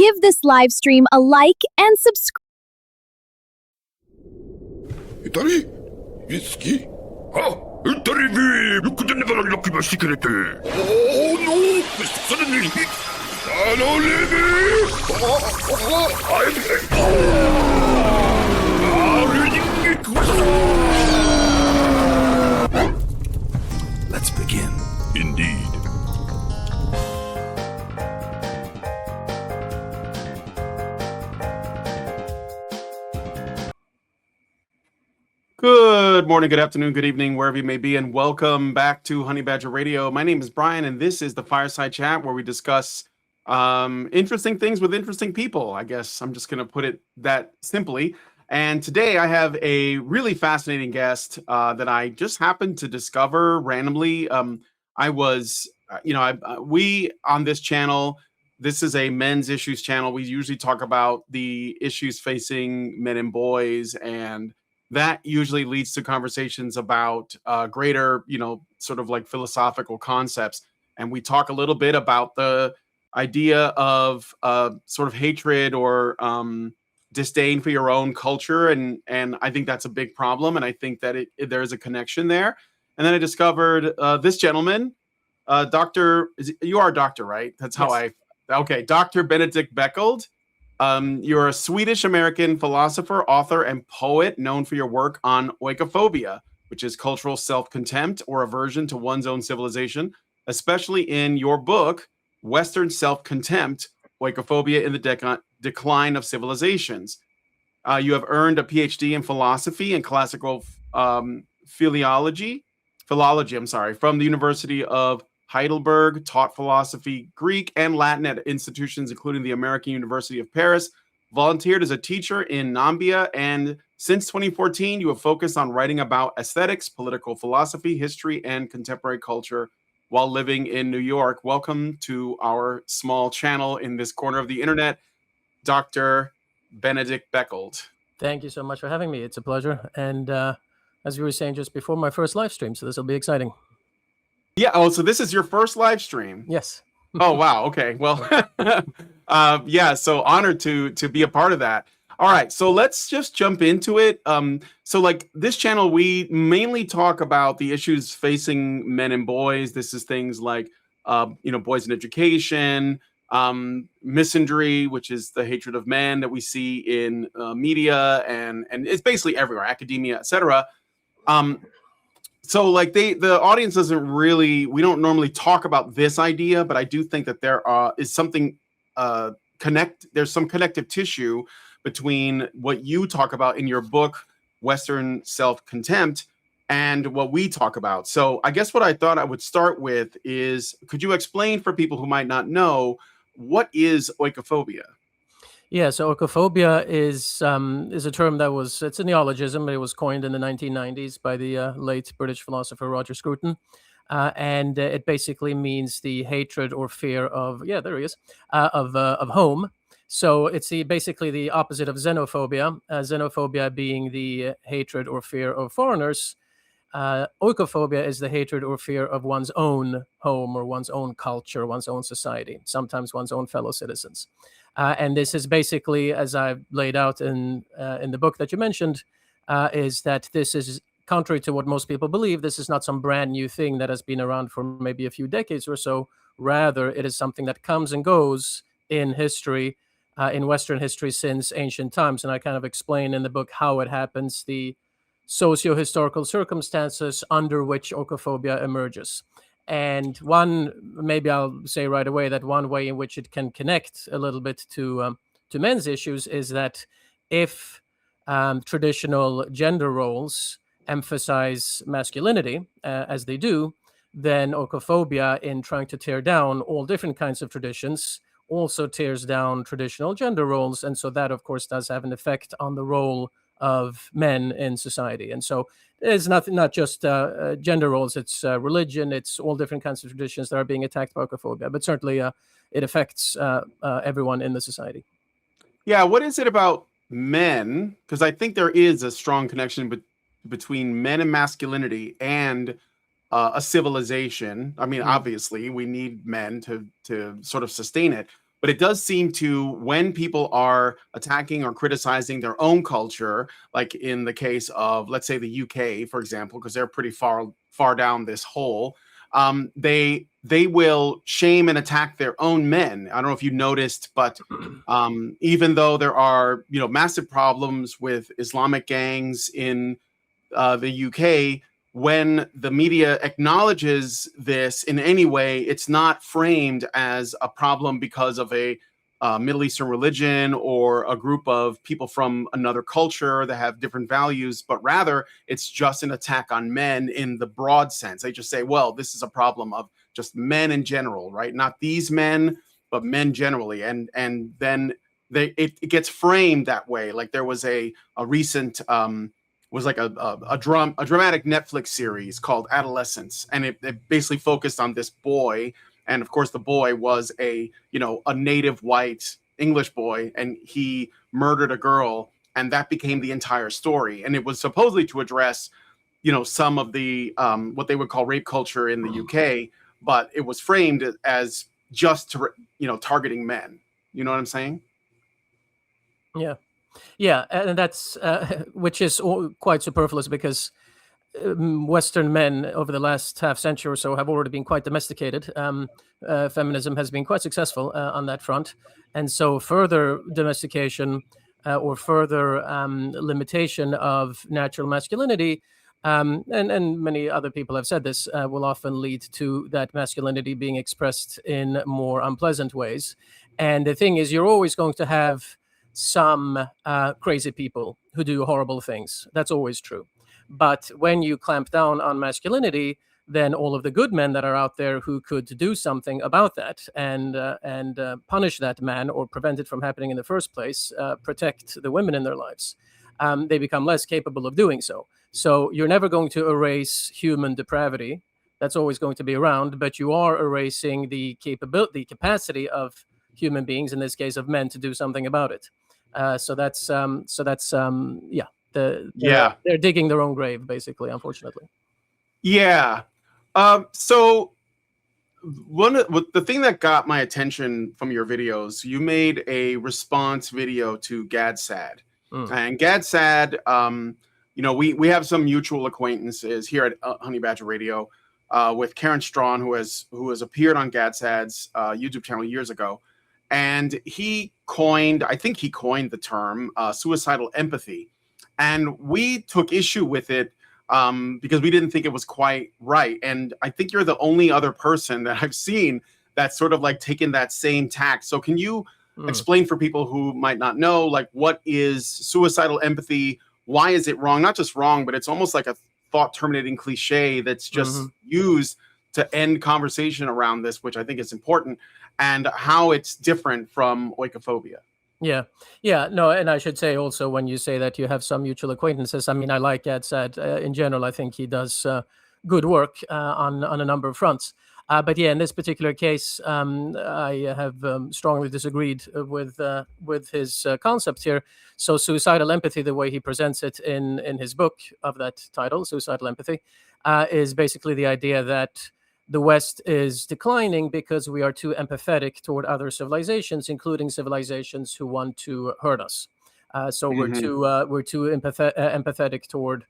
Give this live stream a like and subscribe. 誰？いつき？あ、誰び？よくでねばらなきましてくれて。おー、のー、それに、あのレビLet's begin. Indeed. Good morning, good afternoon, good evening, wherever you may be, and welcome back to Honey Badger Radio. My name is Brian, and this is the Fireside Chat where we discuss interesting things with interesting people. I guess I'm just going to put it that simply. And today I have a really fascinating guest that I just happened to discover randomly. We on this channel, this is a men's issues channel. We usually talk about the issues facing men and boys, and that usually leads to conversations about greater, sort of like philosophical concepts. And we talk a little bit about the idea of sort of hatred or disdain for your own culture. And I think that's a big problem. And I think that there's a connection there. And then I discovered this gentleman, you are a doctor, right? That's how Yes. Okay, Dr. Benedict Beckeld. You're a Swedish-American philosopher, author, and poet known for your work on oikophobia, which is cultural self-contempt or aversion to one's own civilization, especially in your book, Western Self-Contempt, Oikophobia in the Decline of Civilizations. You have earned a Ph.D. in philosophy and classical philology, from the University of Heidelberg, taught philosophy, Greek, and Latin at institutions including the American University of Paris, volunteered as a teacher in Namibia, and since 2014, you have focused on writing about aesthetics, political philosophy, history, and contemporary culture while living in New York. Welcome to our small channel in this corner of the internet, Dr. Benedict Beckeld. Thank you so much for having me. It's a pleasure. And as you were saying just before, my first live stream, so this will be exciting. Yeah. Oh, so this is your first live stream? Yes. Oh, wow. Okay. Well, yeah. So honored to be a part of that. All right. So let's just jump into it. So like this channel, we mainly talk about the issues facing men and boys. This is things like, boys in education, misandry, which is the hatred of men that we see in media, and it's basically everywhere, academia, etc. So like the audience doesn't really, we don't normally talk about this idea, but I do think that there is something there's some connective tissue between what you talk about in your book, Western Self-Contempt, and what we talk about. So I guess what I thought I would start with is, could you explain for people who might not know, what is oikophobia? Yeah, so oikophobia is a term it's a neologism. It was coined in the 1990s by the late British philosopher Roger Scruton. And it basically means the hatred or fear of, there he is, of home. So it's basically the opposite of xenophobia, xenophobia being the hatred or fear of foreigners. Oikophobia is the hatred or fear of one's own home or one's own culture, one's own society, sometimes one's own fellow citizens. And this is basically, as I've laid out in the book that you mentioned, is that this is contrary to what most people believe. This is not some brand new thing that has been around for maybe a few decades or so. Rather, it is something that comes and goes in history, in Western history since ancient times. And I kind of explain in the book how it happens, the socio-historical circumstances under which oikophobia emerges. And maybe I'll say right away that one way in which it can connect a little bit to men's issues is that if traditional gender roles emphasize masculinity, as they do, then oikophobia, in trying to tear down all different kinds of traditions, also tears down traditional gender roles. And so that, of course, does have an effect on the role of men in society. And so it's not just gender roles, it's religion, it's all different kinds of traditions that are being attacked by oikophobia, but certainly it affects everyone in the society. Yeah, what is it about men? Because I think there is a strong connection between men and masculinity and a civilization. I mean, obviously, we need men to sort of sustain it. But it does seem to, when people are attacking or criticizing their own culture, like in the case of, let's say, the UK, for example, because they're pretty far down this hole, they will shame and attack their own men. I don't know if you noticed, but even though there are massive problems with Islamic gangs in the UK, when the media acknowledges this in any way, it's not framed as a problem because of a Middle Eastern religion or a group of people from another culture that have different values, but rather it's just an attack on men in the broad sense. They just say, well, this is a problem of just men in general, right? Not these men, but men generally. And then it gets framed that way. Like there was a recent was like a dramatic Netflix series called Adolescence, and it basically focused on this boy, and of course the boy was a native white English boy, and he murdered a girl, and that became the entire story. And it was supposedly to address some of the what they would call rape culture in the UK, but it was framed as just to targeting men. You know what I'm saying? Yeah. Yeah, and that's which is quite superfluous, because Western men over the last half century or so have already been quite domesticated. Feminism has been quite successful on that front, and so further domestication or further limitation of natural masculinity, and many other people have said this, will often lead to that masculinity being expressed in more unpleasant ways. And the thing is, you're always going to have some crazy people who do horrible things. That's always true. But when you clamp down on masculinity, then all of the good men that are out there who could do something about that and punish that man or prevent it from happening in the first place, protect the women in their lives, they become less capable of doing so. So you're never going to erase human depravity. That's always going to be around, but you are erasing the capacity of human beings, in this case of men, to do something about it. So that's they're digging their own grave, basically, unfortunately. Yeah. So the thing that got my attention from your videos, you made a response video to GADSAD. And GADSAD, we have some mutual acquaintances here at Honey Badger Radio with Karen Strawn, who has appeared on GADSAD's YouTube channel years ago. And I think he coined the term suicidal empathy. And we took issue with it because we didn't think it was quite right. And I think you're the only other person that I've seen that's sort of like taken that same tack. So can you explain for people who might not know, like, what is suicidal empathy? Why is it wrong? Not just wrong, but it's almost like a thought terminating cliche that's just used to end conversation around this, which I think is important, and how it's different from oikophobia. Yeah. No, and I should say also, when you say that you have some mutual acquaintances, I mean, I like GADSAD in general. I think he does good work on a number of fronts. But yeah, in this particular case, I have strongly disagreed with his concept here. So suicidal empathy, the way he presents it in his book of that title, Suicidal Empathy, is basically the idea that the West is declining because we are too empathetic toward other civilizations, including civilizations who want to hurt us. So we're too empathetic toward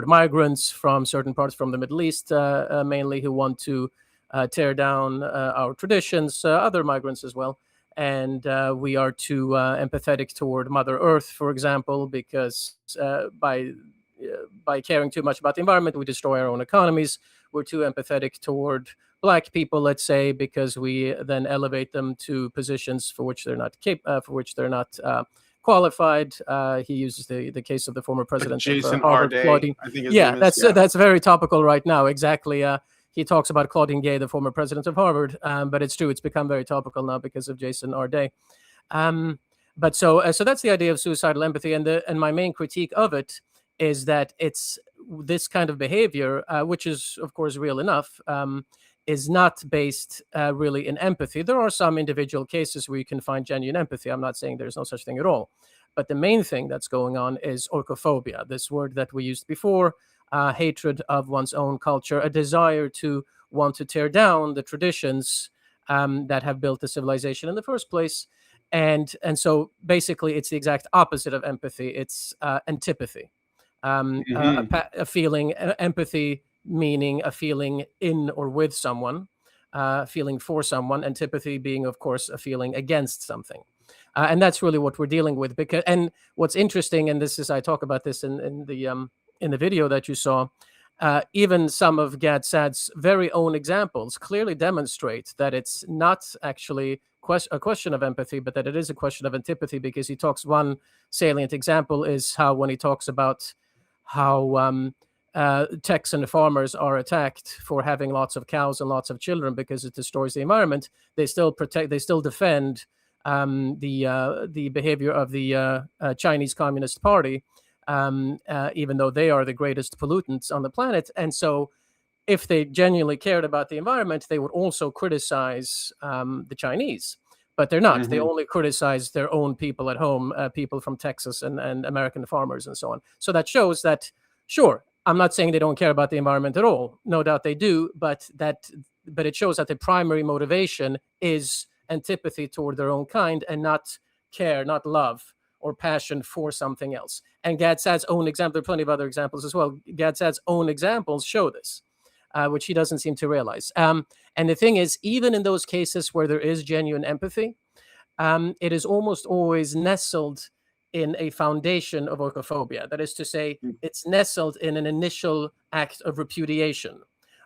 migrants from certain parts from the Middle East, mainly, who want to tear down our traditions, other migrants as well. And we are too empathetic toward Mother Earth, for example, because by caring too much about the environment, we destroy our own economies. We're too empathetic toward Black people, let's say, because we then elevate them to positions for which they're not qualified. He uses the case of the former president of Harvard, Claudine. That's very topical right now. Exactly. He talks about Claudine Gay, the former president of Harvard, but it's true, it's become very topical now because of Jason Arday. But so that's the idea of suicidal empathy, and my main critique of it is that it's this kind of behavior, which is of course real enough, is not based really in empathy. There are some individual cases where you can find genuine empathy. I'm not saying there's no such thing at all. But the main thing that's going on is oikophobia, this word that we used before, hatred of one's own culture, a desire to want to tear down the traditions that have built the civilization in the first place. And so basically, it's the exact opposite of empathy. It's antipathy. A feeling, empathy meaning a feeling in or with someone, feeling for someone. Antipathy being, of course, a feeling against something. And that's really what we're dealing with. And what's interesting, and this is, I talk about this in the video that you saw, even some of Gad Saad's very own examples clearly demonstrate that it's not actually a question of empathy, but that it is a question of antipathy, because he talks, one salient example is how, when he talks about how Texan farmers are attacked for having lots of cows and lots of children because it destroys the environment, they still defend the behavior of the Chinese Communist Party, even though they are the greatest pollutants on the planet. And so if they genuinely cared about the environment, they would also criticize the Chinese. But they're not. They only criticize their own people at home, people from Texas and American farmers and so on. So that shows that, sure, I'm not saying they don't care about the environment at all. No doubt they do, but it shows that the primary motivation is antipathy toward their own kind, and not care, not love or passion for something else. And Gad Saad's own example, there are plenty of other examples as well. Gad Saad's own examples show this, which he doesn't seem to realize. And the thing is, even in those cases where there is genuine empathy, it is almost always nestled in a foundation of oikophobia. That is to say, it's nestled in an initial act of repudiation.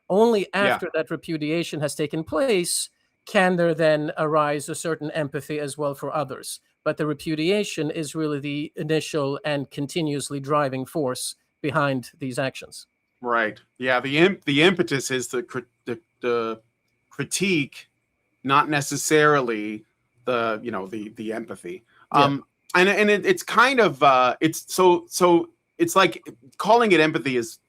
Only after that repudiation has taken place can there then arise a certain empathy as well for others. But the repudiation is really the initial and continuously driving force behind these actions. Right. Yeah. The impetus is the critique, not necessarily the empathy. And it's kind of it's like calling it empathy is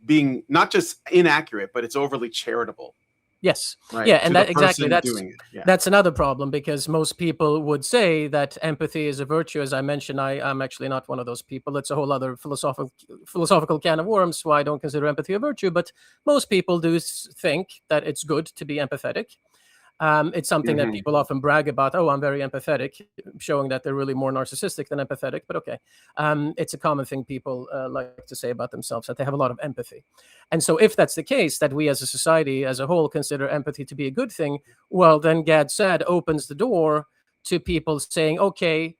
being not just inaccurate, but it's overly charitable. Yes. Right. Yeah, and that's doing it. That's another problem, because most people would say that empathy is a virtue. As I mentioned, I'm actually not one of those people. It's a whole other philosophical can of worms why I don't consider empathy a virtue. But most people do think that it's good to be empathetic. It's something that people often brag about. Oh, I'm very empathetic, showing that they're really more narcissistic than empathetic. But okay, it's a common thing people like to say about themselves, that they have a lot of empathy. And so if that's the case, that we as a society as a whole consider empathy to be a good thing, well, then Gad Saad opens the door to people saying, okay,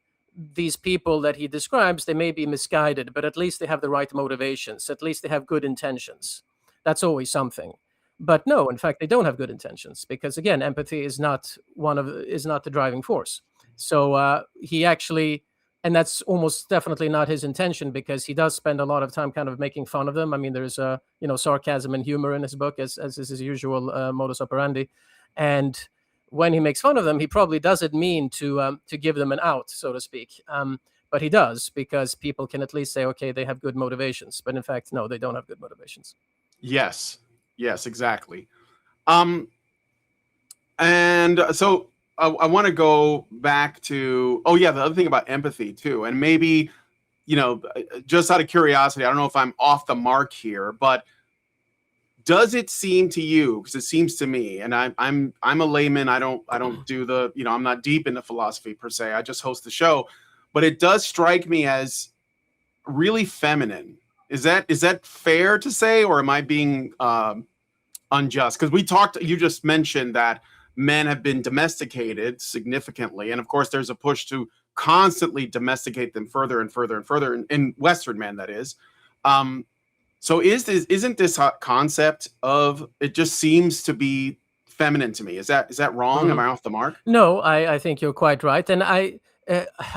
these people that he describes, they may be misguided, but at least they have the right motivations. At least they have good intentions. That's always something. But no, in fact, they don't have good intentions, because again, empathy is not the driving force. So he actually, and that's almost definitely not his intention, because he does spend a lot of time kind of making fun of them. I mean, there's sarcasm and humor in his book, as is his usual modus operandi. And when he makes fun of them, he probably doesn't mean to give them an out, so to speak. But he does, because people can at least say, okay, they have good motivations. But in fact, no, they don't have good motivations. Yes, exactly. And so I want to go back to, the other thing about empathy too. And maybe, just out of curiosity, I don't know if I'm off the mark here, but does it seem to you, because it seems to me, and I'm a layman, I don't do the, I'm not deep into philosophy per se, I just host the show, but it does strike me as really feminine. Is that fair to say, or am I being unjust? Because you just mentioned that men have been domesticated significantly, and of course there's a push to constantly domesticate them further and further and further in Western men, that is. So isn't this concept of, it just seems to be feminine to me? Is that wrong? Am I off the mark? No, I think you're quite right, and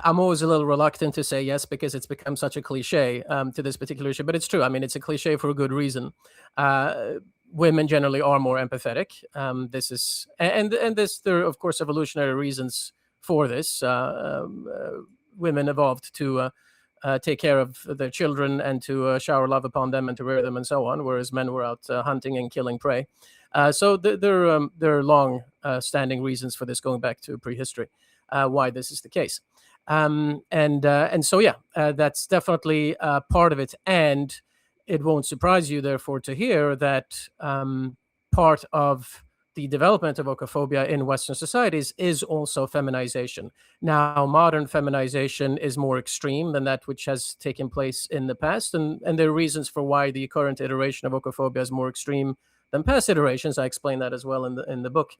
I'm always a little reluctant to say yes, because it's become such a cliche to this particular issue. But it's true. I mean, it's a cliche for a good reason. Women generally are more empathetic. There are, of course, evolutionary reasons for this. Women evolved to take care of their children and to shower love upon them and to rear them and so on, whereas men were out hunting and killing prey. So there are long-standing reasons for this, going back to prehistory. Why this is the case. And so, that's definitely part of it. And it won't surprise you, therefore, to hear that part of the development of oikophobia in Western societies is also feminization. Now, modern feminization is more extreme than that which has taken place in the past, and there are reasons for why the current iteration of oikophobia is more extreme than past iterations. I explain that as well in the book.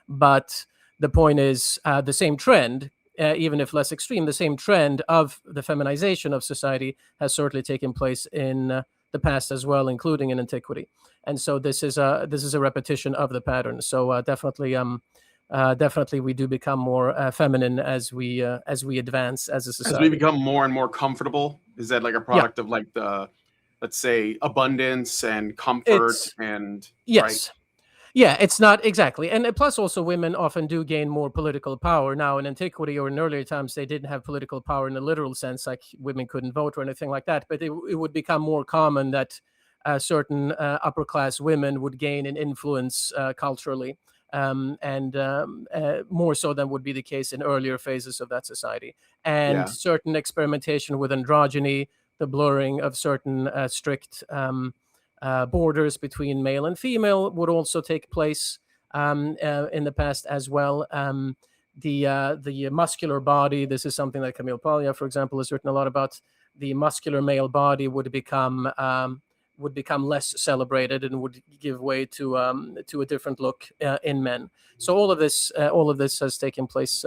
But the point is the same trend, even if less extreme, the same trend of the feminization of society has certainly taken place in the past as well, including in antiquity. And so this is a repetition of the pattern. So definitely we do become more feminine as we advance as a society. As we become more and more comfortable. Is that like a product of like the, let's say, abundance and comfort and yes. Right? Yeah, it's not exactly. And plus also women often do gain more political power. Now in antiquity or in earlier times, they didn't have political power in the literal sense, like women couldn't vote or anything like that. But it would become more common that certain upper class women would gain an influence culturally, and more so than would be the case in earlier phases of that society. And certain experimentation with androgyny, the blurring of certain strict borders between male and female would also take place in the past as well. The muscular body, this is something that Camille Paglia, for example, has written a lot about. The muscular male body would become less celebrated and would give way to a different look in men. So all of this has taken place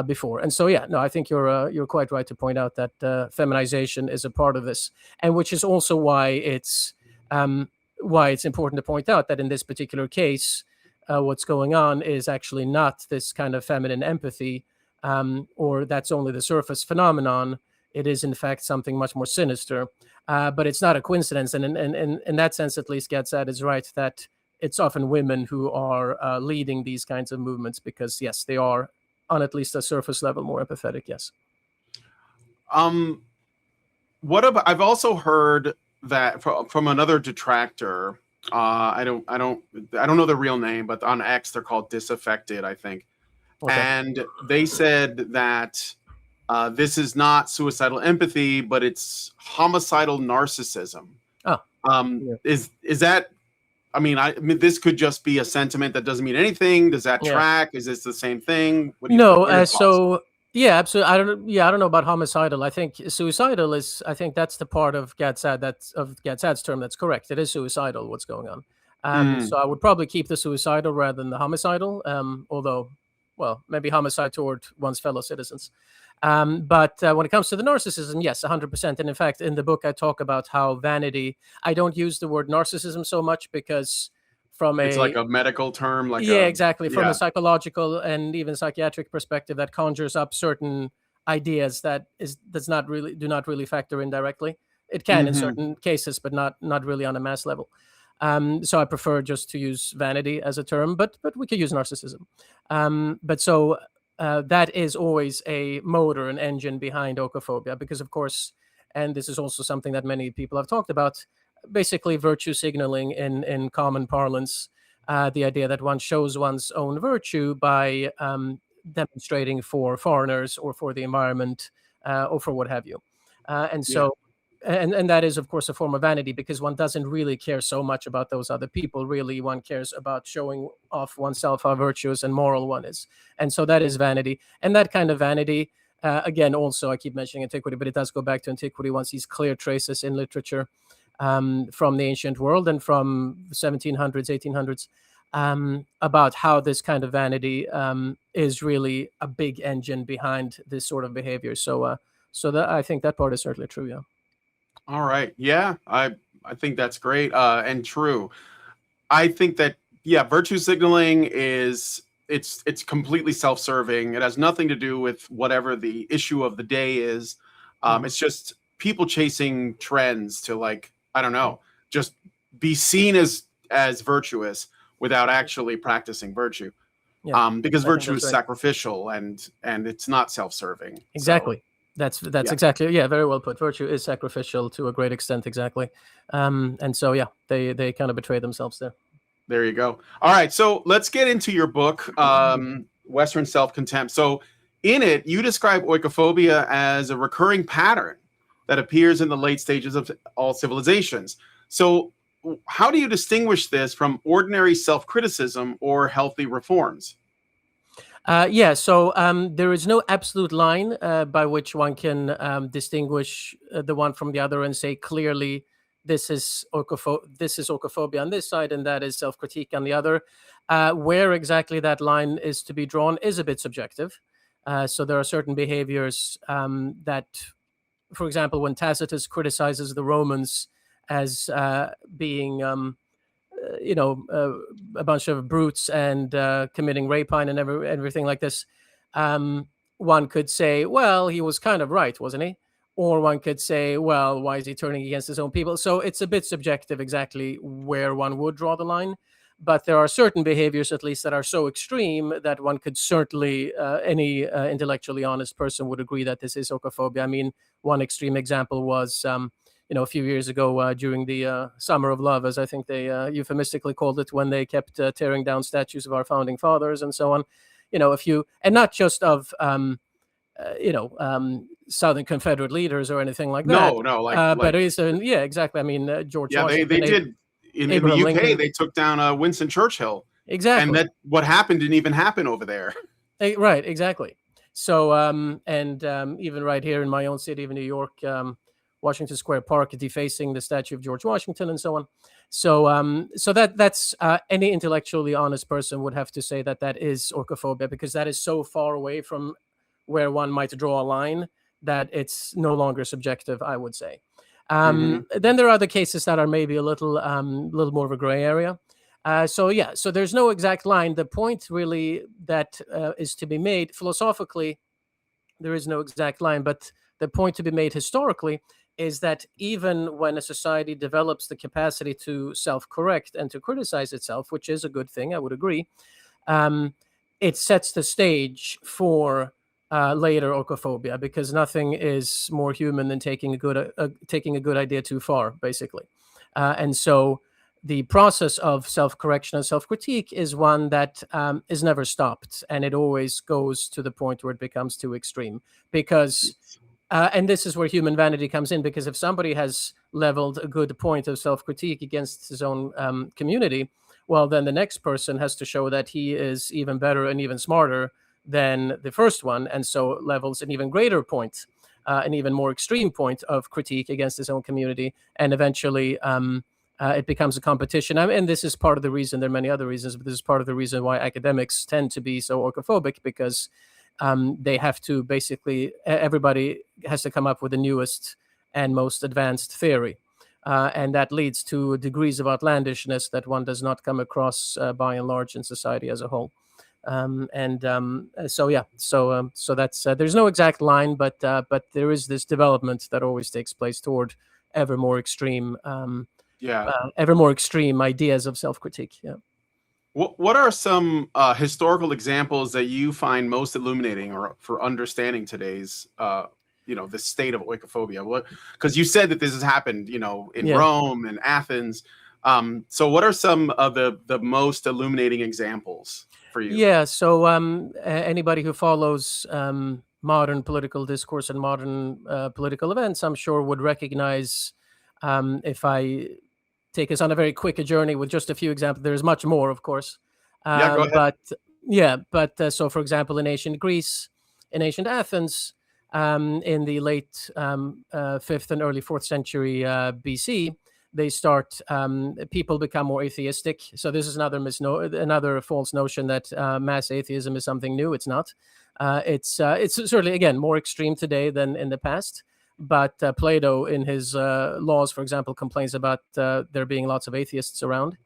before. And so I think you're quite right to point out that feminization is a part of this, and which is also why it's important to point out that in this particular case, what's going on is actually not this kind of feminine empathy, or that's only the surface phenomenon. It is in fact something much more sinister, but it's not a coincidence. And in that sense, at least, Gadsad is right that it's often women who are leading these kinds of movements because, yes, they are on at least a surface level more empathetic. Yes. What about? I've also heard that from another detractor. I don't know the real name, but on X they're called Disaffected, I think. Okay. And they said that this is not suicidal empathy, but it's homicidal narcissism. Oh, is that? I mean, this could just be a sentiment that doesn't mean anything. Does that track? Is this the same thing? What do you think? Yeah, absolutely. I don't know about homicidal. I think suicidal is. I think that's the part of Gadsad Gadsad's term that's correct. It is suicidal. What's going on? So I would probably keep the suicidal rather than the homicidal. Although, well, maybe homicide toward one's fellow citizens. But when it comes to the narcissism, yes, 100%. And in fact, in the book, I talk about how vanity. I don't use the word narcissism so much because. It's like a medical term, exactly. From a psychological and even psychiatric perspective, that conjures up certain ideas that do not really factor in directly. It can in certain cases, but not really on a mass level. So I prefer just to use vanity as a term, but we could use narcissism. That is always a motor, an engine behind oikophobia, because of course, and this is also something that many people have talked about. Basically, virtue signaling in common parlance, the idea that one shows one's own virtue by demonstrating for foreigners or for the environment or for what have you. And that is, of course, a form of vanity because one doesn't really care so much about those other people. Really, one cares about showing off oneself, how virtuous and moral one is. And so that is vanity. And that kind of vanity, again, also, I keep mentioning antiquity, but it does go back to antiquity. One sees clear traces in literature from the ancient world and from 1700s, 1800s, about how this kind of vanity is really a big engine behind this sort of behavior. So that I think that part is certainly true. Yeah. All right. Yeah, I think that's great and true. I think that virtue signaling it's completely self-serving. It has nothing to do with whatever the issue of the day is. It's just people chasing trends to, like, I don't know, just be seen as virtuous without actually practicing virtue. Because virtue is sacrificial and it's not self-serving. Exactly. So, that's exactly, very well put. Virtue is sacrificial to a great extent. Exactly. And so, they kind of betray themselves there. There you go. All right. So let's get into your book, Western Self-Contempt. So in it, you describe oikophobia as a recurring pattern that appears in the late stages of all civilizations. So how do you distinguish this from ordinary self-criticism or healthy reforms? So there is no absolute line by which one can distinguish the one from the other and say clearly this is oikophobia on this side and that is self-critique on the other. Where exactly that line is to be drawn is a bit subjective. So there are certain behaviors that, for example, when Tacitus criticizes the Romans as being a bunch of brutes and committing rapine and everything like this, one could say, well, he was kind of right, wasn't he? Or one could say, well, why is he turning against his own people? So it's a bit subjective exactly where one would draw the line. But there are certain behaviors, at least, that are so extreme that one could certainly, any intellectually honest person would agree that this is oikophobia. I mean, one extreme example was a few years ago during the Summer of Love, as I think they euphemistically called it, when they kept tearing down statues of our founding fathers and so on. And not just of, Southern Confederate leaders or anything like that. But it is, exactly. I mean, George Washington. They did. In the UK, Lincoln. They took down Winston Churchill. Exactly. And that what happened didn't even happen over there. Right, exactly. So, even right here in my own city of New York, Washington Square Park defacing the statue of George Washington and so on. So that's any intellectually honest person would have to say that that is oikophobia, because that is so far away from where one might draw a line that it's no longer subjective, I would say. Then there are other cases that are maybe a little more of a gray area. So there's no exact line. The point really that is to be made philosophically, there is no exact line, but the point to be made historically is that even when a society develops the capacity to self-correct and to criticize itself, which is a good thing, I would agree, it sets the stage for later oikophobia, because nothing is more human than taking a good idea too far, basically. And so the process of self-correction and self-critique is one that is never stopped, and it always goes to the point where it becomes too extreme. Because, and this is where human vanity comes in, because if somebody has leveled a good point of self-critique against his own community, well, then the next person has to show that he is even better and even smarter than the first one, and so levels an even greater point, an even more extreme point of critique against his own community, and eventually it becomes a competition. And this is part of the reason. There are many other reasons, but this is part of the reason why academics tend to be so oikophobic, because they have to basically, everybody has to come up with the newest and most advanced theory. And that leads to degrees of outlandishness that one does not come across by and large in society as a whole. So that's there's no exact line, but there is this development that always takes place toward ever more extreme ideas of self-critique. Yeah. What are some historical examples that you find most illuminating or for understanding today's the state of oikophobia? Because you said that this has happened, in Rome and Athens. So what are some of the most illuminating examples for you? Yeah, so anybody who follows modern political discourse and modern political events, I'm sure would recognize, if I take us on a very quick journey with just a few examples, there's much more, of course. Go ahead. So for example, in ancient Greece, in ancient Athens, in the late 5th and early 4th century BC, they start, people become more atheistic. So this is another false notion that mass atheism is something new. It's not. It's certainly, again, more extreme today than in the past. But Plato, in his laws, for example, complains about there being lots of atheists around,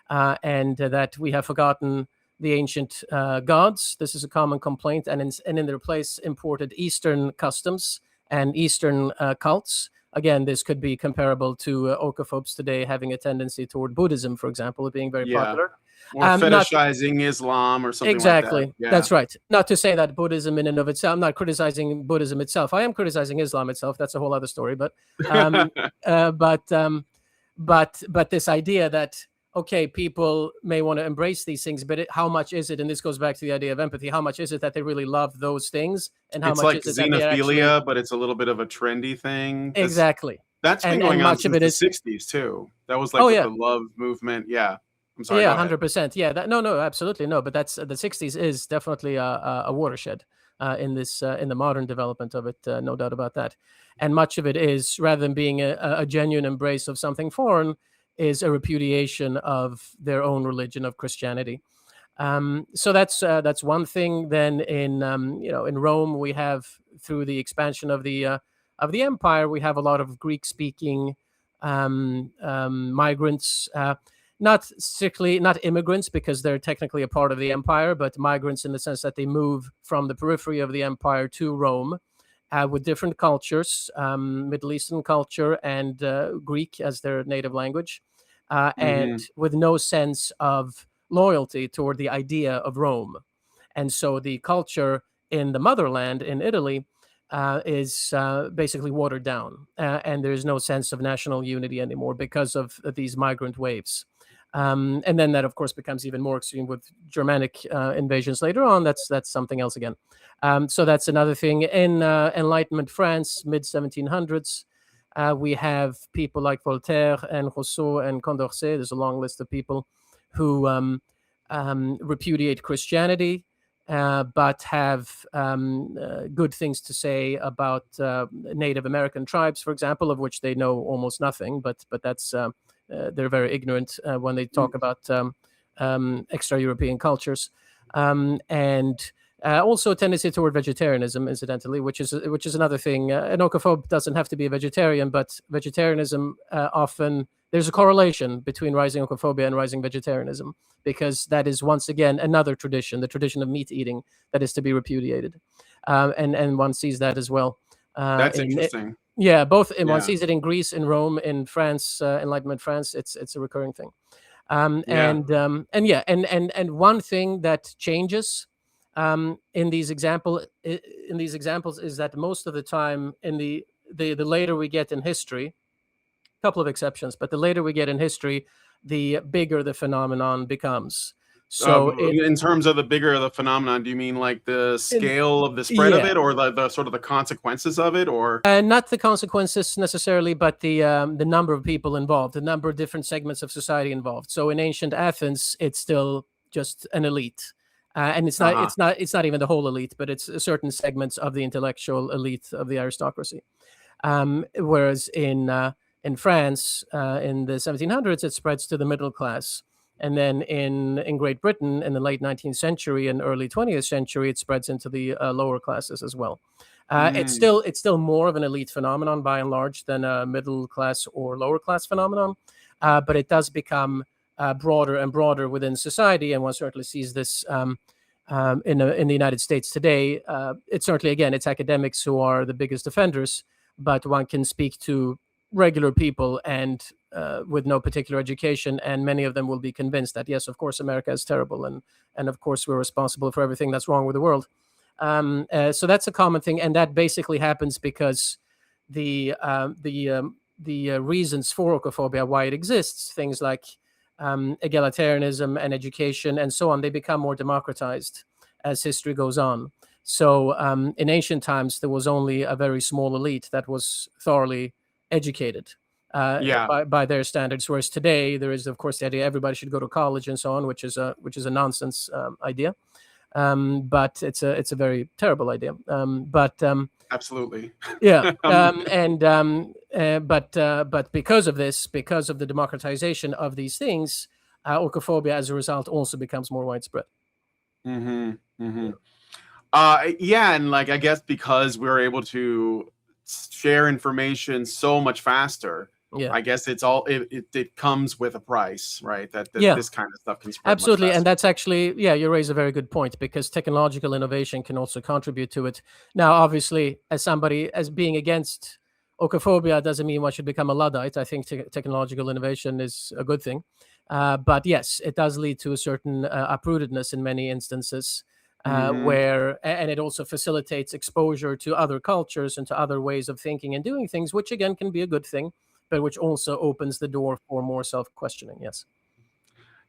and that we have forgotten the ancient gods. This is a common complaint, and in their place imported Eastern customs and Eastern cults. Again, this could be comparable to oikophobes today having a tendency toward Buddhism, for example, being very popular. Or fetishizing Islam or something exactly. like that. Yeah. That's right. Not to say that Buddhism in and of itself, I'm not criticizing Buddhism itself. I am criticizing Islam itself. That's a whole other story. But but this idea that, okay, people may want to embrace these things, but how much is it? And this goes back to the idea of empathy. How much is it that they really love those things? And how it's much like is it xenophilia, but it's a little bit of a trendy thing. Exactly. That's been and going on much of since it the is. 60s too. That was like Oh with yeah. the love movement. Yeah. I'm sorry, Yeah, go ahead. 100%. Yeah, no, absolutely no. But that's the '60s is definitely a watershed in this in the modern development of it. No doubt about that. And much of it is, rather than being a genuine embrace of something foreign, is a repudiation of their own religion of Christianity. So that's one thing. Then in in Rome, we have, through the expansion of the empire, we have a lot of Greek speaking migrants. Not strictly, not immigrants, because they're technically a part of the empire, but migrants in the sense that they move from the periphery of the empire to Rome with different cultures, Middle Eastern culture and Greek as their native language, and Hmm. with no sense of loyalty toward the idea of Rome. And so the culture in the motherland in Italy is basically watered down, and there's no sense of national unity anymore because of these migrant waves. And then that, of course, becomes even more extreme with Germanic invasions later on. That's something else again. So that's another thing. In Enlightenment France, mid 1700s, we have people like Voltaire and Rousseau and Condorcet. There's a long list of people who repudiate Christianity, but have good things to say about Native American tribes, for example, of which they know almost nothing. But that's they're very ignorant when they talk about extra-European cultures, and also a tendency toward vegetarianism, incidentally, which is another thing. An Oikophobe doesn't have to be a vegetarian, but vegetarianism often, there's a correlation between rising Oikophobia and rising vegetarianism, because that is once again another tradition, the tradition of meat eating, that is to be repudiated, and one sees that as well. That's interesting. Yeah, both in, one Yeah. sees it in Greece, in Rome, in France, Enlightenment France. It's a recurring thing. Yeah. And one thing that changes in these examples is that most of the time, in the later we get in history, a couple of exceptions, but the later we get in history, the bigger the phenomenon becomes. So In terms of the bigger the phenomenon, do you mean like the in scale of the spread of yeah, it, or the sort of the consequences of it, or? not the consequences necessarily, but the number of people involved, the number of different segments of society involved. So in ancient Athens, it's still just an elite, and it's not Uh-huh. it's not even the whole elite, but it's certain segments of the intellectual elite of the aristocracy. Whereas in France, in the 1700s, it spreads to the middle class. And then in Great Britain, in the late 19th century and early 20th century, it spreads into the lower classes as well. It's still more of an elite phenomenon by and large than a middle class or lower class phenomenon, but it does become broader and broader within society, and one certainly sees this in the United States today. It's certainly, again, it's academics who are the biggest offenders, but one can speak to regular people and with no particular education, and many of them will be convinced that yes, of course, America is terrible, and of course we're responsible for everything that's wrong with the world. So that's a common thing, and that basically happens because the reasons for Oikophobia, why it exists, things like egalitarianism and education and so on, they become more democratized as history goes on. So in ancient times, there was only a very small elite that was thoroughly educated by their standards, whereas today there is, of course, the idea everybody should go to college and so on, which is a nonsense idea. But it's a very terrible idea. Absolutely. Yeah, but because of this, because of the democratization of these things, Oikophobia, as a result, also becomes more widespread. Mm-hmm. Mm-hmm. Yeah, and like I guess because we're able to share information so much faster, Yeah, I guess it comes with a price, right? That yeah, this kind of stuff can spread absolutely. much And faster. that's actually, yeah, you raise a very good point, because technological innovation can also contribute to it. Now, obviously, as being against Oikophobia doesn't mean one should become a Luddite. I think technological innovation is a good thing. But yes, it does lead to a certain uprootedness in many instances, Mm-hmm. and it also facilitates exposure to other cultures and to other ways of thinking and doing things, which again can be a good thing, but which also opens the door for more self-questioning. Yes.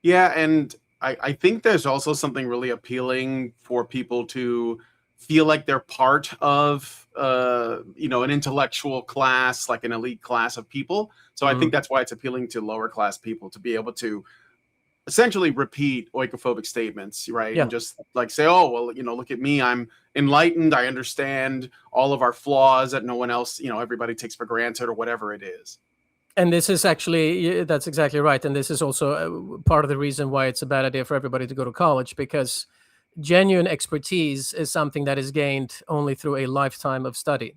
Yeah, and I think there's also something really appealing for people to feel like they're part of an intellectual class, like an elite class of people. So I think that's why it's appealing to lower class people to be able to essentially repeat oikophobic statements, right? Yeah. And just like say, oh, well, look at me, I'm enlightened, I understand all of our flaws that no one else, everybody takes for granted, or whatever it is. And this is actually, that's exactly right. And this is also part of the reason why it's a bad idea for everybody to go to college, because genuine expertise is something that is gained only through a lifetime of study.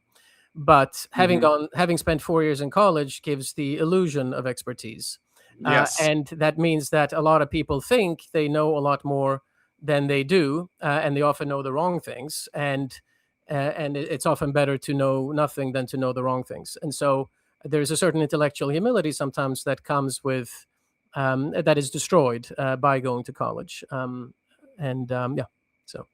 But having spent 4 years in college gives the illusion of expertise. Yes. And that means that a lot of people think they know a lot more than they do, and they often know the wrong things. And it's often better to know nothing than to know the wrong things. And so there's a certain intellectual humility sometimes that comes with, that is destroyed by going to college. Yeah, so.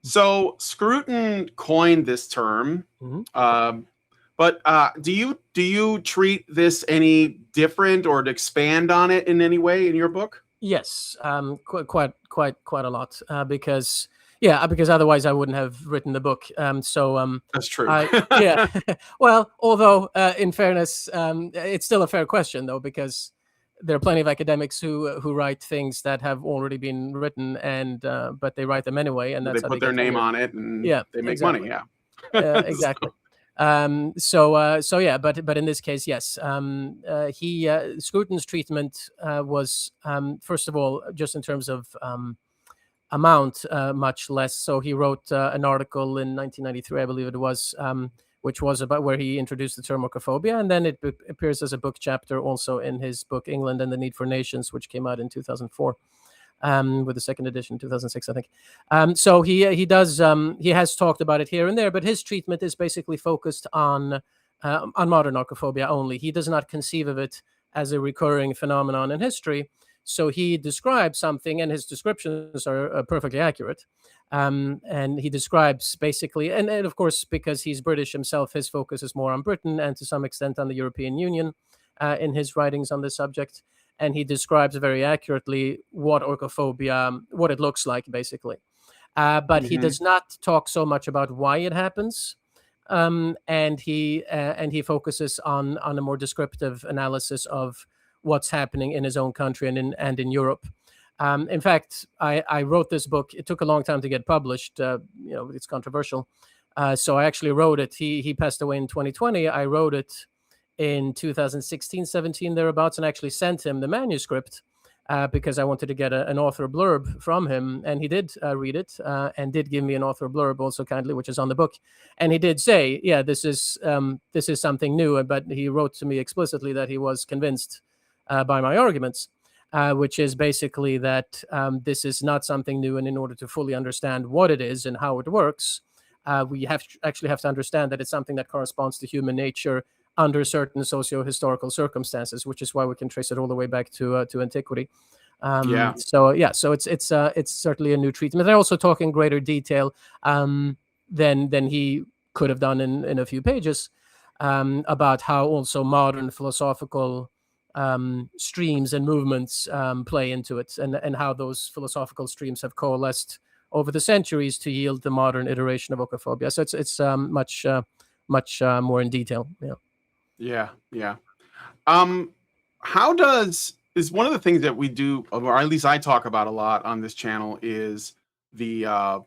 So Scruton coined this term, but do you treat this any different, or to expand on it in any way in your book? Yes, quite a lot, because otherwise I wouldn't have written the book. That's true. Yeah. Well, although in fairness, it's still a fair question though, because there are plenty of academics who write things that have already been written, and but they write them anyway, and that's they how put their name on it, and they make money. Yeah, exactly. But in this case, yes, Scruton's treatment was first of all, just in terms of amount, much less. So he wrote an article in 1993, I believe it was, which was about where he introduced the term oikophobia, and then it appears as a book chapter also in his book England and the Need for Nations, which came out in 2004. With the second edition, 2006, I think. So he has talked about it here and there, but his treatment is basically focused on modern oikophobia only. He does not conceive of it as a recurring phenomenon in history. So he describes something, and his descriptions are perfectly accurate. And he describes basically, and of course, because he's British himself, his focus is more on Britain and to some extent on the European Union in his writings on this subject. And he describes very accurately what oikophobia, what it looks like, basically. But he does not talk so much about why it happens, and he focuses on a more descriptive analysis of what's happening in his own country and in Europe. In fact, I wrote this book. It took a long time to get published. It's controversial. So I actually wrote it. He passed away in 2020. I wrote it in 2016, 17, thereabouts, and actually sent him the manuscript because I wanted to get an author blurb from him. And he did read it and did give me an author blurb also kindly, which is on the book. And he did say, yeah, this is something new. But he wrote to me explicitly that he was convinced by my arguments, which is basically that this is not something new. And in order to fully understand what it is and how it works, we actually have to understand that it's something that corresponds to human nature under certain socio-historical circumstances, which is why we can trace it all the way back to antiquity. So it's certainly a new treatment. I also talk in greater detail than he could have done in a few pages about how also modern philosophical streams and movements play into it, and how those philosophical streams have coalesced over the centuries to yield the modern iteration of oikophobia. So it's much more in detail. Yeah. Is one of the things that we do, or at least I talk about a lot on this channel, is the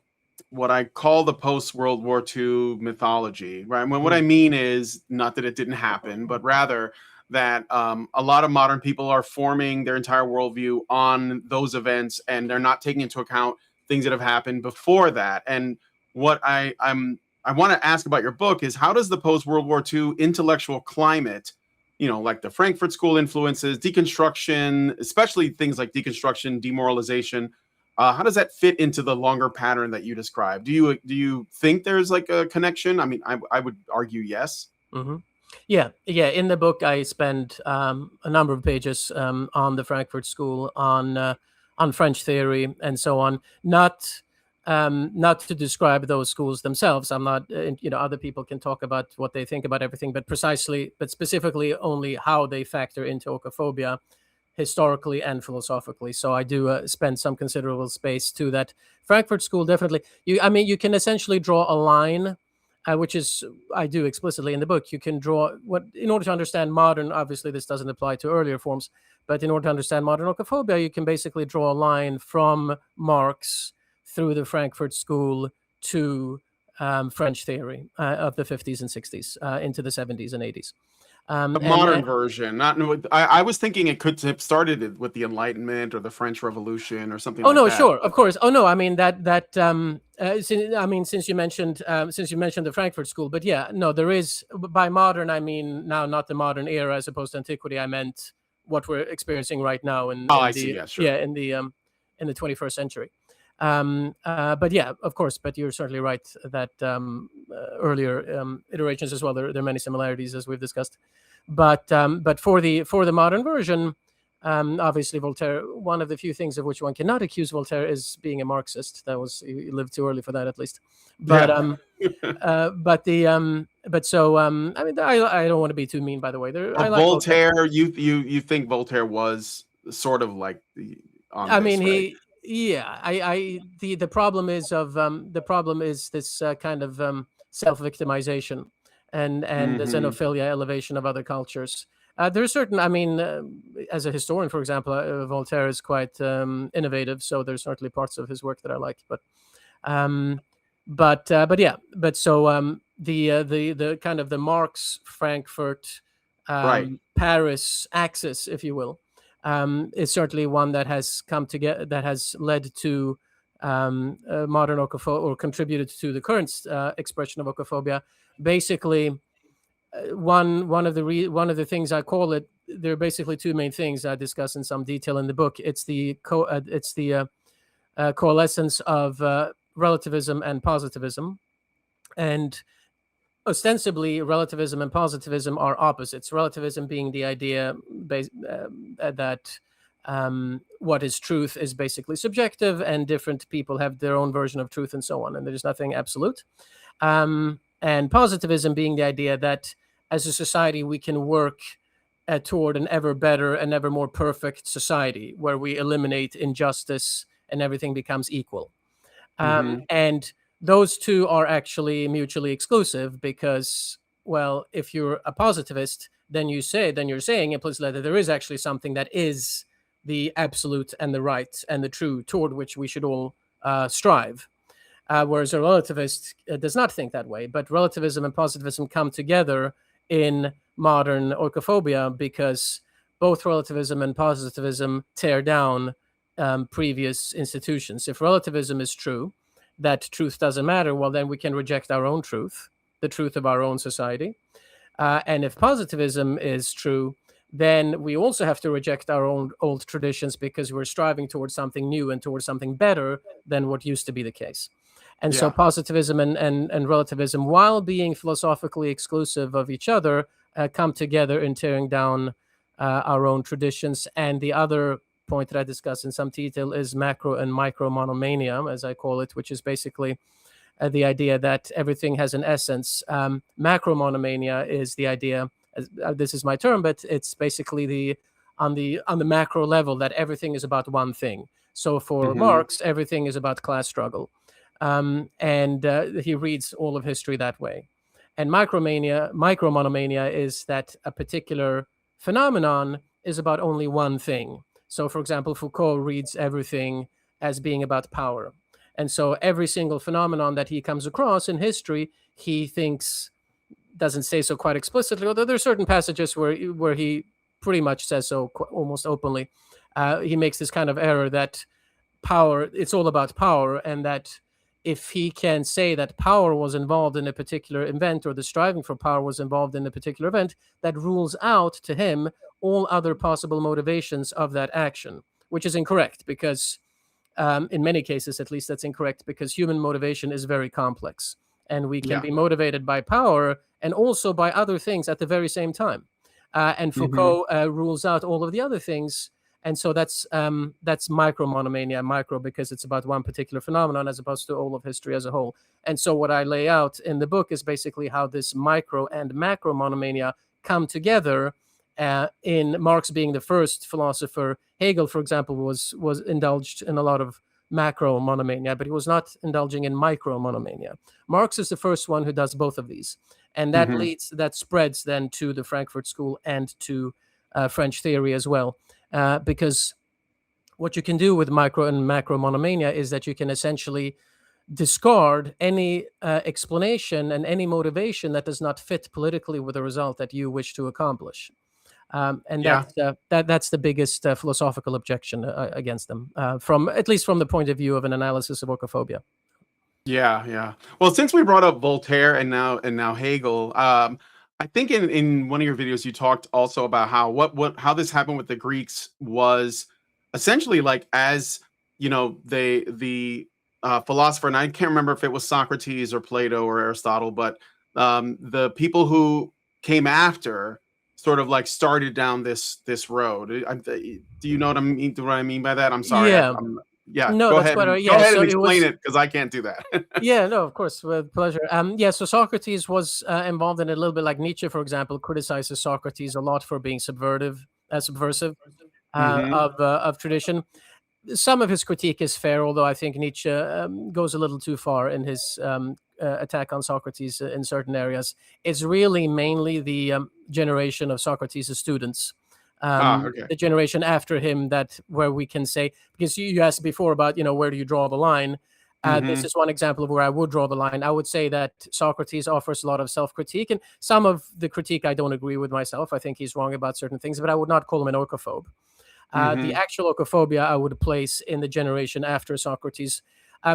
what I call the post-World War II mythology, right? What I mean is not that it didn't happen, but rather that a lot of modern people are forming their entire worldview on those events, and they're not taking into account things that have happened before that. And what I want to ask about your book is, how does the post-World War II intellectual climate, like the Frankfurt School influences, deconstruction, especially things like deconstruction, demoralization, how does that fit into the longer pattern that you described? Do you think there's like a connection? I mean, I would argue yes. Yeah. In the book, I spend a number of pages on the Frankfurt School, on French theory, and so on. Not to describe those schools themselves. I'm not, other people can talk about what they think about everything, but specifically only how they factor into oikophobia historically and philosophically. So I do spend some considerable space to that. Frankfurt School, definitely. You can essentially draw a line, which is, I do explicitly in the book. You can draw in order to understand modern, obviously this doesn't apply to earlier forms, but in order to understand modern oikophobia, you can basically draw a line from Marx through the Frankfurt School to French theory of the 50s and 60s into the 70s and 80s. The modern version, I was thinking it could have started with the Enlightenment or the French Revolution or something. Oh like no, that. sure, of course. Oh no, I mean since you mentioned the Frankfurt School, but yeah, no, there is, by modern I mean now not the modern era as opposed to antiquity. I meant what we're experiencing right now in the 21st century. But yeah, of course. But you're certainly right that earlier iterations as well. There are many similarities as we've discussed. But for the modern version, obviously Voltaire. One of the few things of which one cannot accuse Voltaire is being a Marxist. He lived too early for that, at least. But I mean, I don't want to be too mean. By the way, I like Voltaire. You think Voltaire was sort of like the. The problem is this kind of self-victimization and the xenophilia, elevation of other cultures. There's certain, as a historian, for example, Voltaire is quite innovative, so there's certainly parts of his work that I like. The kind of the Marx, Frankfurt, Paris axis, if you will, is certainly one that has come together, that has led to modern oikophobia, or contributed to the current expression of oikophobia. Basically, one of the things I call it, there are basically two main things I discuss in some detail in the book. It's the coalescence of relativism and positivism, and ostensibly relativism and positivism are opposites. Relativism being the idea that what is truth is basically subjective, and different people have their own version of truth and so on, and there's nothing absolute. And positivism being the idea that as a society we can work toward an ever better and ever more perfect society where we eliminate injustice and everything becomes equal. And those two are actually mutually exclusive, because, well, if you're a positivist, then you're saying implicitly that there is actually something that is the absolute and the right and the true, toward which we should all strive. Whereas a relativist does not think that way. But relativism and positivism come together in modern oikophobia, because both relativism and positivism tear down previous institutions. If relativism is true, that truth doesn't matter, well, then we can reject our own truth, the truth of our own society. And if positivism is true, then we also have to reject our own old traditions, because we're striving towards something new and towards something better than what used to be the case. And so positivism and relativism, while being philosophically exclusive of each other, come together in tearing down our own traditions. And the other point that I discuss in some detail is macro and micro monomania, as I call it, which is basically the idea that everything has an essence. Macro monomania is the idea, this is my term, but it's basically on the macro level, that everything is about one thing. So for Marx, everything is about class struggle. And he reads all of history that way. And micro monomania is that a particular phenomenon is about only one thing. So, for example, Foucault reads everything as being about power. And so every single phenomenon that he comes across in history, he thinks, doesn't say so quite explicitly, although there are certain passages where he pretty much says so almost openly. He makes this kind of error that power, it's all about power, and that if he can say that power was involved in a particular event, or the striving for power was involved in a particular event, that rules out to him all other possible motivations of that action, which is incorrect, because in many cases, at least, that's incorrect, because human motivation is very complex, and we can be motivated by power and also by other things at the very same time. And Foucault rules out all of the other things. And so that's micro monomania, micro because it's about one particular phenomenon as opposed to all of history as a whole. And so what I lay out in the book is basically how this micro and macro monomania come together in Marx being the first philosopher. Hegel, for example, was indulged in a lot of macro monomania, but he was not indulging in micro monomania. Marx is the first one who does both of these, and that that spreads then to the Frankfurt School and to French theory as well, because what you can do with micro and macro monomania is that you can essentially discard any explanation and any motivation that does not fit politically with the result that you wish to accomplish. And that's the biggest philosophical objection against them, from at least from the point of view of an analysis of oikophobia. Yeah. Well, since we brought up Voltaire and now Hegel, I think in one of your videos you talked also about how this happened with the Greeks was essentially like, as you know, the philosopher, and I can't remember if it was Socrates or Plato or Aristotle, but the people who came after sort of like started down this road. Do you know what I mean? What I mean by that? I'm sorry. Yeah. No, go ahead. Go ahead and explain it, because I can't do that. Yeah, no, of course, with pleasure. So Socrates was involved in it a little bit, like Nietzsche, for example, criticizes Socrates a lot for being subversive of tradition. Some of his critique is fair, although I think Nietzsche goes a little too far in his attack on Socrates in certain areas. It's really mainly the generation of Socrates' students, the generation after him, where we can say, because you asked before about, where do you draw the line? This is one example of where I would draw the line. I would say that Socrates offers a lot of self-critique, and some of the critique I don't agree with myself. I think he's wrong about certain things, but I would not call him an oikophobe. The actual oikophobia I would place in the generation after Socrates.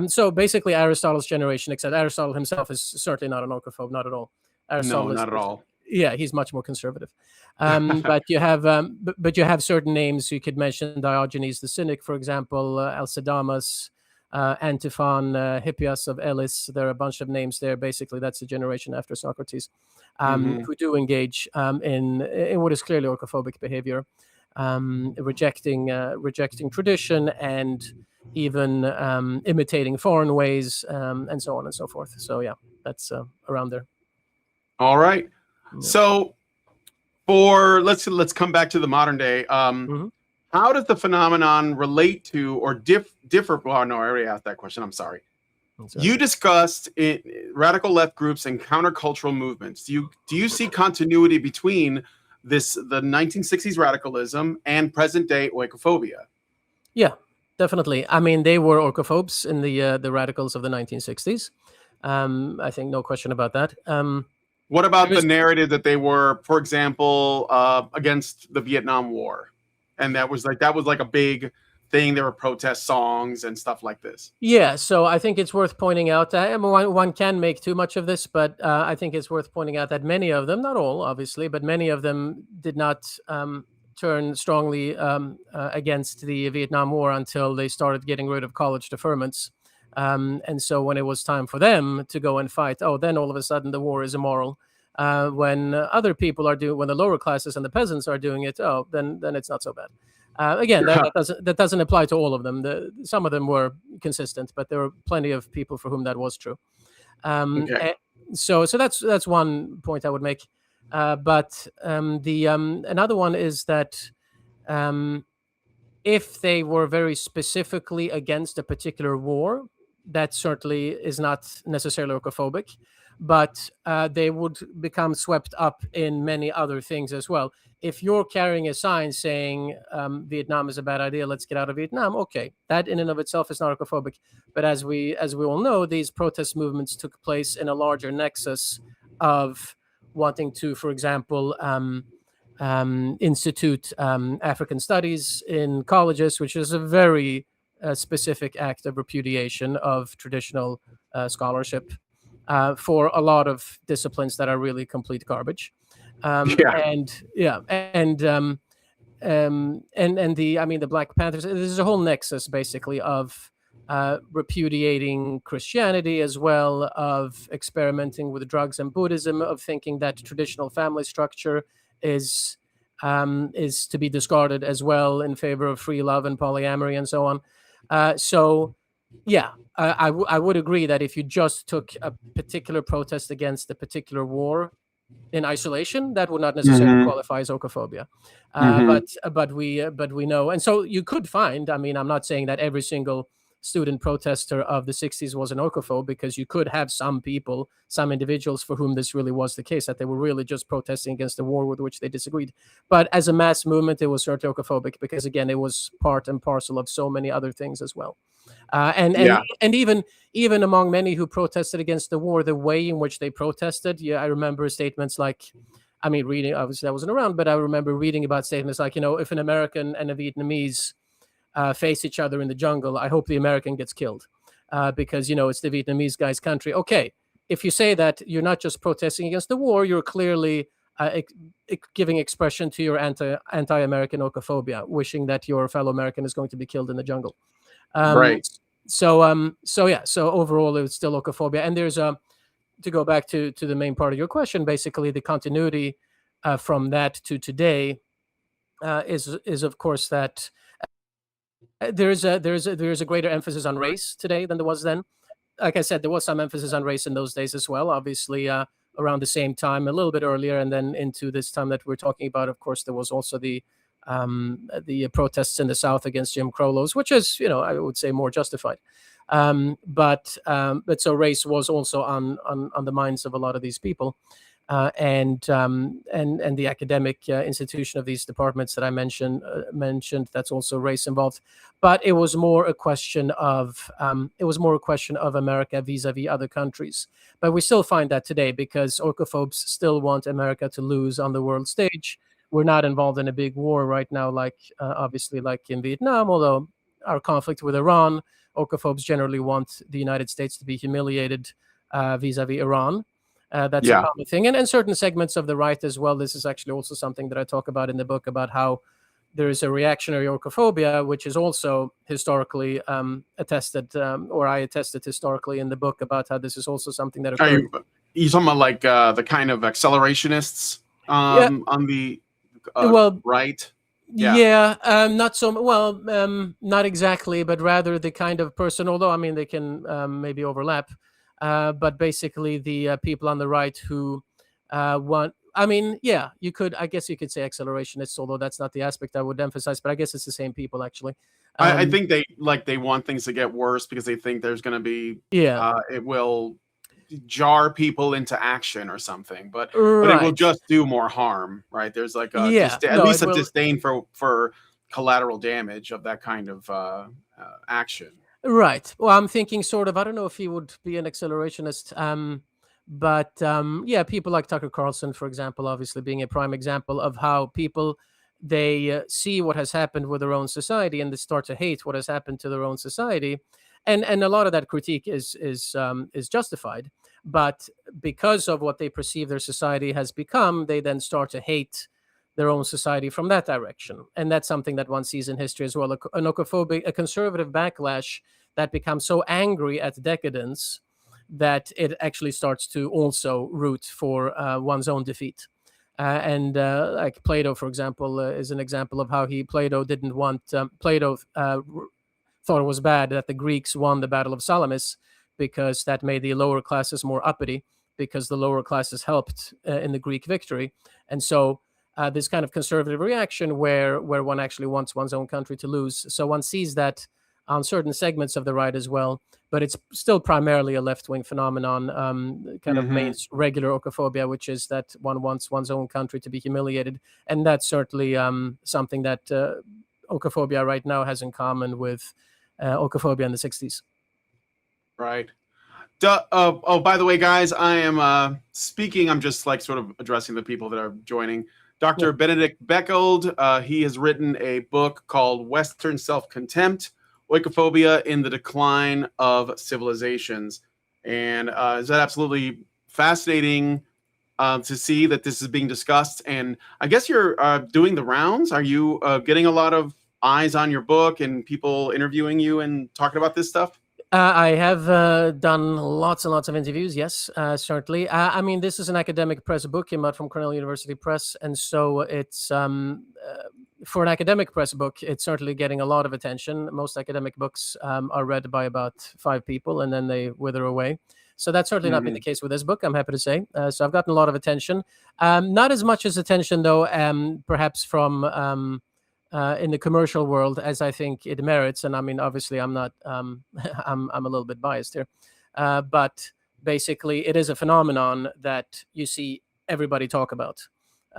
So basically Aristotle's generation, except Aristotle himself is certainly not an oikophobe, not at all. Aristotle not at all. Yeah, he's much more conservative. But you have certain names. You could mention Diogenes the Cynic, for example, Alcidamas, Antiphon, Hippias of Elis. There are a bunch of names there. Basically, that's the generation after Socrates, who do engage in what is clearly oikophobic behavior. Rejecting tradition and even imitating foreign ways, and so on and so forth. So yeah, that's around there. All right. Yeah. So let's come back to the modern day. How does the phenomenon relate to or differ? Well, no, I already asked that question. I'm sorry. You discussed radical left groups and countercultural movements. Do you see continuity between the 1960s radicalism and present day oikophobia? Yeah, definitely. I mean, they were oikophobes in the radicals of the 1960s. I think no question about that. What about the narrative that they were, for example, against the Vietnam War, and that was like a big thing? There were protest songs and stuff like this. Yeah, so I think it's worth pointing out that one can make too much of this, but I think it's worth pointing out that many of them, not all obviously, but many of them did not turn strongly against the Vietnam War until they started getting rid of college deferments. And so when it was time for them to go and fight, then all of a sudden the war is immoral. When other people when the lower classes and the peasants are doing it, then it's not so bad. Again, that doesn't apply to all of them. Some of them were consistent, but there were plenty of people for whom that was true. So that's one point I would make. But another one is that if they were very specifically against a particular war, that certainly is not necessarily oikophobic, but they would become swept up in many other things as well. If you're carrying a sign saying Vietnam is a bad idea, let's get out of Vietnam, okay, that in and of itself is not oikophobic. But as we all know, these protest movements took place in a larger nexus of wanting to, for example, institute African studies in colleges, which is a very specific act of repudiation of traditional scholarship for a lot of disciplines that are really complete garbage. The Black Panthers, there's a whole nexus basically of repudiating Christianity, as well of experimenting with drugs and Buddhism, of thinking that traditional family structure is to be discarded as well in favor of free love and polyamory and so on. I would agree that if you just took a particular protest against a particular war, in isolation, that would not necessarily qualify as oikophobia. But we know, and so you could find. I mean, I'm not saying that every single student protester of the 60s was an oikophobe, because you could have some people, some individuals for whom this really was the case, that they were really just protesting against the war with which they disagreed. But as a mass movement, it was certainly oikophobic, because again, it was part and parcel of so many other things as well. And even among many who protested against the war, the way in which they protested, I remember statements like, I mean, reading, obviously I wasn't around, but I remember reading about statements like, if an American and a Vietnamese face each other in the jungle, I hope the American gets killed, because, it's the Vietnamese guy's country. Okay, if you say that, you're not just protesting against the war, you're clearly giving expression to your anti-American oikophobia, wishing that your fellow American is going to be killed in the jungle. Right. So overall, it's still oikophobia. And there's to go back to the main part of your question, basically the continuity from that to today is of course that there's a greater emphasis on race today than there was then. Like I said, there was some emphasis on race in those days as well. Obviously, around the same time, a little bit earlier, and then into this time that we're talking about, of course, there was also the protests in the South against Jim Crow laws, which is, I would say, more justified. But so race was also on the minds of a lot of these people, and the academic institution of these departments that I mentioned, that's also race involved. But it was more a question of America vis-a-vis other countries. But we still find that today, because oikophobes still want America to lose on the world stage. We're not involved in a big war right now, like obviously like in Vietnam, although our conflict with Iran, oikophobes generally want the United States to be humiliated vis-a-vis Iran. That's a common thing. And certain segments of the right as well. This is actually also something that I talk about in the book, about how there is a reactionary oikophobia, which is also historically attested, or I attested historically in the book, about how this is also something that occurred. Are you talking about like the kind of accelerationists on the right? Not so well, not exactly, but rather the kind of person, although I mean they can maybe overlap, but basically the people on the right who want, I mean, I guess you could say accelerationists, although that's not the aspect I would emphasize, but I guess it's the same people actually. I think they want things to get worse because they think there's going to be it will jar people into action or something, but it will just do more harm, right? There's like a disdain for collateral damage of that kind of action. Right. Well, I'm thinking sort of, I don't know if he would be an accelerationist, but people like Tucker Carlson, for example, obviously being a prime example of how people, they see what has happened with their own society and they start to hate what has happened to their own society. And a lot of that critique is justified, but because of what they perceive their society has become, they then start to hate their own society from that direction. And that's something that one sees in history as well. An oikophobic, a conservative backlash that becomes so angry at decadence that it actually starts to also root for one's own defeat. Like Plato, for example, is an example of how Plato didn't want Plato thought it was bad that the Greeks won the Battle of Salamis, because that made the lower classes more uppity, because the lower classes helped in the Greek victory. And so this kind of conservative reaction where one actually wants one's own country to lose. So one sees that on certain segments of the right as well, but it's still primarily a left-wing phenomenon, kind of main regular oikophobia, which is that one wants one's own country to be humiliated. And that's certainly something that oikophobia right now has in common with oikophobia in the 60s. Right. By the way, guys, I am speaking. I'm just like sort of addressing the people that are joining. Dr. Benedict Beckeld, he has written a book called Western Self-Contempt, Oikophobia in the Decline of Civilizations. And is that absolutely fascinating to see that this is being discussed. And I guess you're doing the rounds. Are you getting a lot of eyes on your book and people interviewing you and talking about this stuff? I have done lots and lots of interviews, yes, certainly. I mean, this is an academic press book, came out from Cornell University Press, and so it's, for an academic press book, it's certainly getting a lot of attention. Most academic books are read by about 5 people and then they wither away. So that's certainly not been the case with this book, I'm happy to say. So I've gotten a lot of attention. Not as much as attention, though, perhaps from in the commercial world as I think it merits. And I mean, obviously, I'm not, I'm a little bit biased here. But basically, it is a phenomenon that you see everybody talk about.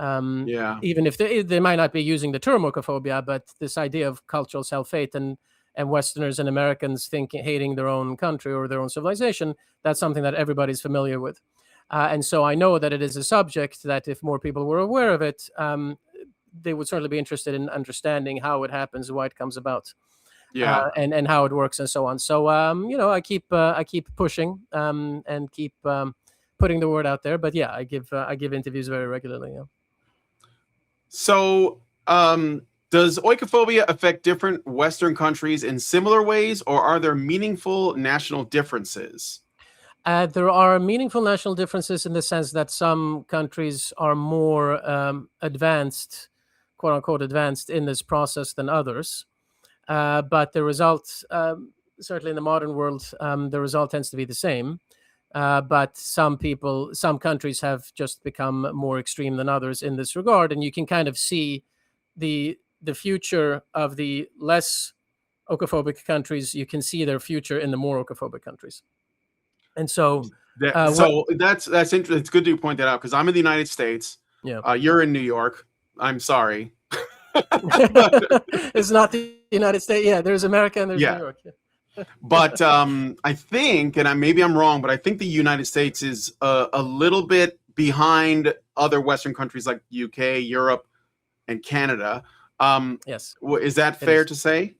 Even if they might not be using the term oikophobia, but this idea of cultural self-hate and Westerners and Americans hating their own country or their own civilization, that's something that everybody's familiar with. And so I know that it is a subject that if more people were aware of it, they would certainly be interested in understanding how it happens, why it comes about, and how it works and so on. So, I keep pushing and keep putting the word out there. But yeah, I give interviews very regularly. Yeah. So, does oikophobia affect different Western countries in similar ways, or are there meaningful national differences? There are meaningful national differences in the sense that some countries are more advanced, quote unquote, advanced in this process than others. But the result, certainly in the modern world, the result tends to be the same. But some countries have just become more extreme than others in this regard. And you can kind of see the future of the less oikophobic countries. You can see their future in the more oikophobic countries. And so, that's interesting. It's good to point that out because I'm in the United States. Yeah, you're in New York. I'm sorry. It's not the United States. Yeah, there's America and there's New York. Yeah. But I think, and maybe I'm wrong, but I think the United States is a little bit behind other Western countries like UK, Europe, and Canada. Yes. Is that fair to say?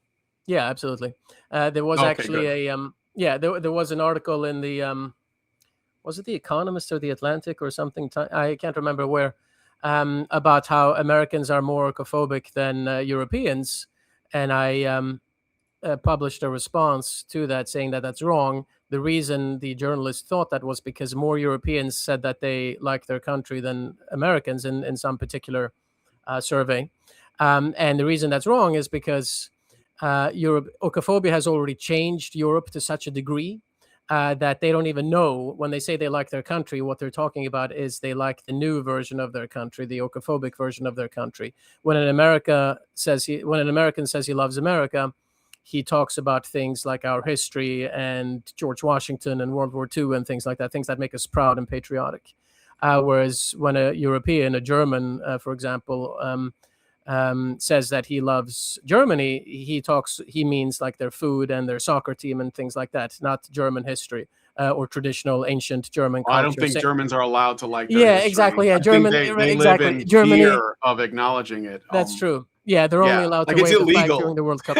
Yeah, absolutely. There was actually there was an article in the, was it The Economist or The Atlantic or something? I can't remember where, about how Americans are more oikophobic than Europeans. And I published a response to that saying that that's wrong. The reason the journalist thought that was because more Europeans said that they like their country than Americans in some particular survey. And the reason that's wrong is because oikophobia has already changed Europe to such a degree that they don't even know when they say they like their country. What they're talking about is they like the new version of their country, the oikophobic version of their country. When an American says he loves America, he talks about things like our history and George Washington and World War II and things like that, things that make us proud and patriotic. Whereas when a European, a German, for example, says that he loves Germany, he means like their food and their soccer team and things like that, not German history or traditional ancient German culture. I don't think Germans are allowed to like their history. Exactly. Yeah, they live in fear of acknowledging it. That's true. Yeah, they're only allowed to wave the flag during the World Cup.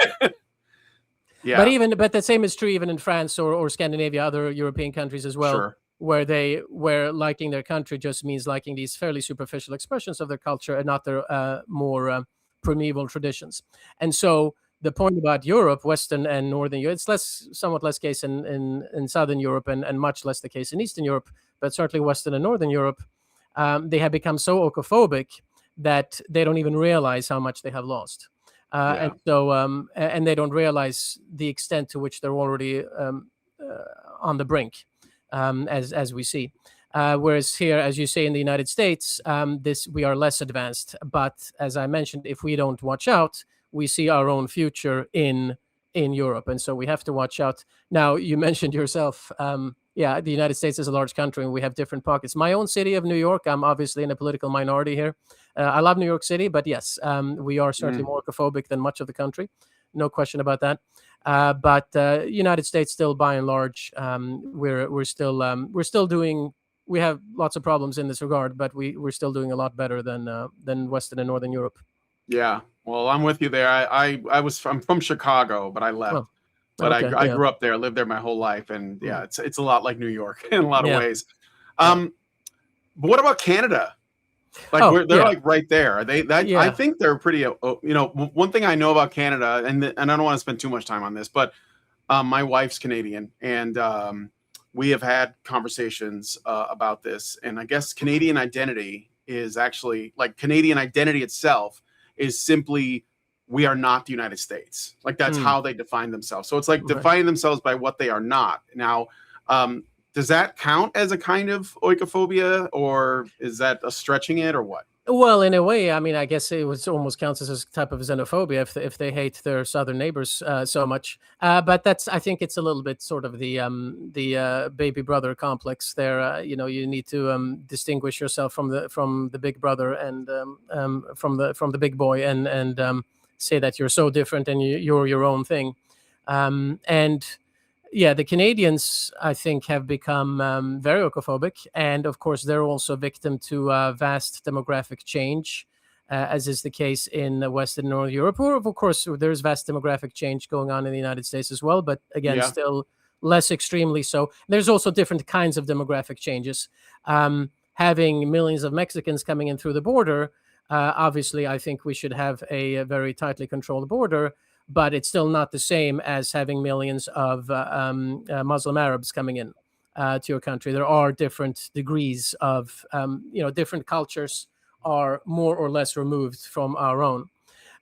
Yeah. But the same is true even in France or Scandinavia, other European countries as well. Sure. Where liking their country just means liking these fairly superficial expressions of their culture and not their more primeval traditions. And so the point about Europe, Western and Northern Europe, it's somewhat less case in Southern Europe and much less the case in Eastern Europe, but certainly Western and Northern Europe, they have become so oikophobic that they don't even realize how much they have lost. And so and they don't realize the extent to which they're already on the brink. As we see. Whereas here, as you say, in the United States, we are less advanced. But as I mentioned, if we don't watch out, we see our own future in Europe. And so we have to watch out. Now, you mentioned yourself, the United States is a large country and we have different pockets. My own city of New York, I'm obviously in a political minority here. I love New York City, but yes, we are certainly more oikophobic than much of the country. No question about that. But United States still, by and large, we're still doing. We have lots of problems in this regard, but we're still doing a lot better than Western and Northern Europe. Yeah, well, I'm with you there. I'm from Chicago, but I left. Oh, but okay, I grew up there, lived there my whole life, and it's a lot like New York in a lot of ways. But what about Canada? Like they're like right there. Are they I think they're pretty. One thing I know about Canada, and I don't want to spend too much time on this, but my wife's Canadian, and we have had conversations about this. And I guess Canadian identity is actually like Canadian identity itself is simply we are not the United States. Like that's how they define themselves. So it's like defining themselves by what they are not. Now, does that count as a kind of oikophobia, or is that a stretching it, or what? Well, in a way, I mean, I guess it was almost counts as a type of xenophobia if they hate their southern neighbors so much. But I think it's a little bit sort of the baby brother complex there. You know, you need to distinguish yourself from the big brother and from the big boy and say that you're so different and you're your own thing. And yeah, the Canadians, I think, have become very oikophobic. And of course, they're also victim to vast demographic change, as is the case in Western and Northern Europe. Or, of course, there's vast demographic change going on in the United States as well. But again, still less extremely so. There's also different kinds of demographic changes. Having millions of Mexicans coming in through the border, obviously, I think we should have a very tightly controlled border. But it's still not the same as having millions of Muslim Arabs coming in to your country. There are different degrees of, different cultures are more or less removed from our own.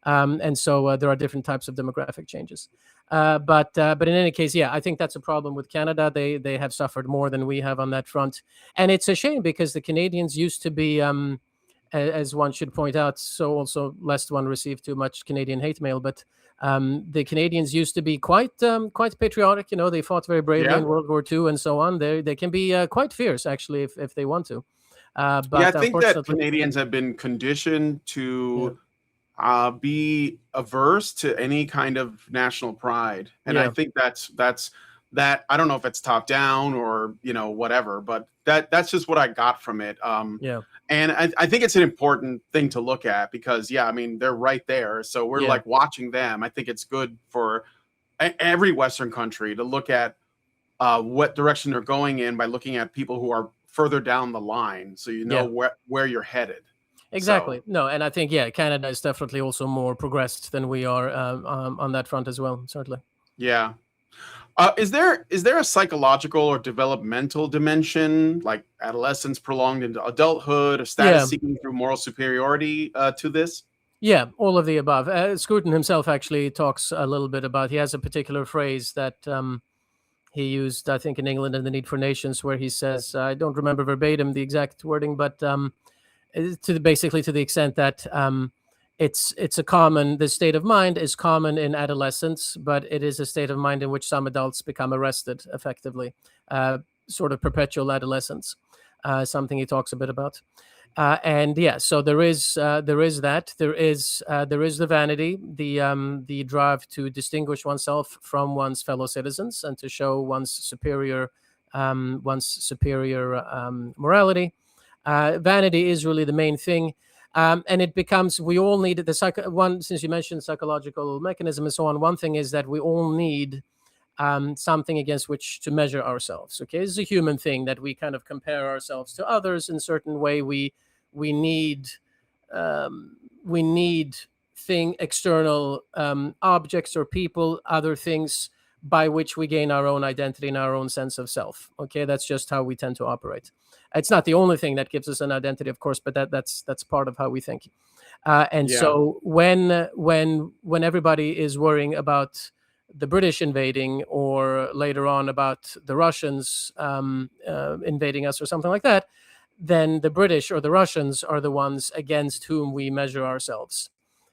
And so there are different types of demographic changes. But in any case, yeah, I think that's a problem with Canada. They have suffered more than we have on that front. And it's a shame because the Canadians used to be, as one should point out, so also lest one receive too much Canadian hate mail, but the Canadians used to be quite patriotic. You know, they fought very bravely in World War II and so on. They can be quite fierce, actually, if they want to. But I think that Canadians have been conditioned to be averse to any kind of national pride, and I think that's that. I don't know if it's top down or whatever, but that's just what I got from it. And I think it's an important thing to look at because, I mean, they're right there. So we're like watching them. I think it's good for every Western country to look at what direction they're going in by looking at people who are further down the line. So you know where you're headed. Exactly. So, no, and I think, Canada is definitely also more progressed than we are on that front as well, certainly. Yeah. Is there a psychological or developmental dimension, like adolescence prolonged into adulthood, or status seeking through moral superiority to this? Yeah, all of the above. Scruton himself actually talks a little bit about, he has a particular phrase that he used, I think, in England in The Need for Nations, where he says, I don't remember verbatim the exact wording, but basically to the extent that it's a common, the state of mind is common in adolescence, but it is a state of mind in which some adults become arrested effectively, sort of perpetual adolescence, something he talks a bit about. So there is that. There is the vanity, the drive to distinguish oneself from one's fellow citizens and to show one's superior morality. Vanity is really the main thing. And it becomes, we all need since you mentioned psychological mechanism and so on, one thing is that we all need something against which to measure ourselves. Okay, it's a human thing that we kind of compare ourselves to others in a certain way. We need external objects or people, other things by which we gain our own identity and our own sense of self. Okay, that's just how we tend to operate. It's not the only thing that gives us an identity, of course, but that's part of how we think. So when everybody is worrying about the British invading, or later on about the Russians invading us or something like that, then the British or the Russians are the ones against whom we measure ourselves.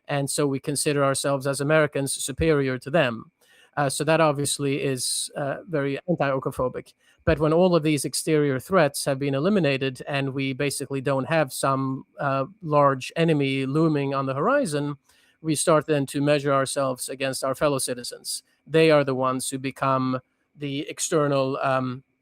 And so we consider ourselves as Americans superior to them. So that obviously is very anti-oikophobic. But when all of these exterior threats have been eliminated and we basically don't have some large enemy looming on the horizon, we start then to measure ourselves against our fellow citizens. They are the ones who become the external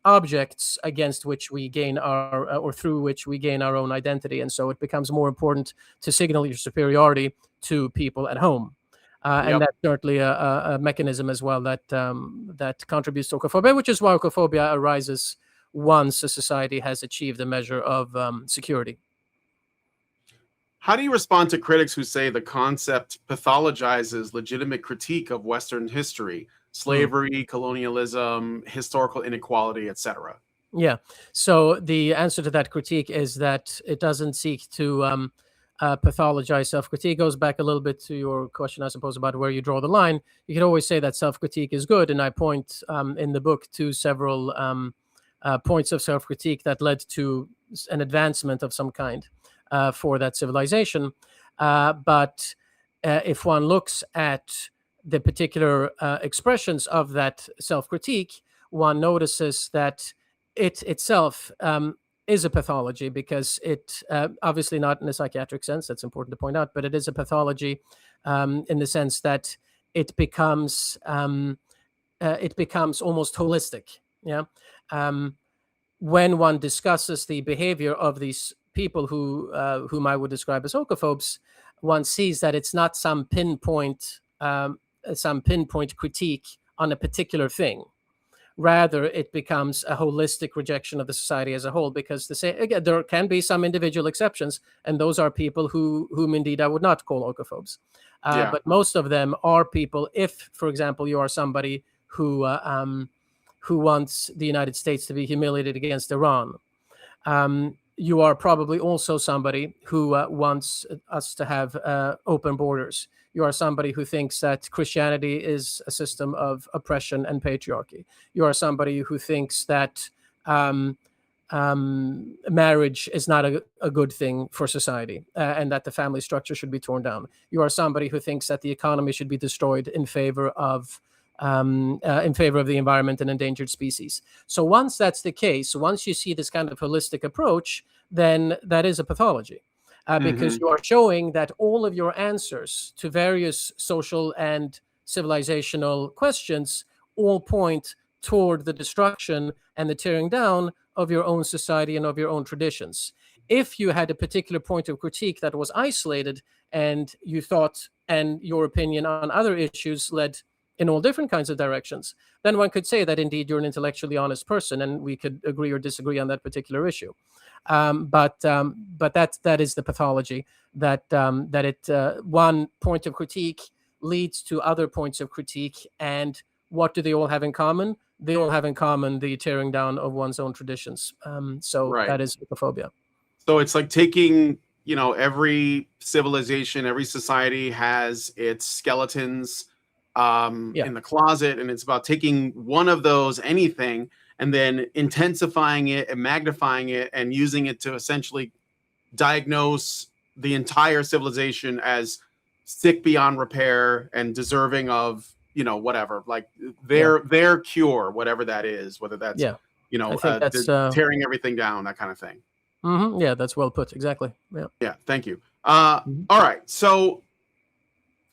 objects against which we gain or through which we gain our own identity. And so it becomes more important to signal your superiority to people at home. And that's certainly a mechanism as well that contributes to oikophobia, which is why oikophobia arises once a society has achieved a measure of security. How do you respond to critics who say the concept pathologizes legitimate critique of Western history, slavery, colonialism, historical inequality, etc.? Yeah. So the answer to that critique is that it doesn't seek to pathologize self-critique. Goes back a little bit to your question, I suppose, about where you draw the line. You could always say that self-critique is good, and I point in the book to several points of self-critique that led to an advancement of some kind for that civilization. But if one looks at the particular expressions of that self-critique, one notices that it itself is a pathology, because it obviously not in a psychiatric sense, that's important to point out, but it is a pathology in the sense that it becomes almost holistic. Yeah. When one discusses the behavior of these people whom I would describe as oikophobes, one sees that it's not some pinpoint critique on a particular thing. Rather, it becomes a holistic rejection of the society as a whole, because again, there can be some individual exceptions, and those are people whom indeed I would not call oikophobes. But most of them are people, if, for example, you are somebody who wants the United States to be humiliated against Iran, you are probably also somebody who wants us to have open borders. You are somebody who thinks that Christianity is a system of oppression and patriarchy. You are somebody who thinks that marriage is not a good thing for society, and that the family structure should be torn down. You are somebody who thinks that the economy should be destroyed in favor of the environment and endangered species. So once that's the case, once you see this kind of holistic approach, then that is a pathology. Because you are showing that all of your answers to various social and civilizational questions all point toward the destruction and the tearing down of your own society and of your own traditions. If you had a particular point of critique that was isolated, and you thought and your opinion on other issues led in all different kinds of directions, then one could say that indeed you're an intellectually honest person, and we could agree or disagree on that particular issue. But that is the pathology, that one point of critique leads to other points of critique. And what do they all have in common? They all have in common the tearing down of one's own traditions. That is oikophobia. So it's like taking, every civilization, every society has its skeletons in the closet, and it's about taking one of those, anything, and then intensifying it and magnifying it and using it to essentially diagnose the entire civilization as sick beyond repair and deserving of, whatever, like their cure, whatever that is, whether that's, tearing everything down, that kind of thing. Yeah, that's well put. Exactly. Yeah. Thank you. All right. So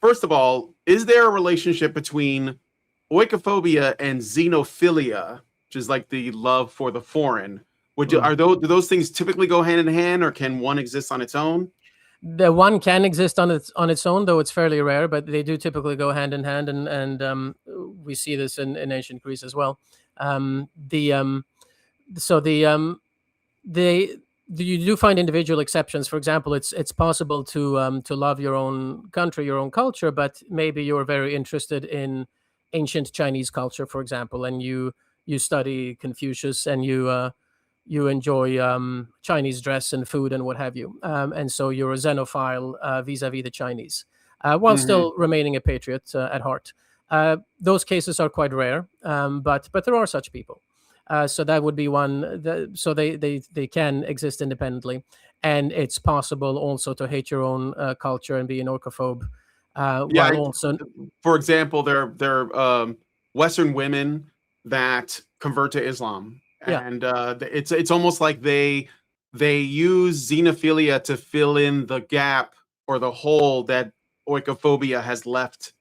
first of all, is there a relationship between oikophobia and xenophilia, which is like the love for the foreign? Do those things typically go hand in hand, or can one exist on its own? The one can exist on its own, though it's fairly rare, but they do typically go hand in hand, and we see this in ancient Greece as well. You do find individual exceptions. For example, it's possible to love your own country, your own culture, but maybe you're very interested in ancient Chinese culture, for example, and you study Confucius, and you enjoy Chinese dress and food and what have you, and so you're a xenophile vis-a-vis the Chinese, while still remaining a patriot at heart. Those cases are quite rare, but there are such people. So that would be one. So they can exist independently, and it's possible also to hate your own culture and be an oikophobe. For example, there are Western women that convert to Islam, and it's almost like they use xenophilia to fill in the gap or the hole that oikophobia has left.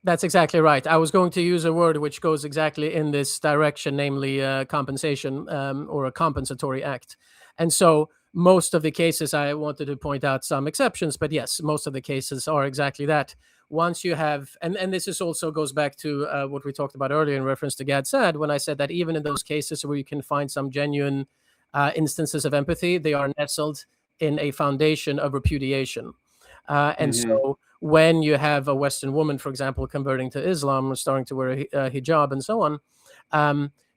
That's exactly right. I was going to use a word which goes exactly in this direction, namely compensation, or a compensatory act. And so most of the cases, I wanted to point out some exceptions, but yes, most of the cases are exactly that. Once you have, and this is also goes back to what we talked about earlier in reference to Gad Saad, when I said that even in those cases where you can find some genuine instances of empathy, they are nestled in a foundation of repudiation. So when you have a Western woman, for example, converting to Islam or starting to wear a hijab and so on,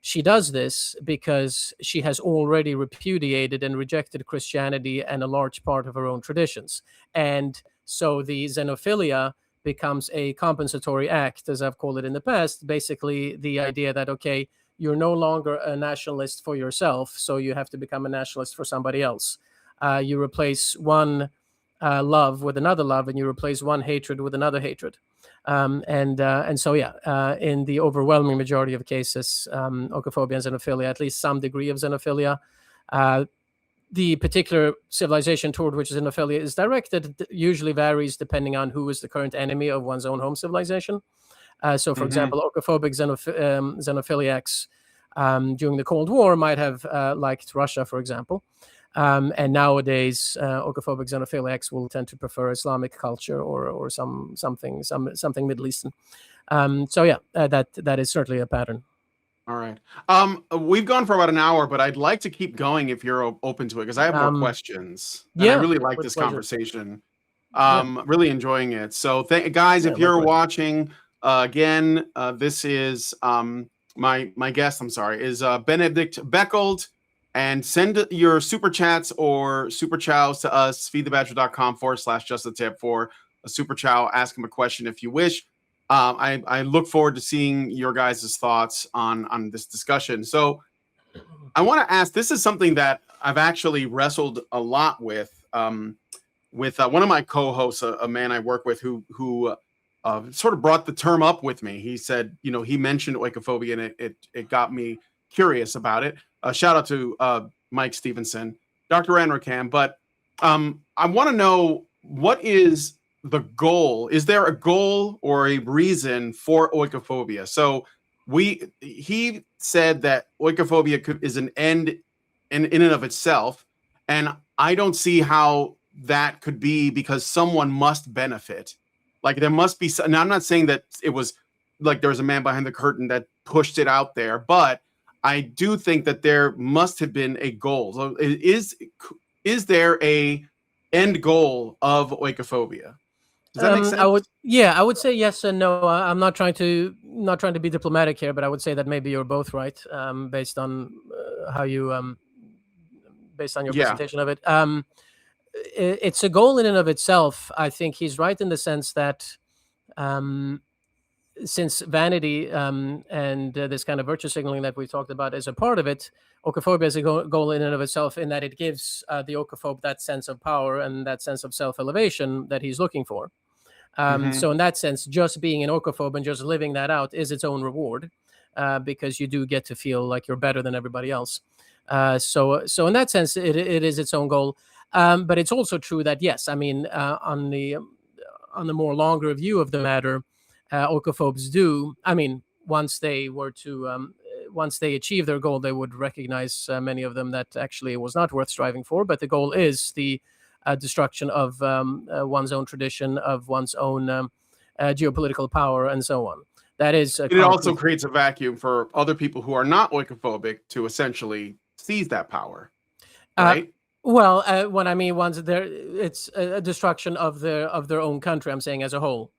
she does this because she has already repudiated and rejected Christianity and a large part of her own traditions. And so the xenophilia becomes a compensatory act, as I've called it in the past. Basically, the idea that, okay, you're no longer a nationalist for yourself, so you have to become a nationalist for somebody else. You replace one love with another love, and you replace one hatred with another hatred. And so, in the overwhelming majority of cases, oikophobia and xenophilia, at least some degree of xenophilia. The particular civilization toward which xenophilia is directed usually varies depending on who is the current enemy of one's own home civilization. So, for example, oikophobic xenophiliacs during the Cold War might have liked Russia, for example. And nowadays, oikophobic xenophiliacs will tend to prefer Islamic culture or something Middle Eastern. That is certainly a pattern. All right. We've gone for about an hour, but I'd like to keep going if you're open to it, because I have more questions. And I really like this conversation. Really enjoying it. So, guys, if you're watching, again, this is my guest, is Benedict Beckeld. And send your super chats or super chows to us, feedthebachelor.com/justtip for a super chow. Ask him a question if you wish. I look forward to seeing your guys' thoughts on this discussion. So I want to ask, this is something that I've actually wrestled a lot with one of my co-hosts, a man I work with who sort of brought the term up with me. He said, he mentioned oikophobia, and it got me curious about it. Shout out to Mike Stevenson, Dr. Anrakam. But I want to know, what is the goal? Is there a goal or a reason for oikophobia? So he said that oikophobia is an end in and of itself. And I don't see how that could be, because someone must benefit. Like, there must be. Now, I'm not saying that it was like there was a man behind the curtain that pushed it out there, but I do think that there must have been a goal. So is there a end goal of oikophobia? Does that make sense? I would say yes and no. I'm not trying to be diplomatic here, but I would say that maybe you're both right, based on how you based on your presentation of it. It's a goal in and of itself. I think he's right in the sense that since vanity and this kind of virtue signaling that we talked about is a part of it, oikophobia is a goal in and of itself, in that it gives the oikophobe that sense of power and that sense of self-elevation that he's looking for. So in that sense, just being an oikophobe and just living that out is its own reward, because you do get to feel like you're better than everybody else. So in that sense, it is its own goal. But it's also true that, yes, I mean, on the more longer view of the matter, oikophobes do. I mean, once they achieve their goal, they would recognize, many of them, that actually it was not worth striving for. But the goal is the destruction of one's own tradition, of one's own geopolitical power, and so on. That is. It also creates a vacuum for other people who are not oikophobic to essentially seize that power, right? Well, when I mean once it's a destruction of their own country. I'm saying as a whole.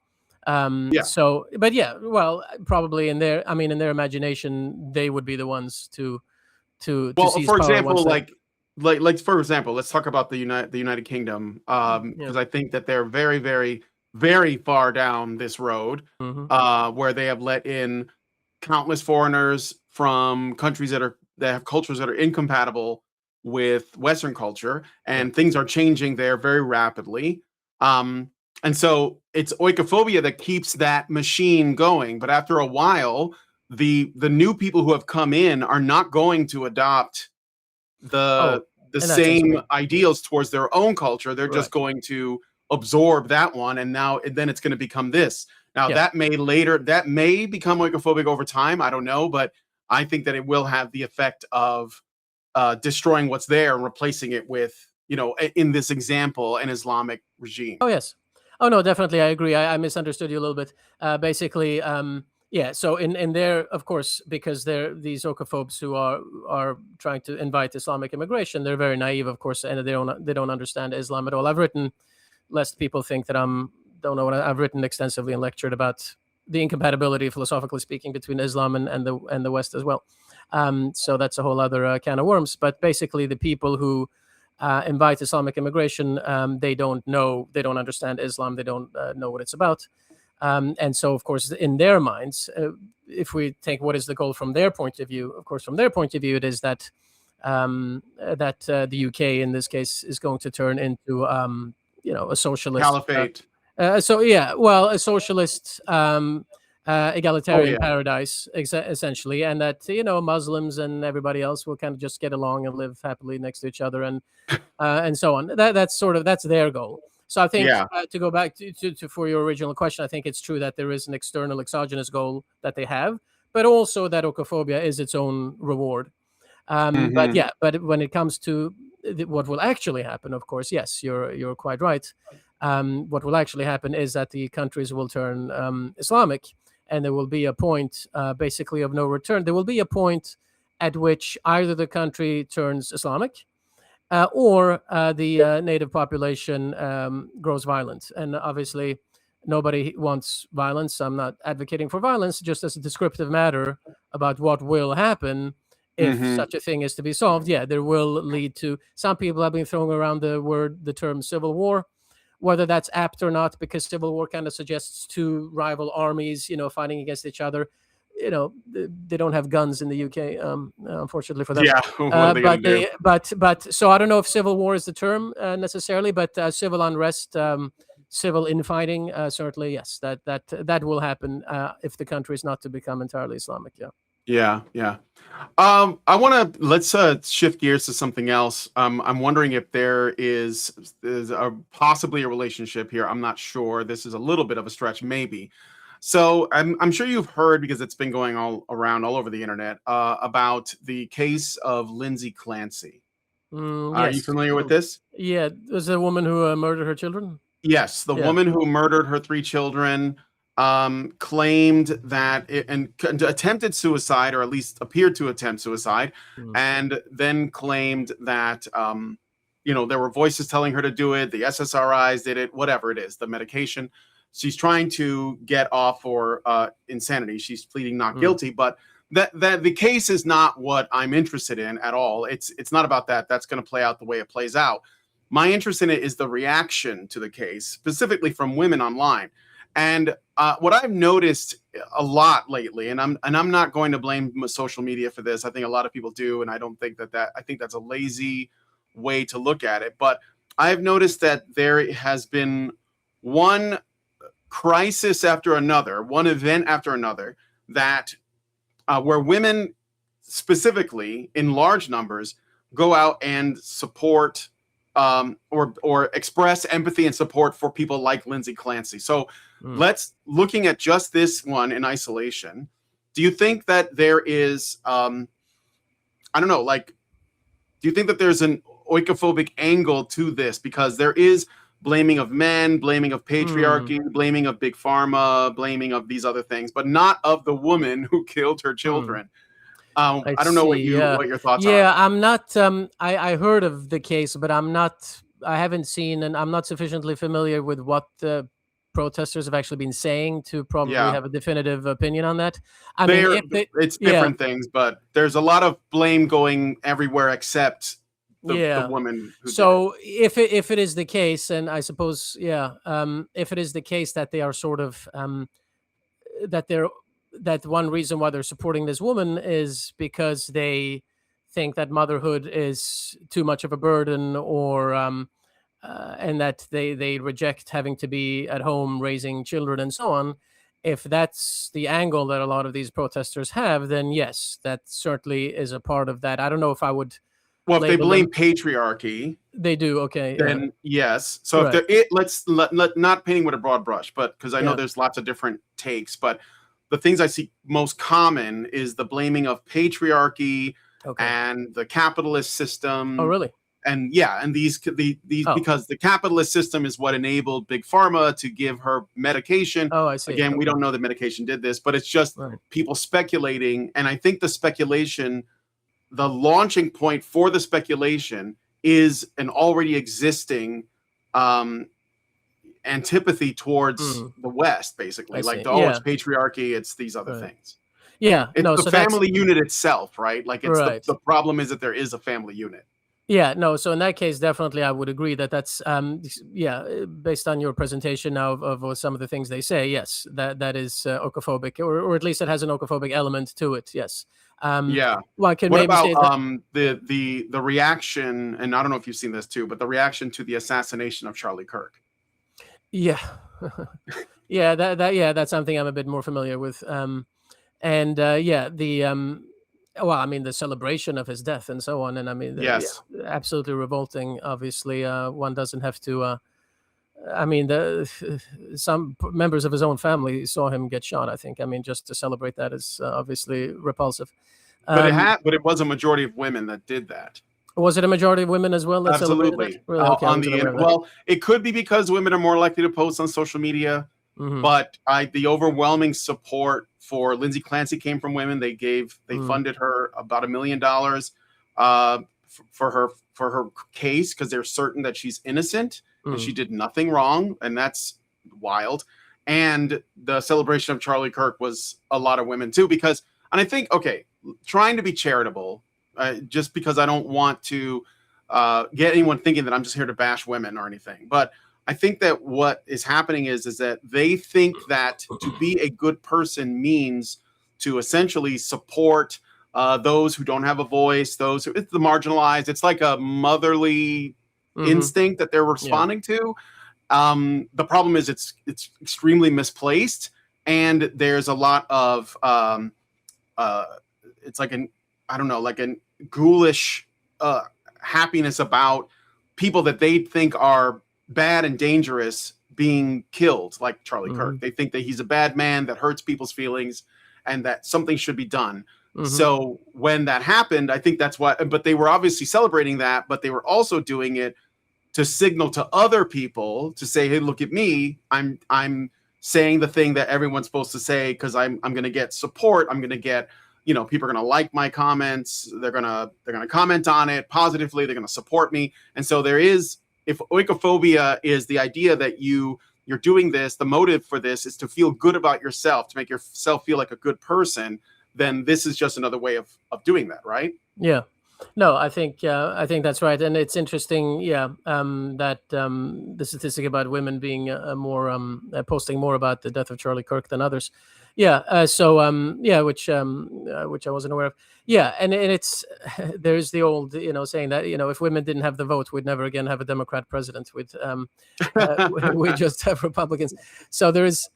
So, but well, probably in their imagination, they would be the ones to seize for power. Example, like for example, let's talk about the United Kingdom, because I think that they're very, very, very far down this road, where they have let in countless foreigners from countries that have cultures that are incompatible with Western culture, and things are changing there very rapidly. And so it's oikophobia that keeps that machine going. But after a while, the new people who have come in are not going to adopt the same ideals towards their own culture. They're just going to absorb that one, and then it's going to become this. Now, that may become oikophobic over time. I don't know, but I think that it will have the effect of destroying what's there and replacing it with, in this example, an Islamic regime. Oh, yes. Oh, no, definitely. I agree. I misunderstood you a little bit. Basically, so in there, of course, because they're these oikophobes who are trying to invite Islamic immigration, they're very naive, of course, and they don't understand Islam at all. I've written, lest people think that I've written extensively and lectured about the incompatibility, philosophically speaking, between Islam and the West as well. So that's a whole other can of worms. But basically, the people who invite Islamic immigration, they don't understand Islam, they don't know what it's about. And so, of course, in their minds, if we take what is the goal from their point of view, of course, from their point of view, it is that the UK, in this case, is going to turn into, a socialist Caliphate. a socialist egalitarian paradise, essentially, and that Muslims and everybody else will kind of just get along and live happily next to each other, and so on. That's their goal. So I think to go back to for your original question, I think it's true that there is an external exogenous goal that they have, but also that oikophobia is its own reward. But when it comes to what will actually happen, of course, yes, you're quite right. What will actually happen is that the countries will turn Islamic, and there will be a point, basically, of no return. There will be a point at which either the country turns Islamic, or the native population grows violent. And obviously, nobody wants violence. I'm not advocating for violence, just as a descriptive matter about what will happen if such a thing is to be solved. Yeah, there will lead to, some people have been throwing around the term civil war, whether that's apt or not, because civil war kind of suggests two rival armies, fighting against each other. They don't have guns in the UK, unfortunately for them. Yeah, what are they gonna do? But so I don't know if civil war is the term necessarily, but civil unrest, civil infighting, certainly yes, that will happen if the country is not to become entirely Islamic. Yeah. Let's shift gears to something else. I'm wondering if there is possibly a relationship here. I'm not sure. This is a little bit of a stretch, maybe. So I'm sure you've heard, because it's been going all over the internet, about the case of Lindsay Clancy. Are you familiar with this? Yeah, was a woman who murdered her children? Yes, the woman who murdered her 3 children claimed that and attempted suicide, or at least appeared to attempt suicide, and then claimed that there were voices telling her to do it. The SSRIs did it, whatever it is, the medication. She's trying to get off for insanity. She's pleading not guilty, but that the case is not what I'm interested in at all. It's not about that. That's going to play out the way it plays out. My interest in it is the reaction to the case, specifically from women online. And what I've noticed a lot lately, and I'm not going to blame social media for this. I think a lot of people do, and I don't think I think that's a lazy way to look at it. But I've noticed that there has been one crisis after another, one event after another, that where women specifically in large numbers go out and support or express empathy and support for people like Lindsay Clancy. So looking at just this one in isolation, do you think that there is, do you think that there's an oikophobic angle to this? Because there is blaming of men, blaming of patriarchy, blaming of big pharma, blaming of these other things, but not of the woman who killed her children. I don't know what your thoughts are. Yeah, I'm not. I heard of the case, but I haven't seen, and I'm not sufficiently familiar with what the protesters have actually been saying to probably have a definitive opinion on that. It's different things, but there's a lot of blame going everywhere except the woman. So if it is the case, and I suppose if it is the case that they are sort of that one reason why they're supporting this woman is because they think that motherhood is too much of a burden, or and that they reject having to be at home raising children and so on. If that's the angle that a lot of these protesters have, then yes, that certainly is a part of that. I don't know if I would. Well, if they blame patriarchy, they do. Okay. Then yes. So right. if let's not painting with a broad brush, but because I know there's lots of different takes, but the things I see most common is the blaming of patriarchy and the capitalist system. Oh, really? And and these because the capitalist system is what enabled big pharma to give her medication. Oh, I see. Again, we don't know that medication did this, but it's just people speculating. And I think the speculation, the launching point for the speculation is an already existing antipathy towards the West, basically. Like, it's patriarchy, it's these other things. Yeah, It's no, the so that's family unit itself, right? Like it's right. the problem is that there is a family unit. Yeah, no. So in that case, definitely, I would agree that that's yeah. Based on your presentation now of some of the things they say, yes, that is okophobic, or at least it has an okophobic element to it. Yes. Yeah. One could What maybe about say that. the reaction, and I don't know if you've seen this too, but the reaction to the assassination of Charlie Kirk? Yeah, yeah. Yeah, that's something I'm a bit more familiar with. And yeah, the well, I mean, the celebration of his death and so on, and I mean, Yes. yeah, absolutely revolting. Obviously, one doesn't have to. I mean, the some members of his own family saw him get shot. I think. I mean, just to celebrate that is obviously repulsive. But it was a majority of women that did that. Was it a majority of women as well that celebrated that? Absolutely. Really? Okay, I wasn't aware of that. Well, it could be because women are more likely to post on social media, Mhm. but the overwhelming support for Lindsay Clancy came from women. They funded her about $1 million for her case because they're certain that she's innocent and she did nothing wrong, and that's wild. And the celebration of Charlie Kirk was a lot of women too, because, and I think, okay, trying to be charitable, just because I don't want to get anyone thinking that I'm just here to bash women or anything, but I think that what is happening is that they think that to be a good person means to essentially support those who don't have a voice, those who, it's the marginalized. It's like a motherly instinct that they're responding to. The problem is it's extremely misplaced, and there's a lot of it's like an, I don't know, like an ghoulish happiness about people that they think are bad and dangerous being killed, like Charlie Kirk. They think that he's a bad man that hurts people's feelings and that something should be done. So when that happened, I think that's why, but they were obviously celebrating that, but they were also doing it to signal to other people to say, hey, look at me. I'm saying the thing that everyone's supposed to say because I'm going to get support. I'm going to get, you know, people are going to like my comments. They're going to comment on it positively. They're going to support me. And so there is, if oikophobia is the idea that you're doing this, the motive for this is to feel good about yourself, to make yourself feel like a good person, then this is just another way of doing that, right? Yeah. No, I think that's right, and it's interesting, yeah, that the statistic about women being more posting more about the death of Charlie Kirk than others. Yeah, so yeah, which I wasn't aware of. Yeah, and it's there's the old saying that if women didn't have the vote, we'd never again have a Democrat president. We just have Republicans. So there is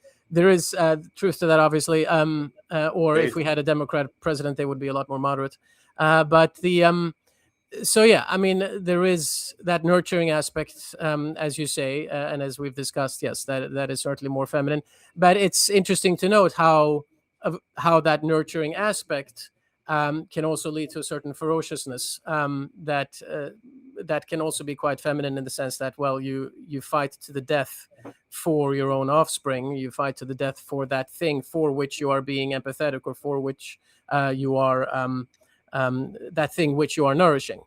truth to that, obviously. Or if we had a Democrat president, they would be a lot more moderate. But the so yeah, I mean, there is that nurturing aspect, as you say, and as we've discussed. Yes, that is certainly more feminine. But it's interesting to note how that nurturing aspect can also lead to a certain ferociousness that can also be quite feminine in the sense that, well, you fight to the death for your own offspring. You fight to the death for that thing for which you are being empathetic, or for which you are that thing which you are nourishing.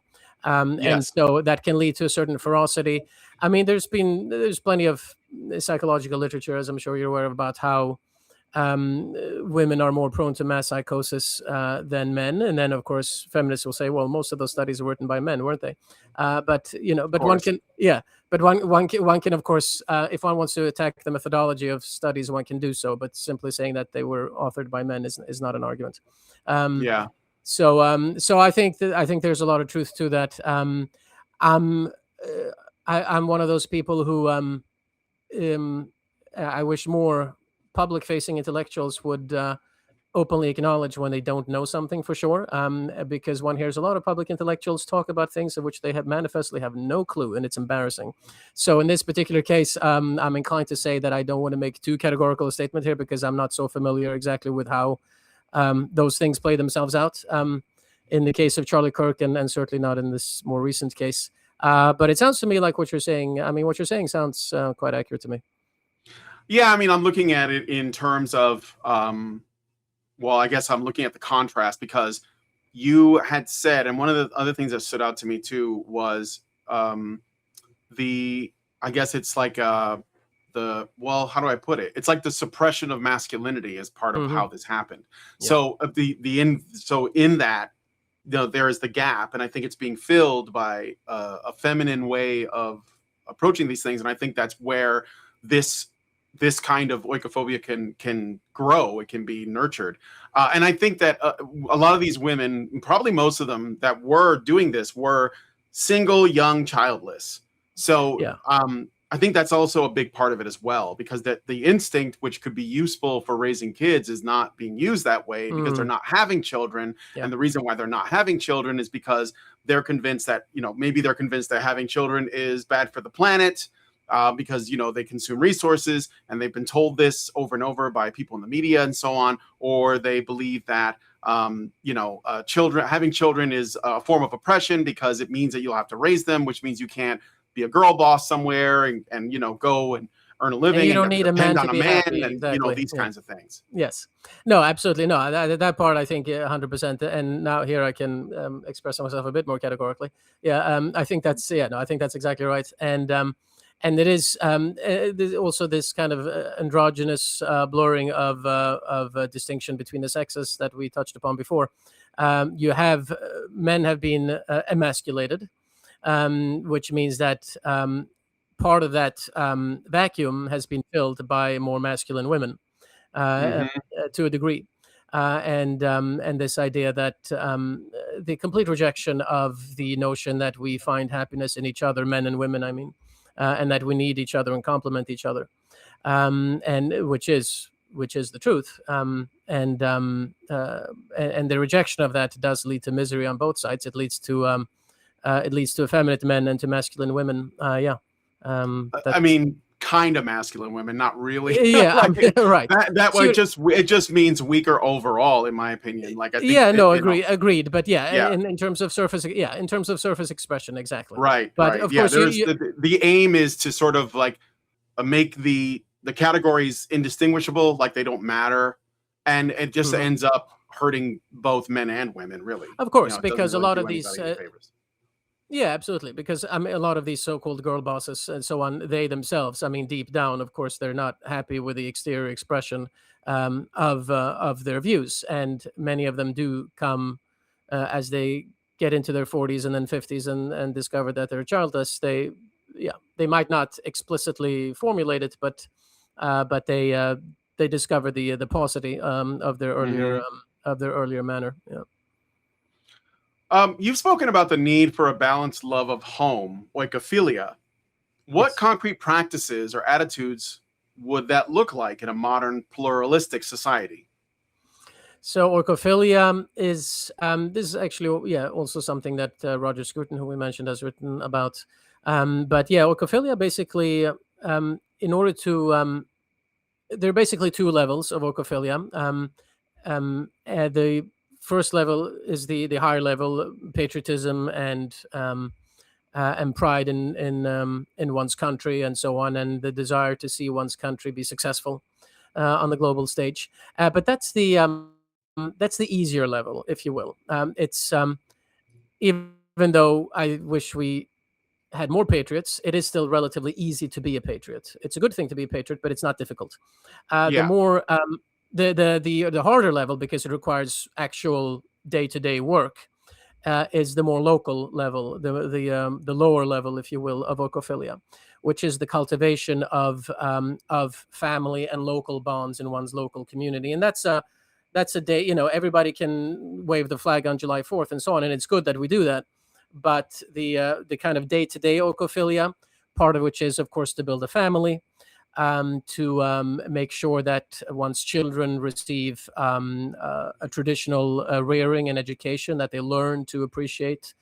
And so that can lead to a certain ferocity. I mean, there's plenty of psychological literature, as I'm sure you're aware of, about how women are more prone to mass psychosis than men. And then, of course, feminists will say, well, most of those studies were written by men, weren't they? But one can, but one can, of course, if one wants to attack the methodology of studies, one can do so. But simply saying that they were authored by men is not an argument. So I think there's a lot of truth to that. I'm one of those people who I wish more public-facing intellectuals would openly acknowledge when they don't know something for sure, because one hears a lot of public intellectuals talk about things of which they manifestly have no clue, and it's embarrassing. So in this particular case, I'm inclined to say that I don't want to make too categorical a statement here, because I'm not so familiar exactly with how those things play themselves out in the case of Charlie Kirk, and certainly not in this more recent case. But it sounds to me like what you're saying. I mean, what you're saying sounds quite accurate to me. Yeah, I mean, I'm looking at it in terms of, well, I guess I'm looking at the contrast, because you had said, and one of the other things that stood out to me too was I guess it's like well, how do I put it? It's like the suppression of masculinity as part of how this happened. Yeah. So in that, there is the gap, and I think it's being filled by a feminine way of approaching these things, and I think that's where this kind of oikophobia can grow. It can be nurtured, and I think that a lot of these women, probably most of them that were doing this, were single, young, childless. So I think that's also a big part of it as well, because that the instinct, which could be useful for raising kids, is not being used that way because they're not having children. And the reason why they're not having children is because they're convinced that, maybe they're convinced that having children is bad for the planet, because, they consume resources, and they've been told this over and over by people in the media and so on, or they believe that, having children is a form of oppression because it means that you'll have to raise them, which means you can't be a girl boss somewhere and go and earn a living. And you don't need a man on to a be man happy. and Exactly. these kinds of things. Yes. No, absolutely. No, that part I think 100%. And now here I can express myself a bit more categorically. Yeah, I think that's I think that's exactly right. And it is there's also this kind of androgynous blurring of distinction between the sexes that we touched upon before. You have men have been emasculated. Which means that part of that vacuum has been filled by more masculine women to a degree. And this idea that the complete rejection of the notion that we find happiness in each other, men and women, I mean, and that we need each other and complement each other, and which is the truth. And the rejection of that does lead to misery on both sides. It leads to effeminate men and to masculine women. I mean, kind of masculine women, not really. Yeah, right. That way, it just means weaker overall, in my opinion. Like, I think, agreed. But in terms of surface, in terms of surface expression, exactly. Right. But right. of course, the aim is to sort of like make the categories indistinguishable, like they don't matter, and it just ends up hurting both men and women, really. Of course, because a lot of these. Yeah, absolutely. Because a lot of these so-called girl bosses and so on, they themselves, deep down, of course, they're not happy with the exterior expression of their views, and many of them do come as they get into their 40s and then 50s and discover that they're childless. They might not explicitly formulate it, but they discover the paucity of their earlier manner. Yeah. You've spoken about the need for a balanced love of home, oikophilia. What concrete practices or attitudes would that look like in a modern pluralistic society? So oikophilia is this is actually also something that Roger Scruton, who we mentioned, has written about. But oikophilia basically, in order to there are basically two levels of oikophilia. The first level is the higher level, patriotism and pride in one's country and so on, and the desire to see one's country be successful on the global stage. But that's the easier level, if you will. It's even though I wish we had more patriots, it is still relatively easy to be a patriot. It's a good thing to be a patriot, but it's not difficult. The more the harder level, because it requires actual day-to-day work, is the more local level, the lower level, if you will, of oikophilia, which is the cultivation of family and local bonds in one's local community. And that's a day, everybody can wave the flag on July 4th and so on, and it's good that we do that. But the kind of day-to-day oikophilia, part of which is, of course, to build a family, to make sure that one's children receive a traditional rearing and education, that they learn to appreciate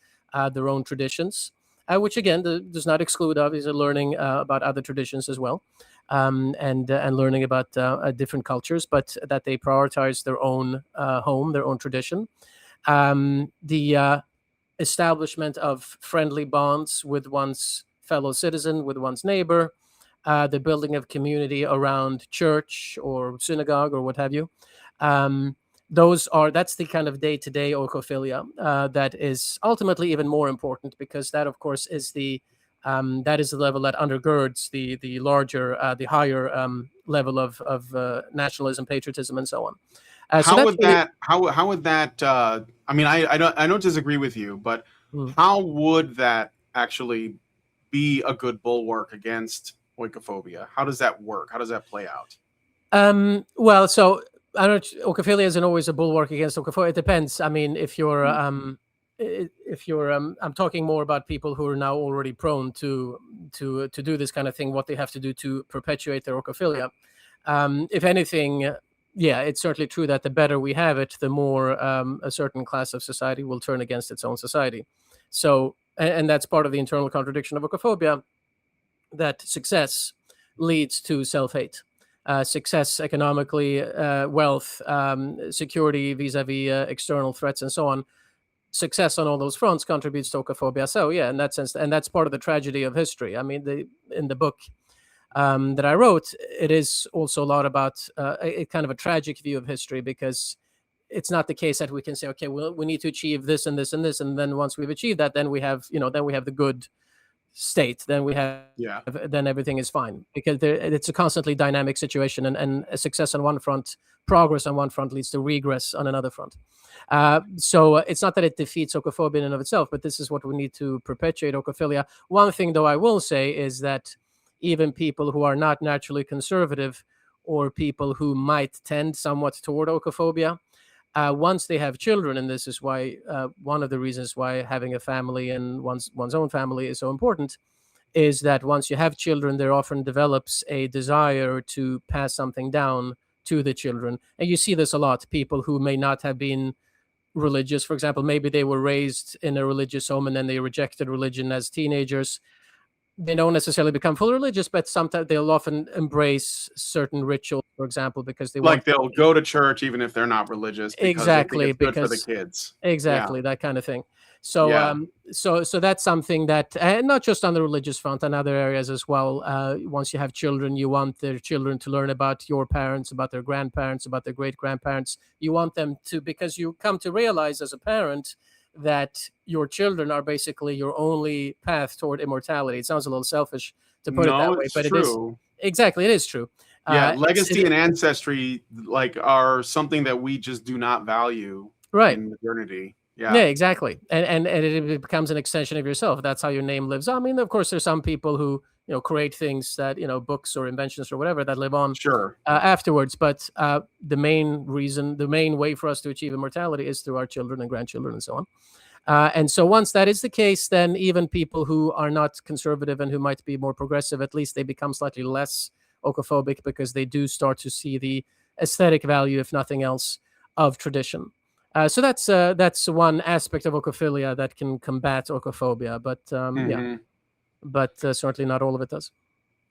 their own traditions, which again does not exclude obviously learning about other traditions as well, and learning about different cultures, but that they prioritize their own home, their own tradition. The establishment of friendly bonds with one's fellow citizen, with one's neighbor, the building of community around church or synagogue or what have you. That's the kind of day-to-day oikophilia that is ultimately even more important, because that, of course, is the That is the level that undergirds the larger, the higher level of nationalism, patriotism, and so on. So How that's would really, that? How would that? I mean, I don't disagree with you, but Mm. how would that actually be a good bulwark against oikophobia? How does that work? How does that play out? Well, so I don't. Oikophilia isn't always a bulwark against oikophobia. It depends. I mean, if you're I'm talking more about people who are now already prone to do this kind of thing, what they have to do to perpetuate their oikophilia. If anything, yeah, it's certainly true that the better we have it, the more a certain class of society will turn against its own society. So, and that's part of the internal contradiction of oikophobia, that success leads to self-hate. Success economically, wealth, security vis-a-vis external threats, and so on. Success on all those fronts contributes to oikophobia. So yeah, in that sense, and that's part of the tragedy of history. I mean, in the book that I wrote, it is also a lot about a kind of a tragic view of history, because it's not the case that we can say, okay, well, we need to achieve this and this and this, and then once we've achieved that, then we have, then we have the good state, then we have, Yeah. then everything is fine, because it's a constantly dynamic situation, and a success on one front, progress on one front leads to regress on another front. So it's not that it defeats oikophobia in and of itself, but this is what we need to perpetuate, oikophilia. One thing, though, I will say is that even people who are not naturally conservative, or people who might tend somewhat toward oikophobia, once they have children, and this is why one of the reasons why having a family and one's own family is so important, is that once you have children, there often develops a desire to pass something down to the children. And you see this a lot. People who may not have been religious, for example, maybe they were raised in a religious home and then they rejected religion as teenagers. They don't necessarily become fully religious, but sometimes they'll often embrace certain rituals, for example, because they Like want they'll go to church even if they're not religious because they think exactly it's good for the because kids. exactly that kind of thing. So Yeah. so that's something that, and not just on the religious front, and other areas as well. Once you have children, you want their children to learn about your parents, about their grandparents, about their great grandparents. You want them to, because you come to realize as a parent that your children are basically your only path toward immortality. It sounds a little selfish to put it that No, way, it's but it is true. exactly, it is true. Yeah, It's legacy and ancestry like are something that we just do not value right. in modernity. Yeah, Yeah. exactly. And it becomes an extension of yourself. That's how your name lives on. I mean, of course, there's some people who, create things that, books or inventions or whatever that live on Sure. afterwards. But the main reason, the main way for us to achieve immortality is through our children and grandchildren and so on. And so once that is the case, then even people who are not conservative and who might be more progressive, at least they become slightly less oikophobic, because they do start to see the aesthetic value, if nothing else, of tradition. So that's one aspect of oikophilia that can combat oikophobia, but Mhm. but certainly not all of it does.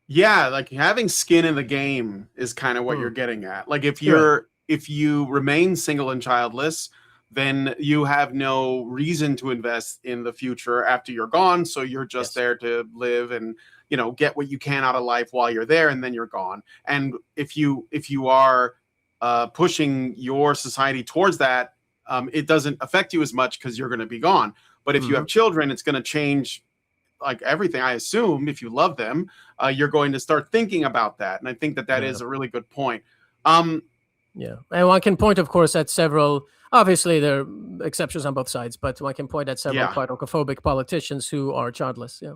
Yeah, like having skin in the game is kind of what you're Mm. getting at. Like if Right. if you remain single and childless, then you have no reason to invest in the future after you're gone. So you're just Yes. there to live and get what you can out of life while you're there, and then you're gone. And if you are pushing your society towards that, it doesn't affect you as much because you're going to be gone. But if you Hmm. have children, it's going to change like everything. I assume if you love them, you're going to start thinking about that, and I think that Yeah. is a really good point. Um, Yeah, and one can point, of course, at several. Obviously, there are exceptions on both sides, but one can point at several yeah, quite oikophobic politicians who are childless. Yeah.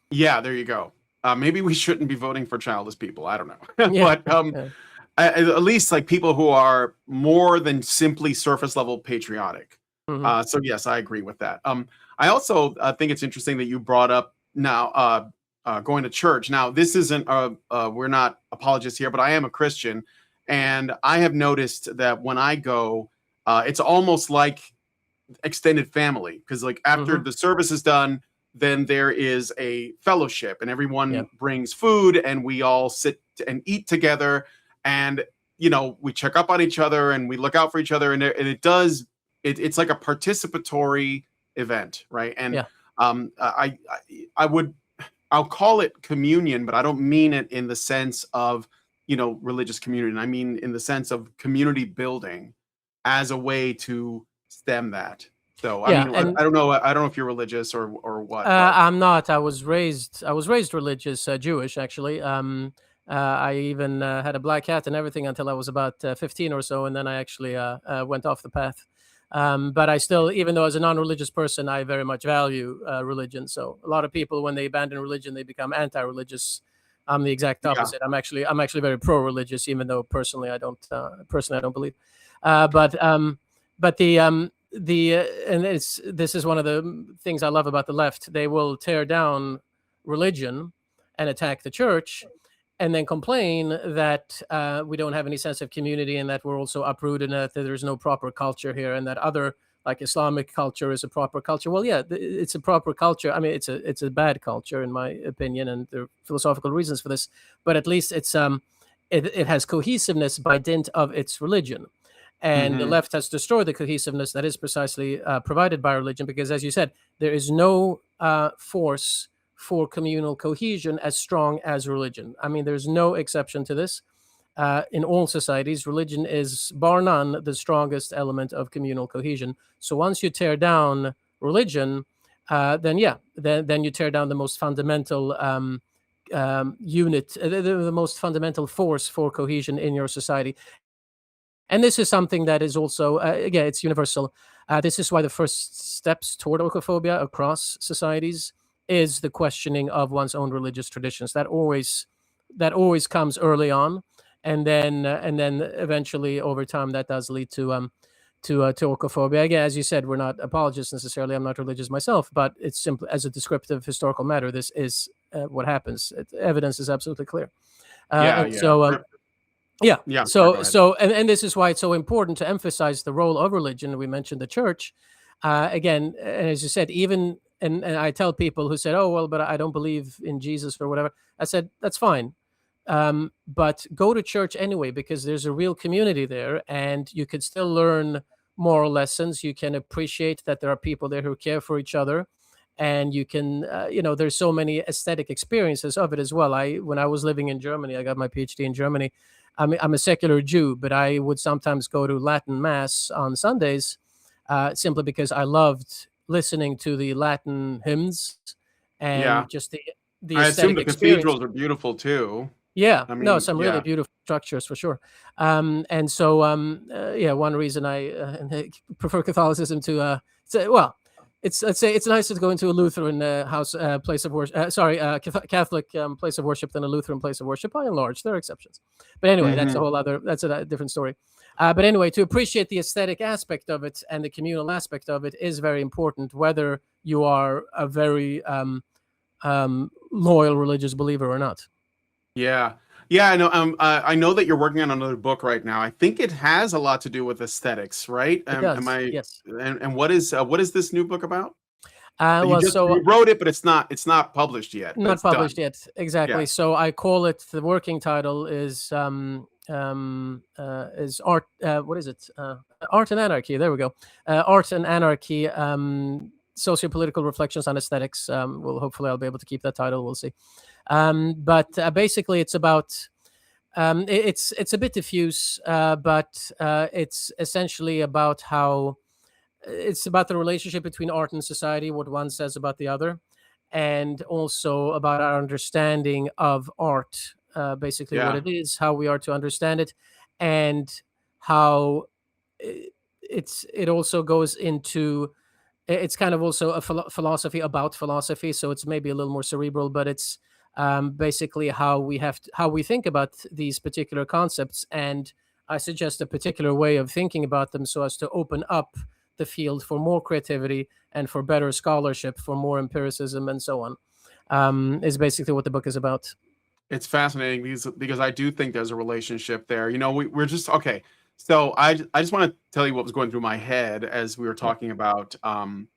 yeah, there you go. Maybe we shouldn't be voting for childless people. I don't know, Yeah. but Yeah. at least like people who are more than simply surface level patriotic. Hmm. So yes, I agree with that. I also think it's interesting that you brought up now going to church. Now, this isn't we're not apologists here, but I am a Christian, and I have noticed that when I go, it's almost like extended family, because like after Hmm. the service is done, then there is a fellowship and Yeah. everyone brings food and we all sit and eat together, and we check up on each other and we look out for each other, and it's like a participatory event, right? And Yeah. I would, I'll call it communion, but I don't mean it in the sense of religious communion. I mean in the sense of community building as a way to stem that. So I Yeah, mean, and I don't know. I don't know if you're religious or what, but I'm not. I was raised religious, Jewish actually. I even had a black hat and everything until I was about 15 or so, and then I actually went off the path. But I still, even though as a non-religious person, I very much value religion. So a lot of people, when they abandon religion, they become anti-religious. I'm the exact yeah. opposite. I'm actually very pro-religious, even though personally I don't believe. But and this is one of the things I love about the left. They will tear down religion and attack the church, and then complain that we don't have any sense of community, and that we're also uprooted, and that there's no proper culture here, and that other, like, Islamic culture is a proper culture. Well, yeah, it's a proper culture. I mean, it's a bad culture in my opinion, and there are philosophical reasons for this. But at least it has cohesiveness by dint of its religion. And the Hmm. left has destroyed the cohesiveness that is precisely provided by religion, because, as you said, there is no force for communal cohesion as strong as religion. I mean, there's no exception to this. In all societies, religion is, bar none, the strongest element of communal cohesion. So once you tear down religion, then you tear down the most fundamental unit, the most fundamental force for cohesion in your society. And this is something that is also, again, it's universal. This is why the first steps toward oikophobia across societies is the questioning of one's own religious traditions. That always comes early on, and then eventually over time that does lead to oikophobia. Again, as you said, we're not apologists necessarily. I'm not religious myself, but it's simply, as a descriptive historical matter, this is what happens. Evidence is absolutely clear. Yeah, And yeah. so yeah. Yeah, sorry, go So ahead. and this is why it's so important to emphasize the role of religion. We mentioned the church. Again, and as you said, even and I tell people who said, "Oh, well, but I don't believe in Jesus or whatever." I said, "That's fine. But go to church anyway, because there's a real community there, and you can still learn moral lessons. You can appreciate that there are people there who care for each other, and you can, there's so many aesthetic experiences of it as well. When I was living in Germany, I got my PhD in Germany. I'm a secular Jew, but I would sometimes go to Latin Mass on Sundays, simply because I loved listening to the Latin hymns Yeah. and just the I assume aesthetic the experience. cathedrals are beautiful too. Yeah, I no, mean, some really yeah. beautiful structures for sure. And so, yeah, one reason I prefer Catholicism to, say, well, let's say it's nicer to go into a Lutheran place of worship. Catholic place of worship than a Lutheran place of worship. By and large, there are exceptions, but anyway, Hmm. that's a different story. But anyway, to appreciate the aesthetic aspect of it and the communal aspect of it is very important, whether you are a very loyal religious believer or not. Yeah. Yeah, I know. I know that you're working on another book right now. I think it has a lot to do with aesthetics, right? It Am does, I? yes. And what is this new book about? Well, so You wrote it, but it's not published yet, but not it's done. published yet, exactly. Yeah. So I call it, the working title is art. What is it? Art and Anarchy. There we go. Art and Anarchy. Sociopolitical reflections on aesthetics. Well, hopefully I'll be able to keep that title. We'll see. But basically, it's about. It's a bit diffuse, but it's essentially about how it's about the relationship between art and society, what one says about the other, and also about our understanding of art, basically what Yeah. it is, how we are to understand it, and how it also goes into, it's kind of also a philosophy about philosophy, so it's maybe a little more cerebral, but it's basically how we think about these particular concepts, and I suggest a particular way of thinking about them so as to open up the field for more creativity and for better scholarship, for more empiricism, and so on. Is basically what the book is about. It's fascinating because I do think there's a relationship there. We're just okay. So I just want to tell you what was going through my head as we were Yeah. talking about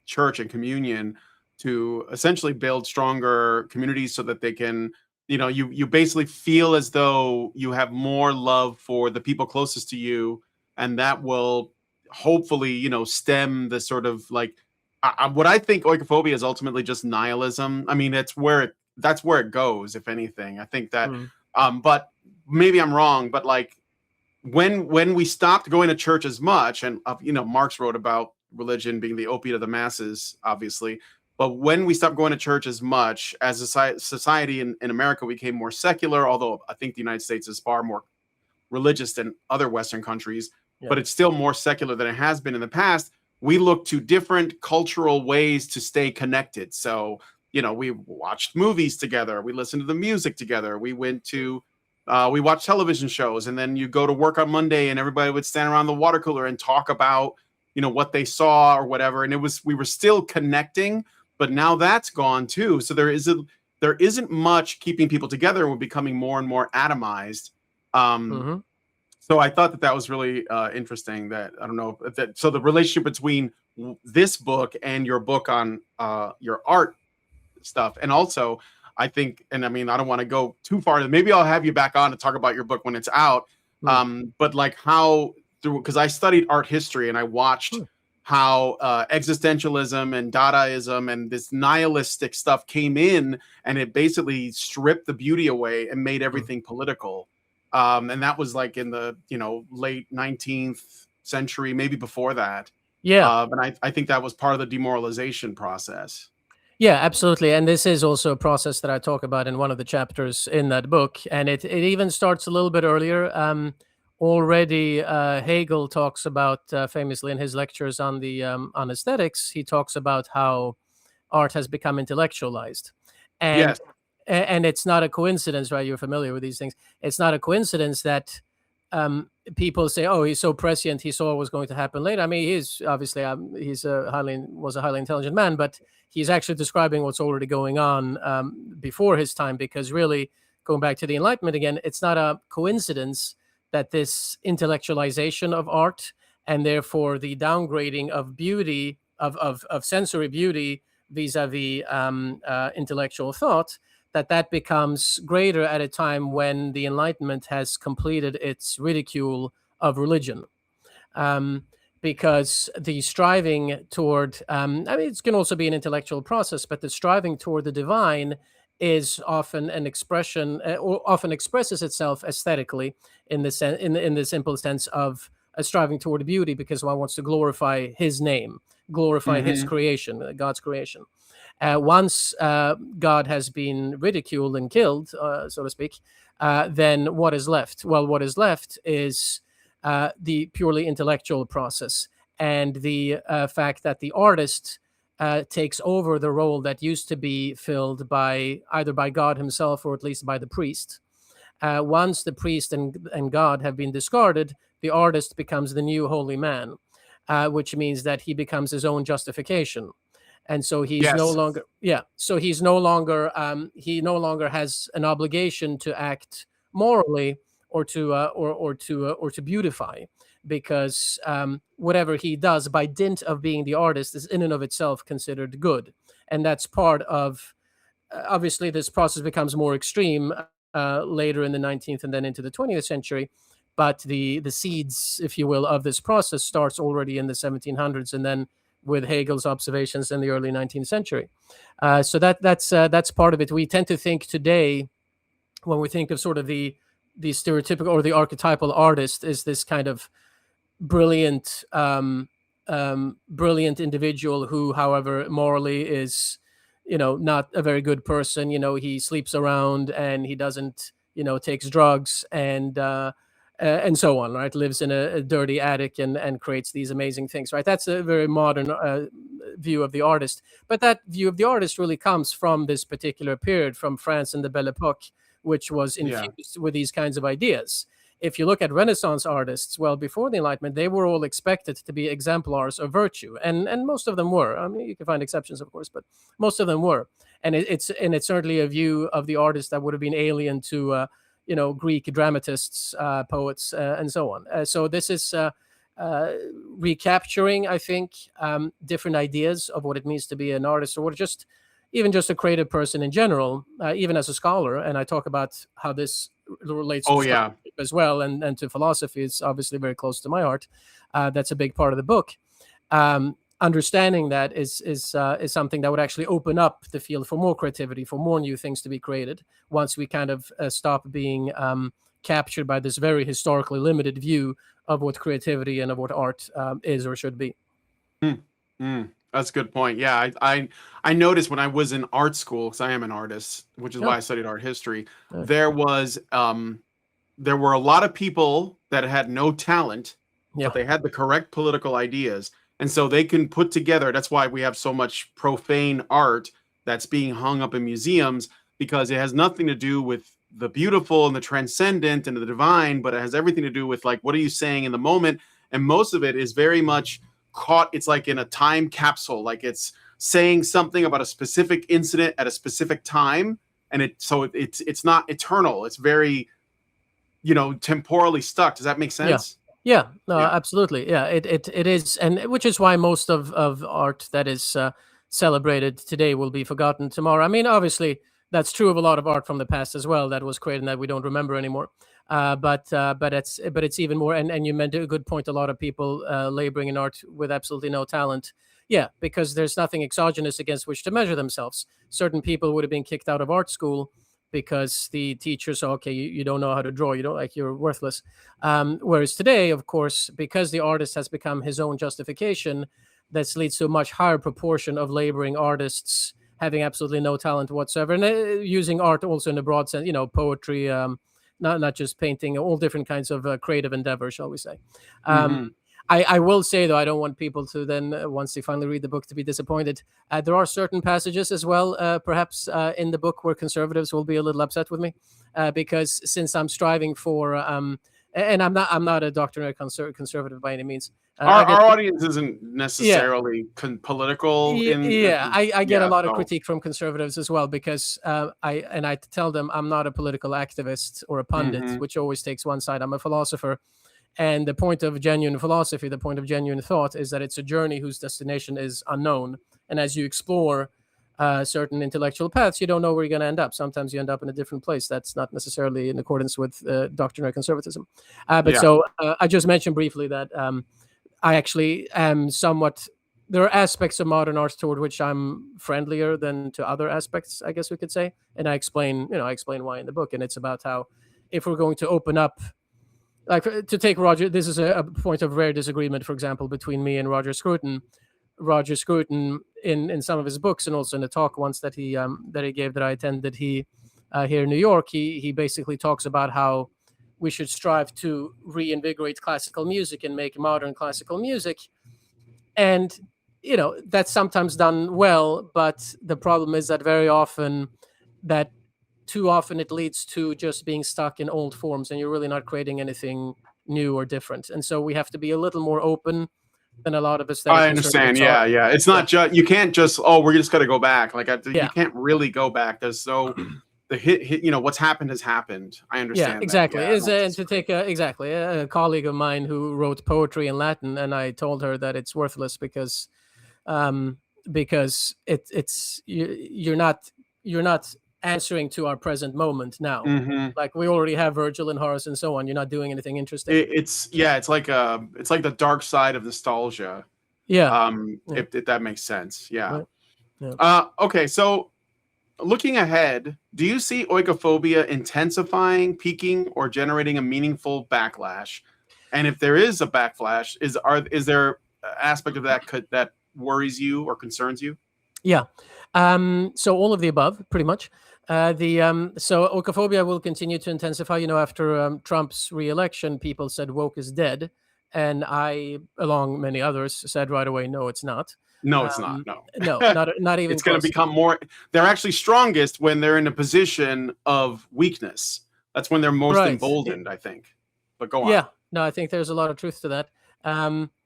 church and communion to essentially build stronger communities so that they can, you basically feel as though you have more love for the people closest to you, and that will hopefully, stem the sort of like what I think oikophobia is ultimately just nihilism. I mean, that's where it goes, if anything. I think that, Mm. but maybe I'm wrong, but like when we stopped going to church as much, and Marx wrote about religion being the opiate of the masses, obviously. But when we stopped going to church as much, as a society in America became more secular, although I think the United States is far more religious than other Western countries, Yeah. but it's still more secular than it has been in the past. We look to different cultural ways to stay connected. So, we watched movies together. We listened to the music together. We went to, we watched television shows, and then you go to work on Monday and everybody would stand around the water cooler and talk about, what they saw or whatever. And we were still connecting, but now that's gone too. So there isn't much keeping people together. We're becoming more and more atomized. So I thought that was really interesting. That I don't know so the relationship between this book and your book on your art stuff, and also I think, and I mean, I don't want to go too far. Maybe I'll have you back on to talk about your book when it's out. But like how because I studied art history and I watched how existentialism and Dadaism and this nihilistic stuff came in, and it basically stripped the beauty away and made everything political. And that was like in the late 19th century, maybe before that. And I think that was part of the demoralization process. Yeah, absolutely. And this is also a process that I talk about in one of the chapters in that book. And it even starts a little bit earlier. Already Hegel talks about famously in his lectures on the on aesthetics, he talks about how art has become intellectualized. And Yes. And it's not a coincidence, right? You're familiar with these things. It's not a coincidence that people say, "Oh, he's so prescient. He saw what was going to happen later." I mean, he's obviously was a highly intelligent man, but he's actually describing what's already going on before his time. Because really, going back to the Enlightenment again, it's not a coincidence that this intellectualization of art and therefore the downgrading of beauty of sensory beauty vis-a-vis intellectual thought, that becomes greater at a time when the Enlightenment has completed its ridicule of religion. Because the striving toward, I mean, it can also be an intellectual process, but the striving toward the divine is often an expression, or often expresses itself aesthetically in the simple sense of a striving toward beauty, because one wants to glorify his name, glorify his creation, God's creation. Once God has been ridiculed and killed, so to speak, then what is left? Well, what is left is the purely intellectual process, and the fact that the artist takes over the role that used to be filled by either by God himself or at least by the priest. Once the priest and God have been discarded, the artist becomes the new holy man, which means that he becomes his own justification. And so he's no longer, he no longer has an obligation to act morally or to beautify, because whatever he does by dint of being the artist is in and of itself considered good. And that's part of, obviously this process becomes more extreme later in the 19th and then into the 20th century. But the seeds, if you will, of this process starts already in the 1700s, and then with Hegel's observations in the early 19th century. So that's part of it. We tend to think today, when we think of sort of the stereotypical or the archetypal artist, is this kind of brilliant individual who, however, morally is, not a very good person. He sleeps around and he doesn't, takes drugs and so on, right? Lives in a dirty attic and creates these amazing things, right? That's a very modern view of the artist. But that view of the artist really comes from this particular period, from France and the Belle Epoque, which was infused with these kinds of ideas. If you look at Renaissance artists, well, before the Enlightenment, they were all expected to be exemplars of virtue, and most of them were. I mean, you can find exceptions, of course, but most of them were. And it's certainly a view of the artist that would have been alien to Greek dramatists, poets, and so on. So this is recapturing, I think, different ideas of what it means to be an artist, or even just a creative person in general, even as a scholar. And I talk about how this relates to scholarship as well, and to philosophy. It's obviously very close to my heart. That's a big part of the book. Understanding that is something that would actually open up the field for more creativity, for more new things to be created, once we kind of stop being captured by this very historically limited view of what creativity and of what art is or should be. Mm, that's a good point. Yeah, I noticed when I was in art school, because I am an artist, which is Yeah. why I studied art history. Yeah. There were a lot of people that had no talent, Yeah. but they had the correct political ideas, and so they can put together. That's why we have so much profane art that's being hung up in museums, because it has nothing to do with the beautiful and the transcendent and the divine, but it has everything to do with, like, what are you saying in the moment, and most of it is very much caught. It's like in a time capsule, like it's saying something about a specific incident at a specific time, and it's not eternal. It's very, temporally stuck. Does that make Yeah. sense? Yeah, no, Yeah. absolutely. Yeah, it is, and which is why most of art that is celebrated today will be forgotten tomorrow. I mean, obviously, that's true of a lot of art from the past as well that was created and that we don't remember anymore. But it's even more. And you meant a good point. A lot of people laboring in art with absolutely no talent. Yeah, because there's nothing exogenous against which to measure themselves. Certain people would have been kicked out of art school because the teacher said, okay, you don't know how to draw, you don't, like, you're worthless. Whereas today, of course, because the artist has become his own justification, this leads to a much higher proportion of laboring artists having absolutely no talent whatsoever, and using art also in a broad sense, poetry, not just painting, all different kinds of creative endeavors, shall we say. Hmm. I will say, though, I don't want people to then, once they finally read the book, to be disappointed. There are certain passages as well, perhaps in the book, where conservatives will be a little upset with me, because since I'm striving for, and I'm not a doctrinary conservative by any means. Our audience isn't Yeah. necessarily political Yeah, I get a yeah. lot of So. critique from conservatives as well, because I tell them I'm not a political activist or a pundit, Hmm. which always takes one side. I'm a philosopher. And the point of genuine philosophy, the point of genuine thought, is that it's a journey whose destination is unknown. And as you explore certain intellectual paths, you don't know where you're going to end up. Sometimes you end up in a different place. That's not necessarily in accordance with doctrinary conservatism. Yeah. I just mentioned briefly that I actually am somewhat. There are aspects of modern art toward which I'm friendlier than to other aspects, I guess we could say. And I explain why in the book. And it's about how, if we're going to open up, like, to take Roger, this is a point of rare disagreement, for example, between me and Roger Scruton. Roger Scruton, in some of his books, and also in a talk once that he gave that I attended, here in New York, he basically talks about how we should strive to reinvigorate classical music and make modern classical music. And that's sometimes done well, but the problem is that very often, that too often it leads to just being stuck in old forms, and you're really not creating anything new or different. And so we have to be a little more open than a lot of aesthetic I understand. conservatives are. Yeah. It's Yeah, not just, you can't just, oh, we're just got to go back. Like, you yeah, can't really go back. There's so the hit, what's happened has happened. I yeah, understand that. exactly. Yeah. I don't And to disagree. take exactly a colleague of mine who wrote poetry in Latin, and I told her that it's worthless um, because you're not answering to our present moment now. Hmm. Like, we already have Virgil and Horace and so on. You're not doing anything interesting. It's like the dark side of nostalgia. Yeah, yeah, If that makes sense. Yeah. right. Yeah. Okay. So, looking ahead, do you see oikophobia intensifying, peaking, or generating a meaningful backlash? And if there is a backlash, is there an aspect of that worries you or concerns you? Yeah. So all of the above, pretty much. So Oikophobia will continue to intensify. After Trump's re-election, people said woke is dead, and I, along many others, said right away, no, it's not. No, it's not. No. No, not even It's going to close. become more. They're actually strongest when they're in a position of weakness. That's when they're most Right. emboldened, I think. But go on. Yeah. No, I think there's a lot of truth to that.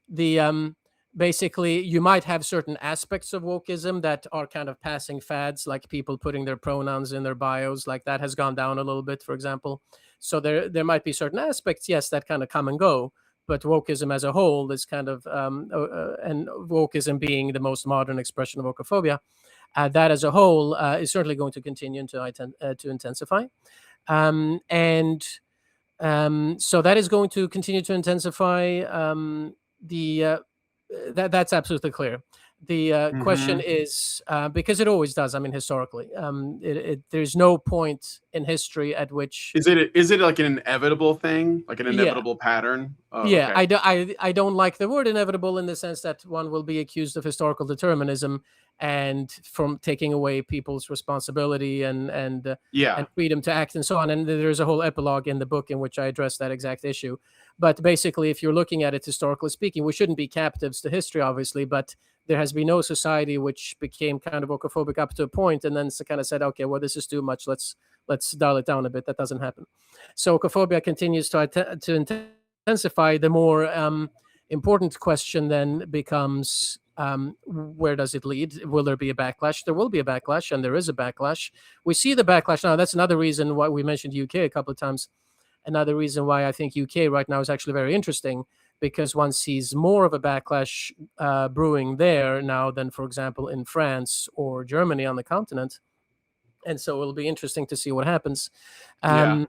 The Basically, you might have certain aspects of wokeism that are kind of passing fads, like people putting their pronouns in their bios, like that has gone down a little bit, for example. So there might be certain aspects, yes, that kind of come and go. But wokeism as a whole is kind of, and wokeism being the most modern expression of oikophobia, that as a whole is certainly going to continue to intensify. And So that is going to continue to intensify. The that's absolutely clear. The question Mhm. is, because it always does. I mean, historically, there's no point in history at which, Is it like an inevitable thing, like an yeah, inevitable pattern? Oh, yeah, okay. I don't like the word inevitable in the sense that one will be accused of historical determinism and from taking away people's responsibility and Yeah. freedom to act and so on. And there's a whole epilogue in the book in which I address that exact issue. But basically, if you're looking at it historically speaking, we shouldn't be captives to history, obviously, but there has been no society which became kind of oikophobic up to a point and then kind of said, okay, well, this is too much. Let's dial it down a bit. That doesn't happen. So oikophobia continues to intensify. The more important question then becomes, where does it lead? Will there be a backlash? There will be a backlash, and there is a backlash. We see the backlash now. That's another reason why we mentioned UK a couple of times. Another reason why I think UK right now is actually very interesting, because one sees more of a backlash brewing there now than, for example, in France or Germany on the continent. And so it'll be interesting to see what happens. Yeah. Um,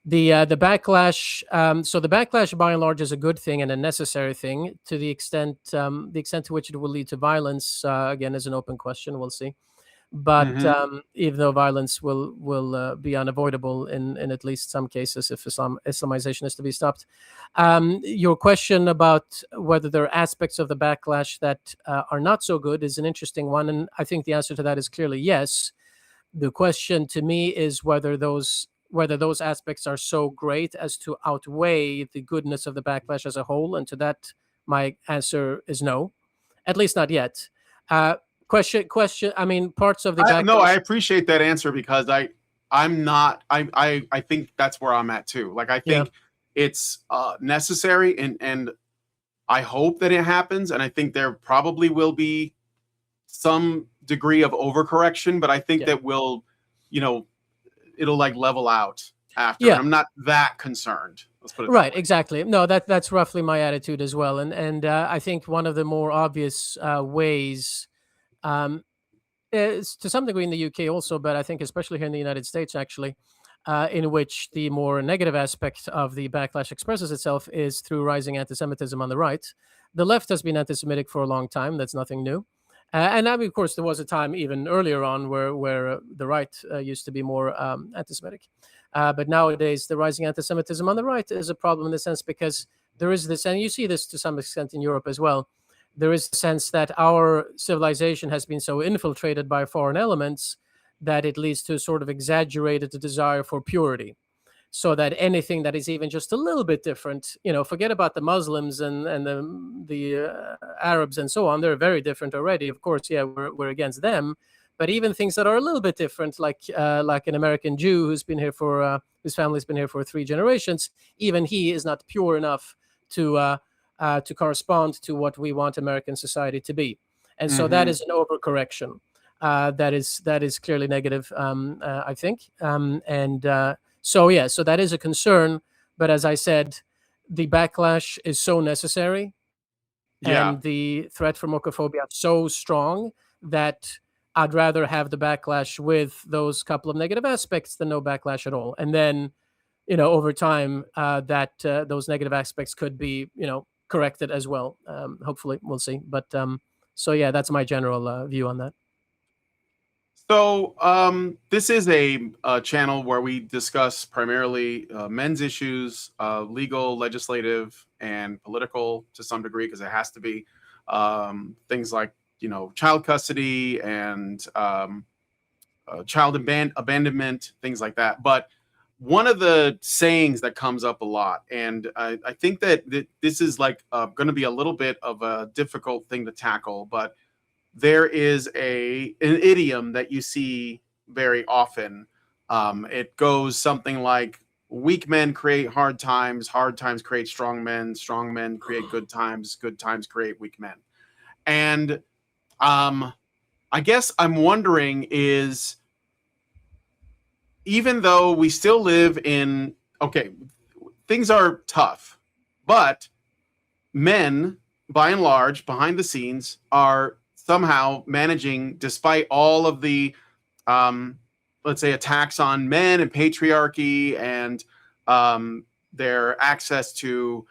the backlash, so the backlash by and large is a good thing and a necessary thing. To the extent to which it will lead to violence, again, is an open question. We'll see. But Mhm. even though violence will be unavoidable in at least some cases if Islamization is to be stopped. Your question about whether there are aspects of the backlash that are not so good is an interesting one, and I think the answer to that is clearly yes. The question to me is whether those aspects are so great as to outweigh the goodness of the backlash as a whole, and to that my answer is no, at least not yet. Uh, question. I mean, parts of the No, I backlash. appreciate that answer because I'm not I think that's where I'm at too. Like I Yeah, think it's necessary and I hope that it happens and I think there probably will be some degree of overcorrection, but I think yeah, that will, you know, it'll like level out after and yeah. I'm not that concerned. Let's put it that Right, way. exactly. No, that's roughly my attitude as well, and I think one of the more obvious ways, um, is to some degree in the UK also, but I think especially here in the United States, actually, in which the more negative aspect of the backlash expresses itself is through rising anti-Semitism on the right. The left has been anti-Semitic for a long time. That's nothing new. And I mean, of course, there was a time even earlier on where the right used to be more anti-Semitic. But nowadays, the rising anti-Semitism on the right is a problem in the sense because there is this, and you see this to some extent in Europe as well. There is a sense that our civilization has been so infiltrated by foreign elements that it leads to a sort of exaggerated desire for purity. So that anything that is even just a little bit different, forget about the Muslims and the Arabs and so on. They're very different already. Of course, yeah, we're against them. But even things that are a little bit different, like an American Jew whose family's been here for 3 generations, even he is not pure enough to correspond to what we want American society to be. And so that Mhm. is an overcorrection. That is clearly negative, I think. So that is a concern. But as I said, the backlash is so necessary Yeah. and the threat from oikophobia so strong that I'd rather have the backlash with those couple of negative aspects than no backlash at all. And then, over time, that those negative aspects could be, corrected as well. Hopefully, we'll see. But so yeah, that's my general view on that. So, this is a channel where we discuss primarily men's issues, legal, legislative, and political to some degree, because it has to be things like child custody and child abandonment, things like that. But one of the sayings that comes up a lot, and I think that this is like going to be a little bit of a difficult thing to tackle, but there is an idiom that you see very often. It goes something like weak men create hard times create strong men create good times create weak men. And I guess I'm wondering is, even though we still live in, okay, things are tough, but men, by and large, behind the scenes, are somehow managing, despite all of the, um, let's say, attacks on men and patriarchy and their access to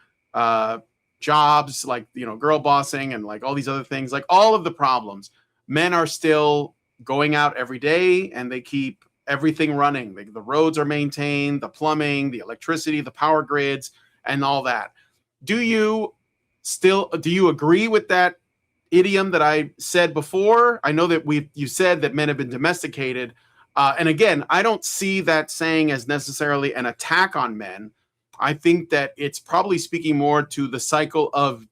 jobs, like, girl bossing and like all these other things, like all of the problems, men are still going out every day and they keep everything running. The roads are maintained, the plumbing, the electricity, the power grids, and all that. Do you agree with that idiom that I said before? I know that you said that men have been domesticated. And again, I don't see that saying as necessarily an attack on men. I think that it's probably speaking more to the cycle of,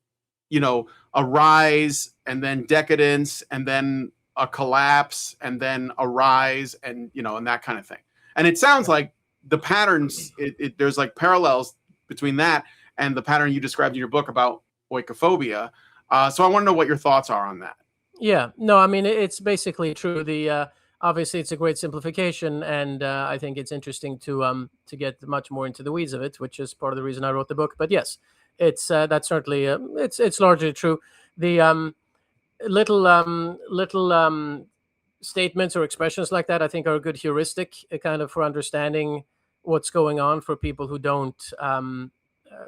a rise and then decadence and then a collapse and then a rise and, and that kind of thing. And it sounds like the patterns, there's like parallels between that and the pattern you described in your book about oikophobia. So I want to know what your thoughts are on that. Yeah, no, I mean, it's basically true. Obviously it's a great simplification, and I think it's interesting to get much more into the weeds of it, which is part of the reason I wrote the book. But yes, it's that's certainly it's largely true. The little statements or expressions like that, I think, are a good heuristic kind of for understanding what's going on for people who don't,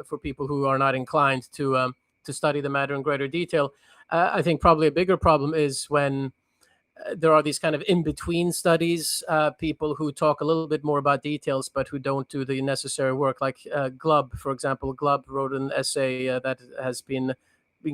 for people who are not inclined to study the matter in greater detail. I think probably a bigger problem is when there are these kind of in-between studies, people who talk a little bit more about details, but who don't do the necessary work. Like Glubb, for example. Glubb wrote an essay that has been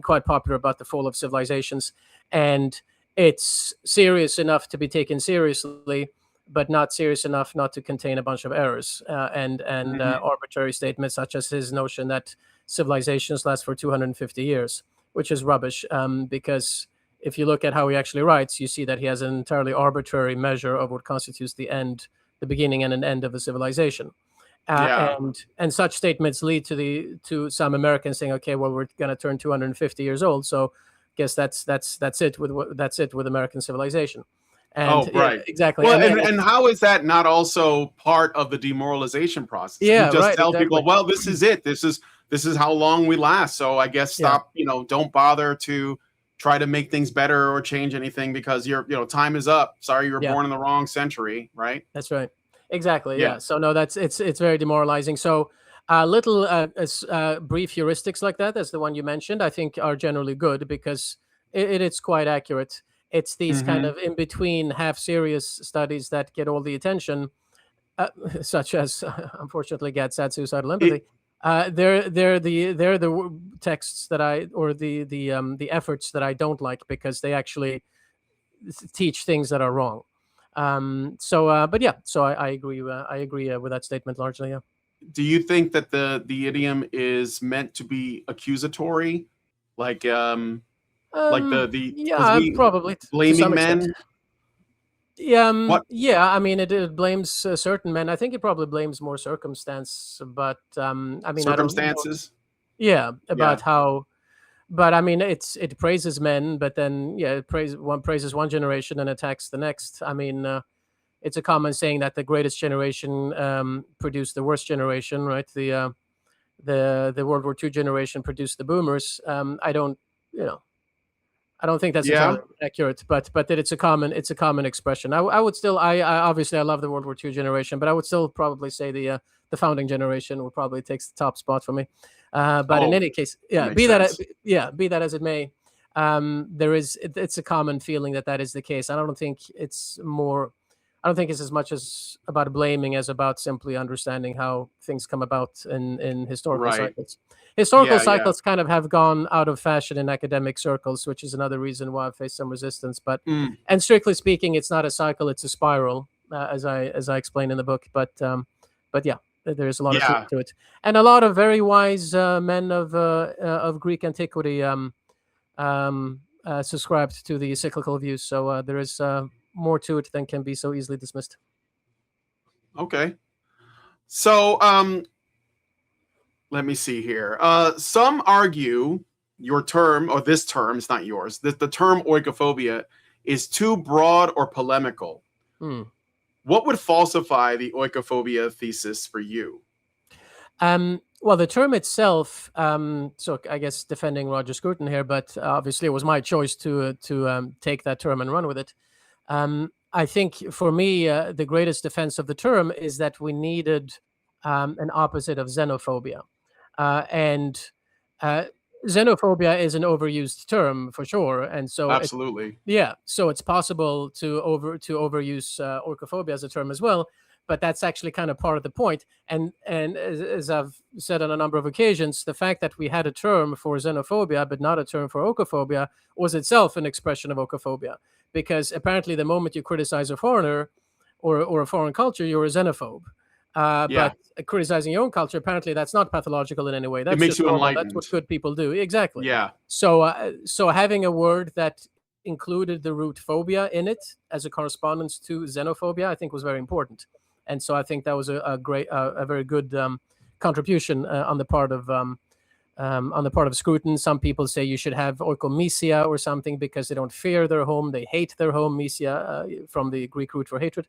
quite popular about the fall of civilizations, and it's serious enough to be taken seriously, but not serious enough not to contain a bunch of errors and arbitrary statements, such as his notion that civilizations last for 250 years, which is rubbish, because if you look at how he actually writes, you see that he has an entirely arbitrary measure of what constitutes the beginning and an end of a civilization. And such statements lead to some Americans saying, okay, well, we're going to turn 250 years old, so guess that's it with American civilization. And right. Yeah, exactly. Well, and how is that not also part of the demoralization process? Yeah, you just right, tell exactly. people, well, this is it. This is how long we last. So I guess stop. Don't bother to try to make things better or change anything because time is up. Sorry, you were born in the wrong century, right? That's right. Exactly. Yeah. So no, it's very demoralizing. So little brief heuristics like that, as the one you mentioned, I think are generally good because it's quite accurate. It's these kind of in between half serious studies that get all the attention, such as unfortunately GAD-SAD suicidal empathy. They're the texts that the efforts that I don't like because they actually teach things that are wrong. So I agree. I agree with that statement largely. Yeah. Do you think that the idiom is meant to be accusatory, like the probably blaming men? Yeah. I mean, it blames certain men. I think it probably blames more circumstance, but I mean, circumstances. About how. But I mean, it praises men, but then it praises one generation and attacks the next. I mean, it's a common saying that the greatest generation produced the worst generation, right? The World War II generation produced the boomers. I don't think that's entirely accurate, but that it's a common expression. I would still, I obviously I love the World War II generation, but I would still probably say the founding generation will probably take the top spot for me. But in any case, be that as it may, it's a common feeling that is the case. I don't think it's as much as about blaming as about simply understanding how things come about in historical cycles. Historical cycles kind of have gone out of fashion in academic circles, which is another reason why I face some resistance. But and strictly speaking, it's not a cycle; it's a spiral, as I explain in the book. But yeah. There's a lot of truth to it, and a lot of very wise men of Greek antiquity subscribed to the cyclical views. So there is more to it than can be so easily dismissed. Okay, so let me see here. Some argue your term, or this term, it's not yours. The term oikophobia is too broad or polemical. What would falsify the oikophobia thesis for you? Well, the term itself, so I guess defending Roger Scruton here, but obviously it was my choice to take that term and run with it. I think for me, the greatest defense of the term is that we needed an opposite of xenophobia. And xenophobia is an overused term for sure, and so Absolutely. so it's possible to overuse oikophobia as a term as well, but that's actually kind of part of the point. And as I've said on a number of occasions, the fact that we had a term for xenophobia but not a term for oikophobia was itself an expression of oikophobia, because apparently the moment you criticize a foreigner or a foreign culture, you're a xenophobe. But criticizing your own culture, apparently that's not pathological in any way. That's makes just you normal. enlightened. That's what good people do. Exactly. Yeah. So having a word that included the root phobia in it as a correspondence to xenophobia, I think was very important. And so I think that was a very good contribution on the part of Scruton. Some people say you should have oikomisia or something because they don't fear their home, they hate their home. Misia from the Greek root for hatred.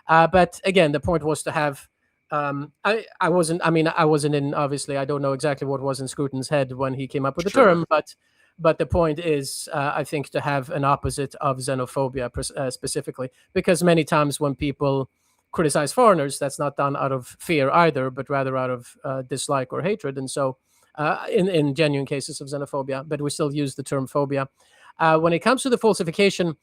But again, the point was to have. I wasn't in, obviously, I don't know exactly what was in Scruton's head when he came up with the term, but the point is, I think, to have an opposite of xenophobia specifically, because many times when people criticize foreigners, that's not done out of fear either, but rather out of dislike or hatred. And so in genuine cases of xenophobia, but we still use the term phobia. When it comes to the falsification,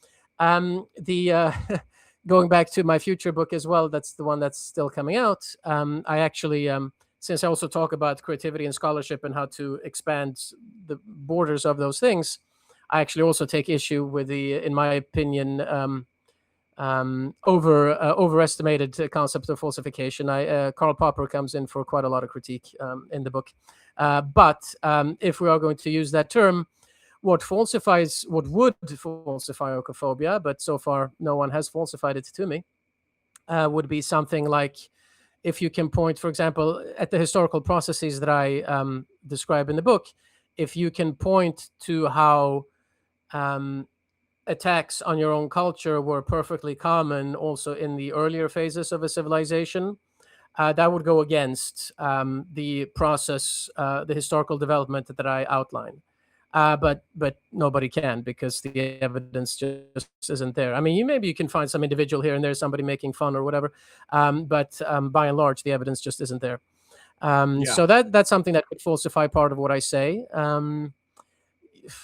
going back to my future book as well, that's the one that's still coming out. I actually, since I also talk about creativity and scholarship and how to expand the borders of those things, I actually also take issue with the, in my opinion, overestimated concept of falsification. Karl Popper comes in for quite a lot of critique in the book. But if we are going to use that term, what would falsify oikophobia, but so far no one has falsified it to me, would be something like, if you can point, for example, at the historical processes that I describe in the book, if you can point to how attacks on your own culture were perfectly common also in the earlier phases of a civilization, that would go against the process, the historical development that I outline. But nobody can, because the evidence just isn't there. I mean, maybe you can find some individual here and there, somebody making fun or whatever, but by and large, the evidence just isn't there. So that's something that could falsify part of what I say. All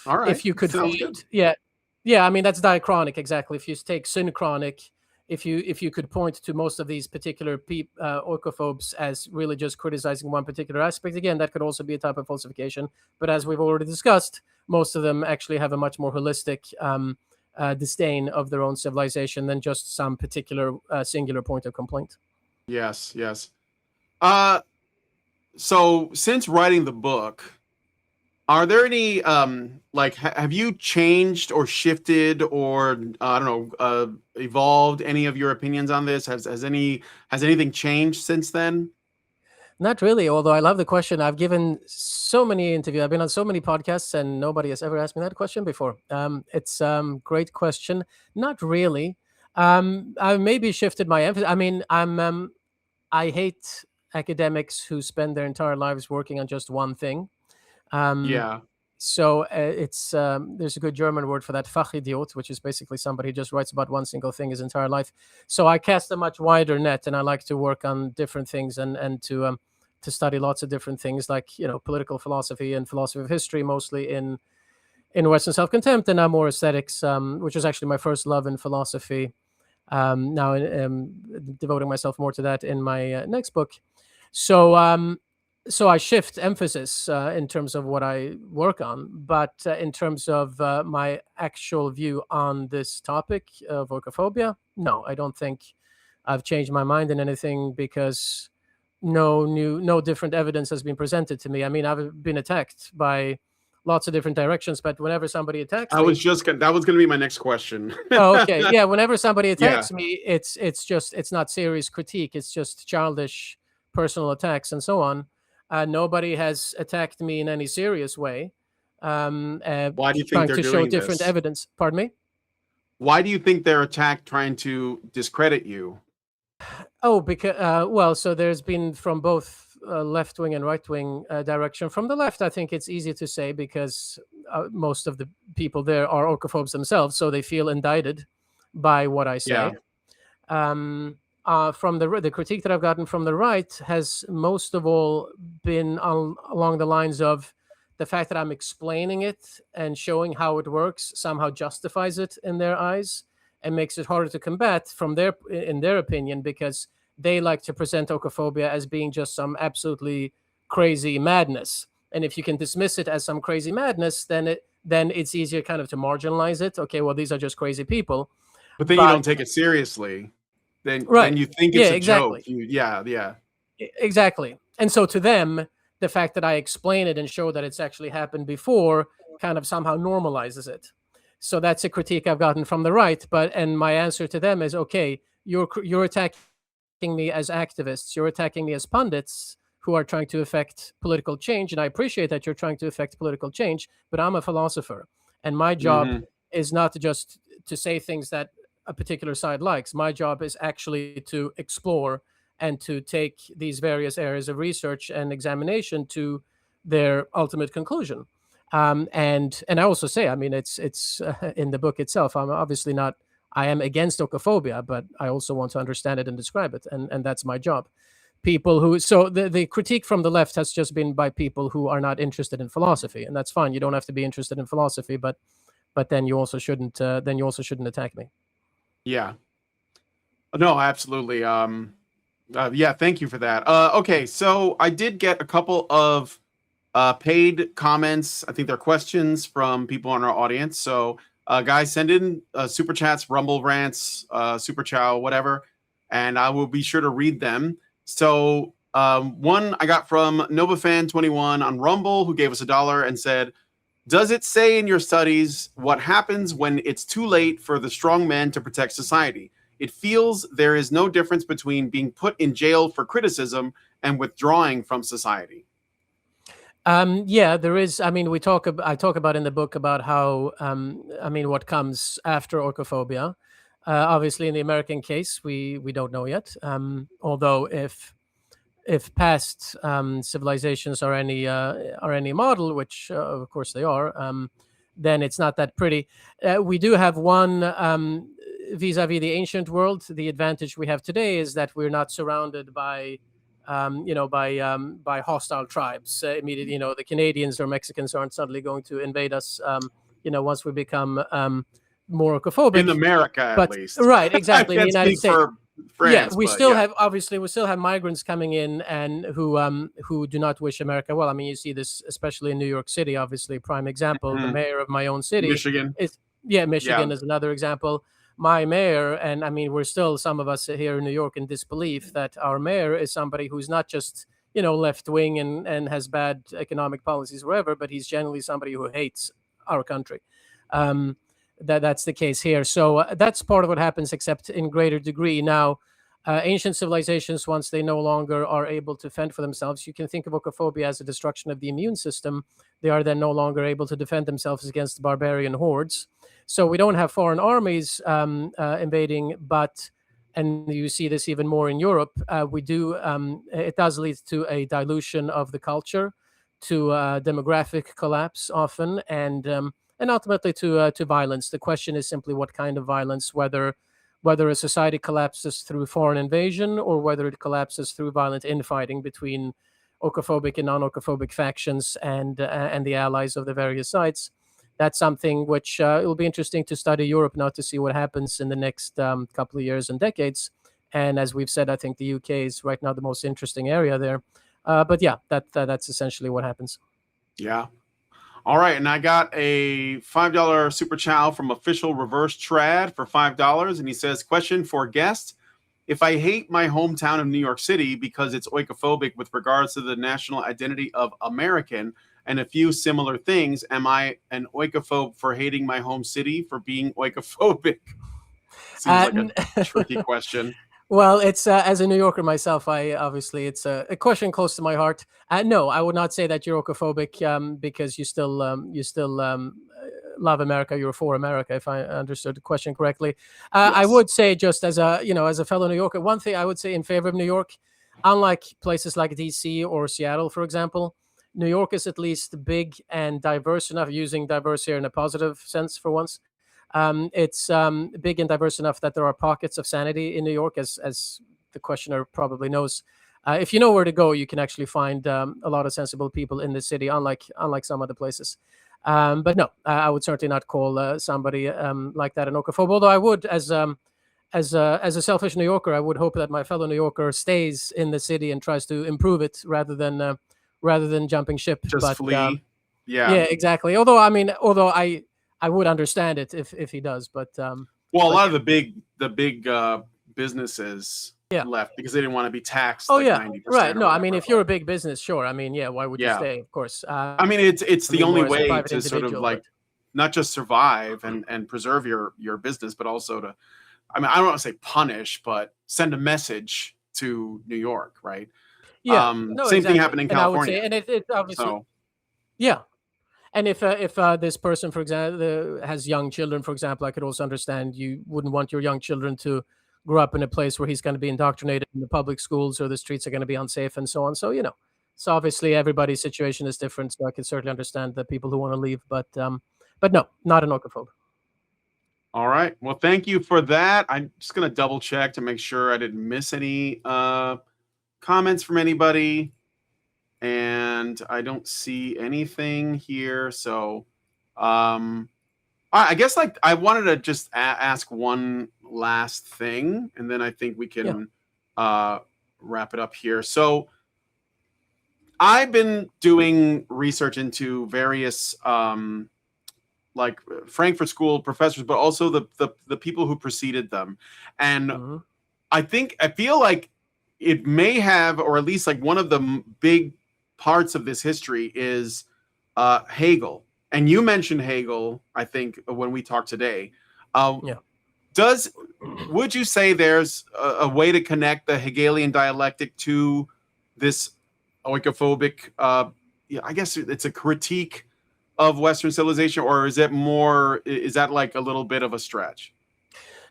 right. If you could Sounds find, good. yeah. I mean, that's diachronic, exactly. If you take synchronic, if you could point to most of these particular oikophobes as really just criticizing one particular aspect, again, that could also be a type of falsification. But as we've already discussed, most of them actually have a much more holistic disdain of their own civilization than just some particular singular point of complaint. Yes. So since writing the book, are there any have you changed or shifted or evolved any of your opinions on this? Has anything changed since then? Not really, although I love the question. I've given so many interviews. I've been on so many podcasts, and nobody has ever asked me that question before. It's great question. Not really. I maybe shifted my emphasis. I mean, I hate academics who spend their entire lives working on just one thing. So it's there's a good German word for that, Fachidiot, which is basically somebody who just writes about one single thing his entire life. So I cast a much wider net, and I like to work on different things and to study lots of different things, like political philosophy and philosophy of history, mostly in Western Self-Contempt, and now more aesthetics, which was actually my first love in philosophy. Now devoting myself more to that in my next book. So I shift emphasis in terms of what I work on, but in terms of my actual view on this topic of oikophobia, no, I don't think I've changed my mind in anything, because no different evidence has been presented to me. I mean, I've been attacked by lots of different directions, but whenever somebody attacks me, that was going to be my next question. Oh, okay, yeah. Whenever somebody attacks me, it's not serious critique. It's just childish personal attacks and so on. Nobody has attacked me in any serious way. Why do you think trying they're to doing show different this? evidence? Pardon me? Why do you think they're attacked, trying to discredit you? Oh, because so there's been from both left-wing and right-wing direction. From the left, I think it's easy to say, because most of the people there are oikophobes themselves, so they feel indicted by what I say. From the critique that I've gotten from the right has most of all been along the lines of the fact that I'm explaining it and showing how it works somehow justifies it in their eyes and makes it harder to combat in their opinion, because they like to present oikophobia as being just some absolutely crazy madness. And if you can dismiss it as some crazy madness, then it's easier kind of to marginalize it. Okay, well, these are just crazy people. But then you don't take it seriously. Then you think it's a exactly. joke. Exactly. And so to them, the fact that I explain it and show that it's actually happened before kind of somehow normalizes it. So that's a critique I've gotten from the right. And my answer to them is, okay, you're attacking me as activists. You're attacking me as pundits who are trying to affect political change. And I appreciate that you're trying to affect political change, but I'm a philosopher. And my job is not to say things that a particular side likes. My job is actually to explore and to take these various areas of research and examination to their ultimate conclusion. And I also say, I mean, it's in the book itself. I'm obviously not. I am against oikophobia, but I also want to understand it and describe it, and that's my job. People who the critique from the left has just been by people who are not interested in philosophy, and that's fine. You don't have to be interested in philosophy, but then you also shouldn't attack me. Yeah. No, absolutely. Yeah, thank you for that. Okay, so I did get a couple of paid comments. I think they're questions from people in our audience. So, guys, send in super chats, Rumble rants, super chow, whatever, and I will be sure to read them. So, one I got from NovaFan21 on Rumble, who gave us $1 and said, "Does it say in your studies what happens when it's too late for the strong men to protect society? It feels there is no difference between being put in jail for criticism and withdrawing from society." Yeah, there is. I mean, I talk about in the book about how, I mean, what comes after oikophobia. Obviously, in the American case, we don't know yet. Although if past civilizations are any model, which of course they are, then it's not that pretty. We do have one vis-a-vis the ancient world. The advantage we have today is that we're not surrounded by hostile tribes immediately. The Canadians or Mexicans aren't suddenly going to invade us. Once we become more oikophobic In America, at least. Right, exactly. I In the can't United speak States. for France, we still have migrants coming in and who do not wish America well. I mean, you see this especially in New York City, obviously, prime example. The mayor of my own city, Michigan. Michigan is another example. My mayor, and I mean, we're still, some of us here in New York, in disbelief that our mayor is somebody who's not just left wing and has bad economic policies wherever, but he's generally somebody who hates our country. That's the case here. So that's part of what happens, except in greater degree. Now, ancient civilizations, once they no longer are able to fend for themselves, you can think of oikophobia as a destruction of the immune system. They are then no longer able to defend themselves against barbarian hordes. So we don't have foreign armies invading, and you see this even more in Europe, we do. It does lead to a dilution of the culture, to demographic collapse often, and ultimately to violence. The question is simply what kind of violence, whether a society collapses through foreign invasion or whether it collapses through violent infighting between oikophobic and non-oikophobic factions and the allies of the various sides. That's something which it will be interesting to study Europe now to see what happens in the next couple of years and decades. And as we've said, I think the UK is right now the most interesting area there. But yeah, that's essentially what happens. Yeah. All right, and I got a $5 super chow from Official Reverse Trad for $5, and he says, "Question for guest: if I hate my hometown of New York City because it's oikophobic with regards to the national identity of American and a few similar things, am I an oikophobe for hating my home city for being oikophobic?" Seems like a tricky question. Well, it's as a New Yorker myself, it's a question close to my heart. No, I would not say that you're oikophobic because you still love America. You're for America, if I understood the question correctly. Yes. I would say, just as a fellow New Yorker, one thing I would say in favor of New York, unlike places like DC or Seattle, for example, New York is at least big and diverse enough. Using diverse here in a positive sense for once. It's big and diverse enough that there are pockets of sanity in New York, as the questioner probably knows. if you know where to go, you can actually find a lot of sensible people in the city, unlike some other places. But no, I would certainly not call somebody like that an Oikophobia. Although I would, as a selfish New Yorker, I would hope that my fellow New Yorker stays in the city and tries to improve it rather than jumping ship. Just flee. Yeah, exactly. Although I would understand it if he does. But well, a lot of the big businesses Yeah. left because they didn't want to be taxed. Oh like yeah, 90% right. or No, I mean, whatever if it you're a was. big business, sure. I mean, yeah, why would you Yeah. stay? Of course. I mean, it's the only more as a way private to sort of individual, like but- not just survive and preserve your business, but also to, I mean, I don't want to say punish, but send a message to New York, right? Yeah. Same No, thing exactly. happened in And I would California. say, and it obviously, So yeah. And if this person, for example, has young children, for example, I could also understand you wouldn't want your young children to grow up in a place where he's going to be indoctrinated in the public schools or the streets are going to be unsafe and so on. So, so obviously everybody's situation is different. So I can certainly understand the people who want to leave, but no, not an Oikophobia. all right. Well, thank you for that. I'm just gonna double check to make sure I didn't miss any comments from anybody. And I don't see anything here. So I guess like I wanted to just ask one last thing, and then I think we can wrap it up here. So I've been doing research into various like Frankfurt School professors, but also the people who preceded them. And Mhm. I feel like it may have, or at least like one of the big parts of this history is Hegel. And you mentioned Hegel, I think, when we talked today. Yeah. Would you say there's a way to connect the Hegelian dialectic to this oikophobic, I guess it's a critique of Western civilization, or is that like a little bit of a stretch?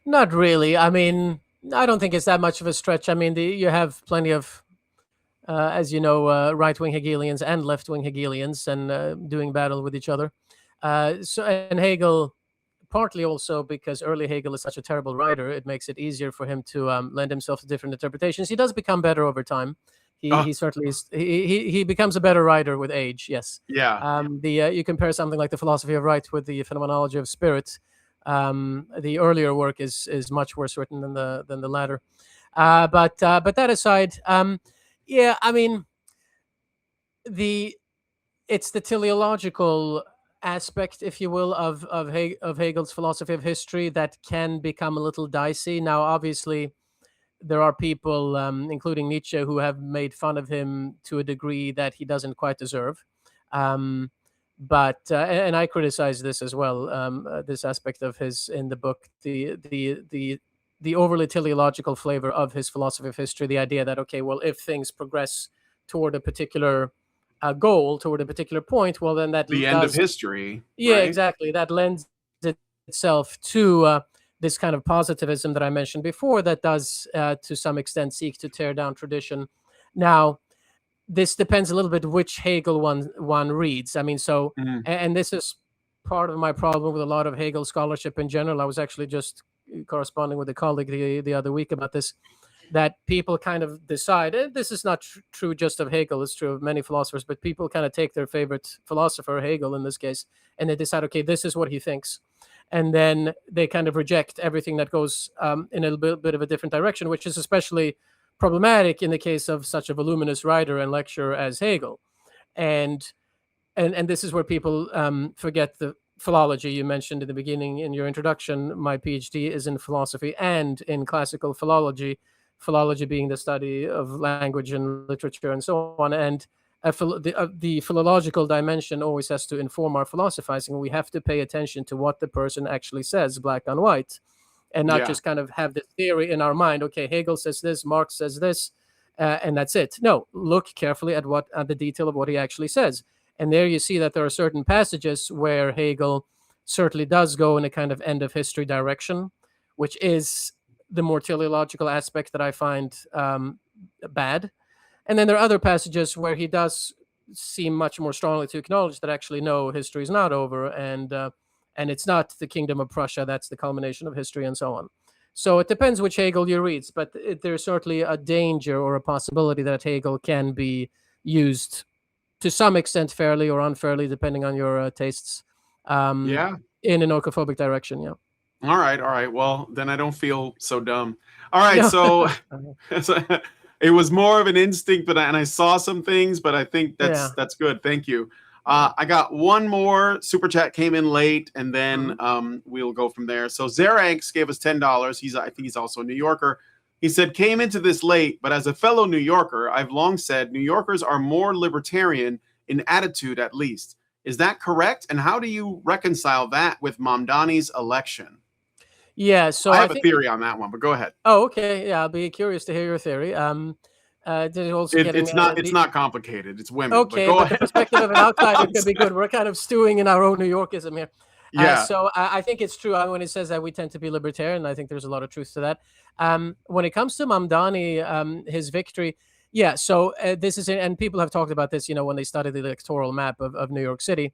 Not really. I mean, I don't think it's that much of a stretch. I mean, you have plenty of, as you know, right-wing Hegelians and left-wing Hegelians, and doing battle with each other. And Hegel, partly also because early Hegel is such a terrible writer, it makes it easier for him to lend himself to different interpretations. He does become better over time. He certainly is. He becomes a better writer with age. Yes. Yeah. You compare something like the philosophy of right with the phenomenology of spirit. The earlier work is much worse written than the latter. But that aside, yeah, I mean, it's the teleological aspect, if you will, of Hegel's philosophy of history that can become a little dicey. Now, obviously, there are people, including Nietzsche, who have made fun of him to a degree that he doesn't quite deserve. But and I criticize this as well. This aspect of his in the book, the overly teleological flavor of his philosophy of history. The idea that, okay, well, if things progress toward a particular goal, toward a particular point, well, then that The end of history. Yeah, right? exactly. That lends itself to this kind of positivism that I mentioned before, that does, to some extent, seek to tear down tradition. Now, this depends a little bit which Hegel one reads. I mean, so, Mhm. and this is part of my problem with a lot of Hegel scholarship in general. I was actually just corresponding with a colleague the other week about this, that people kind of decide, and this is not true just of Hegel, it's true of many philosophers, but people kind of take their favorite philosopher, Hegel in this case, and they decide, okay, this is what he thinks. And then they kind of reject everything that goes in a bit of a different direction, which is especially problematic in the case of such a voluminous writer and lecturer as Hegel. And this is where people forget the philology you mentioned in the beginning in your introduction. My PhD is in philosophy and in classical philology, philology being the study of language and literature and so on. And the philological dimension always has to inform our philosophizing. We have to pay attention to what the person actually says, black on white, and not just kind of have this theory in our mind. Okay, Hegel says this, Marx says this, and that's it. No, look carefully at the detail of what he actually says. And there you see that there are certain passages where Hegel certainly does go in a kind of end of history direction, which is the more teleological aspect that I find bad. And then there are other passages where he does seem much more strongly to acknowledge that actually, no, history is not over, and it's not the kingdom of Prussia that's the culmination of history, and so on. So it depends which Hegel you read, but there's certainly a danger or a possibility that Hegel can be used to some extent fairly or unfairly, depending on your tastes, Yeah. in an oikophobic direction. Yeah. All right. Well, then I don't feel so dumb. All right, Yeah. so it was more of an instinct, and I saw some things, but I think that's good. Thank you. I got one more super chat came in late, and then we'll go from there. So Zeranx gave us $10. I think he's also a New Yorker. He said, came into this late, but as a fellow New Yorker, I've long said New Yorkers are more libertarian in attitude, at least. Is that correct? And how do you reconcile that with Mamdani's election? Yeah, so I have a theory on that one, but go ahead. Oh, okay. Yeah, I'll be curious to hear your theory. It's not complicated. It's women. Okay, but the perspective of an outsider could be good. We're kind of stewing in our own New Yorkism here. Yeah. So I think it's true when it says that we tend to be libertarian. I think there's a lot of truth to that. When it comes to Mamdani, his victory, yeah. So this is, and people have talked about this, when they studied the electoral map of New York City.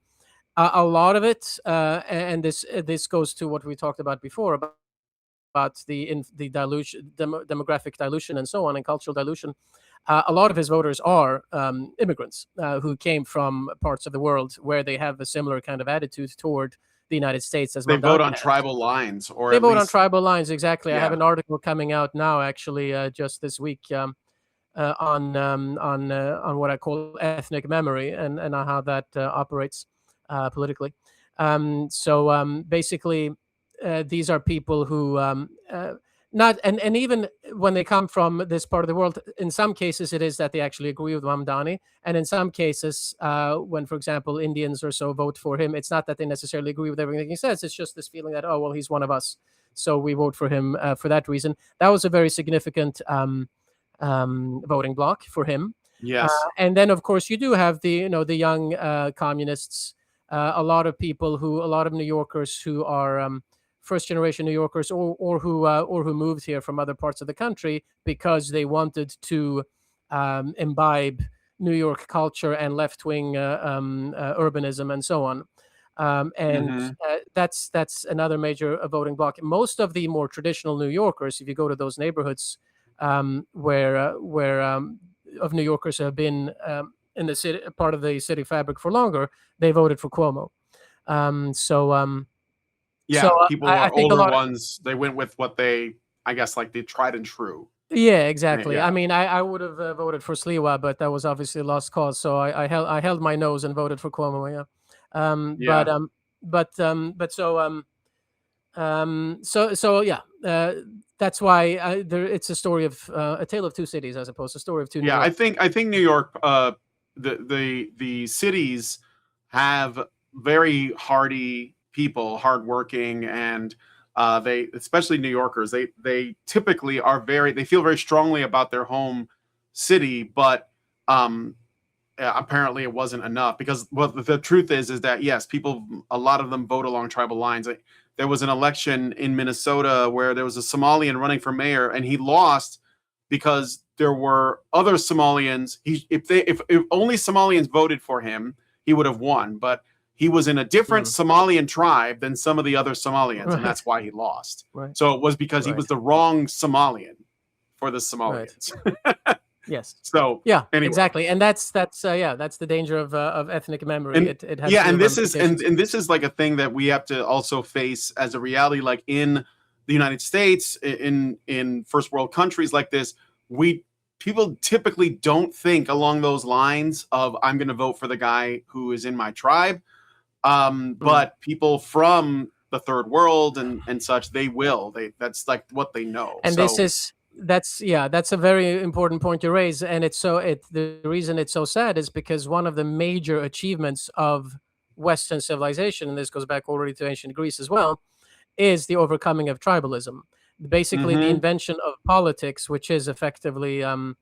A lot of it, and this goes to what we talked about before about the dilution, demographic dilution, and so on, and cultural dilution. A lot of his voters are immigrants who came from parts of the world where they have a similar kind of attitude toward the United States as they Mamdani vote on has. tribal lines, or they vote on tribal lines. Exactly. Yeah. I have an article coming out now, actually, just this week, on what I call ethnic memory and how that operates politically. So basically, these are people who not and even when they come from this part of the world, in some cases it is that they actually agree with Mamdani, and in some cases, when, for example, Indians or so vote for him, it's not that they necessarily agree with everything he says. It's just this feeling that, oh well, he's one of us, so we vote for him for that reason. That was a very significant voting bloc for him. Yes. And then, of course, you do have the young communists, a lot of New Yorkers who are first-generation New Yorkers, or who moved here from other parts of the country because they wanted to imbibe New York culture and left-wing urbanism and so on. That's another major voting bloc. Most of the more traditional New Yorkers, if you go to those neighborhoods where of New Yorkers who have been in the city, part of the city fabric for longer, they voted for Cuomo. People who are older ones, they went with what they, I guess, like the tried and true. Yeah, exactly. Yeah. I mean, I would have voted for Sliwa, but that was obviously a lost cause. So I held my nose and voted for Cuomo. Yeah. That's why it's a story of a tale of two cities as opposed to a story of two. Yeah, I think New York, the cities have very hardy people, hardworking, and they, especially New Yorkers, they typically are they feel very strongly about their home city, but apparently it wasn't enough, because the truth is that yes, a lot of them vote along tribal lines. There was an election in Minnesota where there was a Somalian running for mayor, and he lost because there were other Somalians. If only Somalians voted for him, he would have won. But he was in a different Somalian tribe than some of the other Somalians, and that's why he lost. Right. So it was because he was the wrong Somalian for the Somalians. Right. Yes. So yeah, anyway. Exactly, and that's the danger of ethnic memory. And, it has and this is like a thing that we have to also face as a reality. Like in the United States, in first world countries like this, people typically don't think along those lines of I'm going to vote for the guy who is in my tribe. But people from the third world and such, they will. That's like what they know. And that's a very important point you raise. And the reason it's so sad is because one of the major achievements of Western civilization, and this goes back already to ancient Greece as well, is the overcoming of tribalism. Basically, the invention of politics, which is effectively a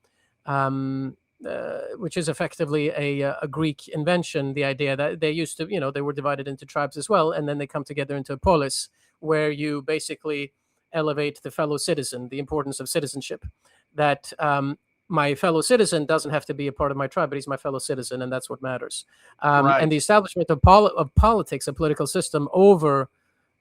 Greek invention. The idea that they used to, they were divided into tribes as well, and then they come together into a polis, where you basically elevate the fellow citizen, the importance of citizenship. That my fellow citizen doesn't have to be a part of my tribe, but he's my fellow citizen, and that's what matters. Right. And the establishment of politics, a political system over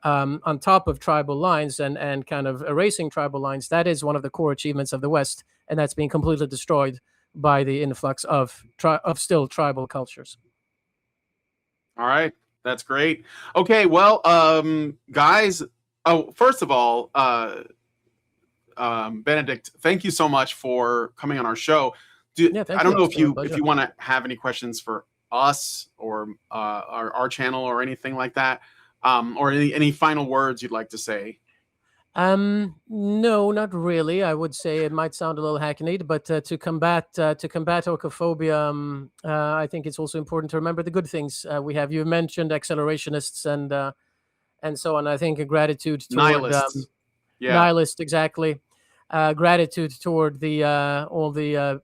on top of tribal lines and kind of erasing tribal lines, that is one of the core achievements of the West, and that's being completely destroyed by the influx of still tribal cultures. All right, that's great. Okay, well, guys. Oh, first of all, Benedict, thank you so much for coming on our show. I don't know if you want to have any questions for us or our channel or anything like that, or any final words you'd like to say. No, not really. I would say it might sound a little hackneyed, but to combat oikophobia, I think it's also important to remember the good things we have. You mentioned accelerationists and so on. I think a gratitude toward Nihilists. Nihilist, exactly. Gratitude toward all the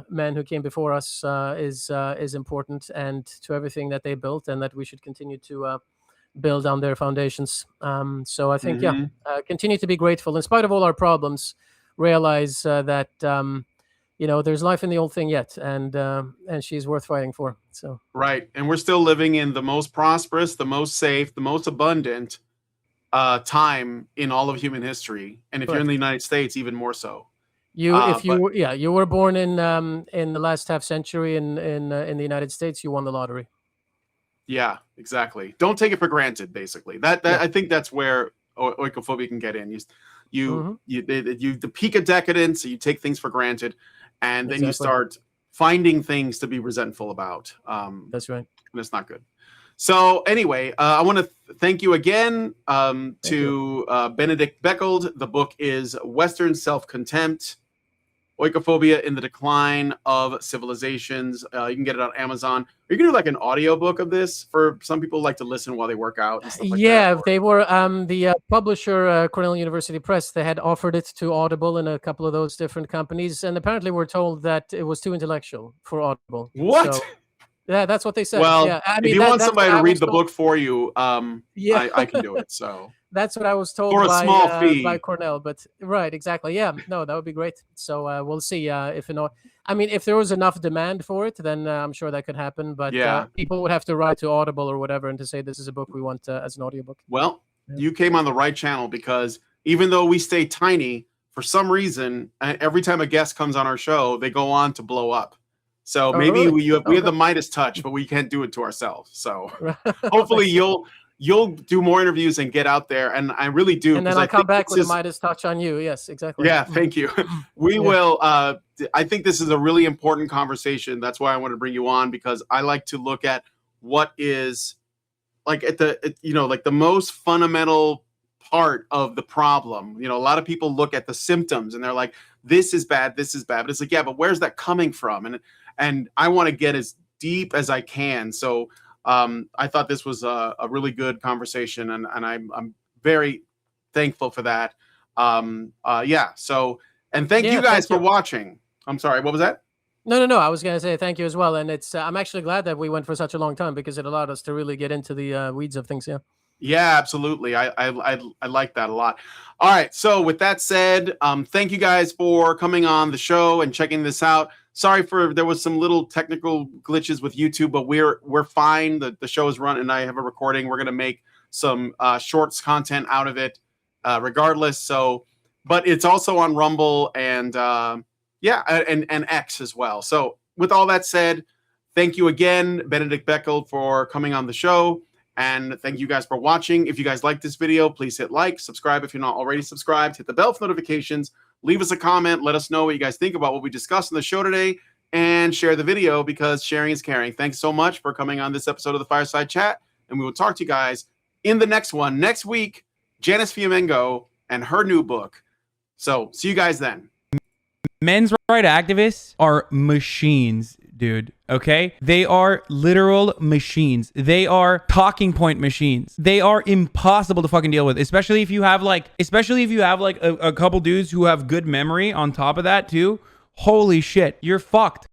men who came before us is important, and to everything that they built, and that we should continue to build on their foundations. So I think, continue to be grateful in spite of all our problems. Realize that there's life in the old thing yet, and she's worth fighting for. So right, and we're still living in the most prosperous, the most safe, the most abundant time in all of human history, and if you're in the United States, even more so. You were born in the last half century in the United States, you won the lottery. Yeah, exactly. Don't take it for granted. Basically, I think that's where oikophobia can get in. The peak of decadence. You take things for granted, and then you start finding things to be resentful about. That's right, and it's not good. So anyway, I want to thank you again to Benedict Beckeld. The book is Western Self-Contempt, Oikophobia in the Decline of Civilizations. You can get it on Amazon. Are you going to do like an audiobook of this for some people who like to listen while they work out and stuff like that? They were the publisher, Cornell University Press, they had offered it to Audible and a couple of those different companies, and apparently we're told that it was too intellectual for Audible. What? So, yeah, that's what they said. Well, yeah. I mean, if you want somebody to read the book for you, I can do it. So that's what I was told for a small fee by Cornell. But right, exactly. Yeah, no, that would be great. So we'll see if if there was enough demand for it, then I'm sure that could happen. But people would have to write to Audible or whatever and to say this is a book we want as an audiobook. Well, you came on the right channel, because even though we stay tiny, for some reason, every time a guest comes on our show, they go on to blow up. So maybe we have the Midas touch, but we can't do it to ourselves. So hopefully you'll do more interviews and get out there. And I really do. And then I'll come back with a Midas touch on you. Yes, exactly. Yeah, thank you. We will. I think this is a really important conversation. That's why I want to bring you on, because I like to look at what is like the most fundamental part of the problem. A lot of people look at the symptoms and they're like, this is bad, this is bad. But it's like, yeah, but where's that coming from? And I want to get as deep as I can. So I thought this was a really good conversation, and I'm very thankful for that. So, and thank you guys for watching. I'm sorry, what was that? No. I was going to say thank you as well. And it's I'm actually glad that we went for such a long time, because it allowed us to really get into the weeds of things. Yeah, absolutely. I like that a lot. All right. So with that said, thank you guys for coming on the show and checking this out. Sorry there was some little technical glitches with YouTube, but we're fine. The show is run and I have a recording. We're going to make some shorts content out of it regardless. So, but it's also on Rumble and X as well. So with all that said, thank you again, Benedict Beckeld, for coming on the show. And thank you guys for watching. If you guys like this video, please hit like, subscribe if you're not already subscribed, hit the bell for notifications, leave us a comment, let us know what you guys think about what we discussed in the show today, and share the video, because sharing is caring. Thanks so much for coming on this episode of the Fireside Chat, and we will talk to you guys in the next one. Next week, Janice Fiamengo and her new book. So see you guys then. Men's rights activists are machines, dude. Okay? They are literal machines. They are talking point machines. They are impossible to fucking deal with, especially if you have like a couple dudes who have good memory on top of that too. Holy shit, you're fucked.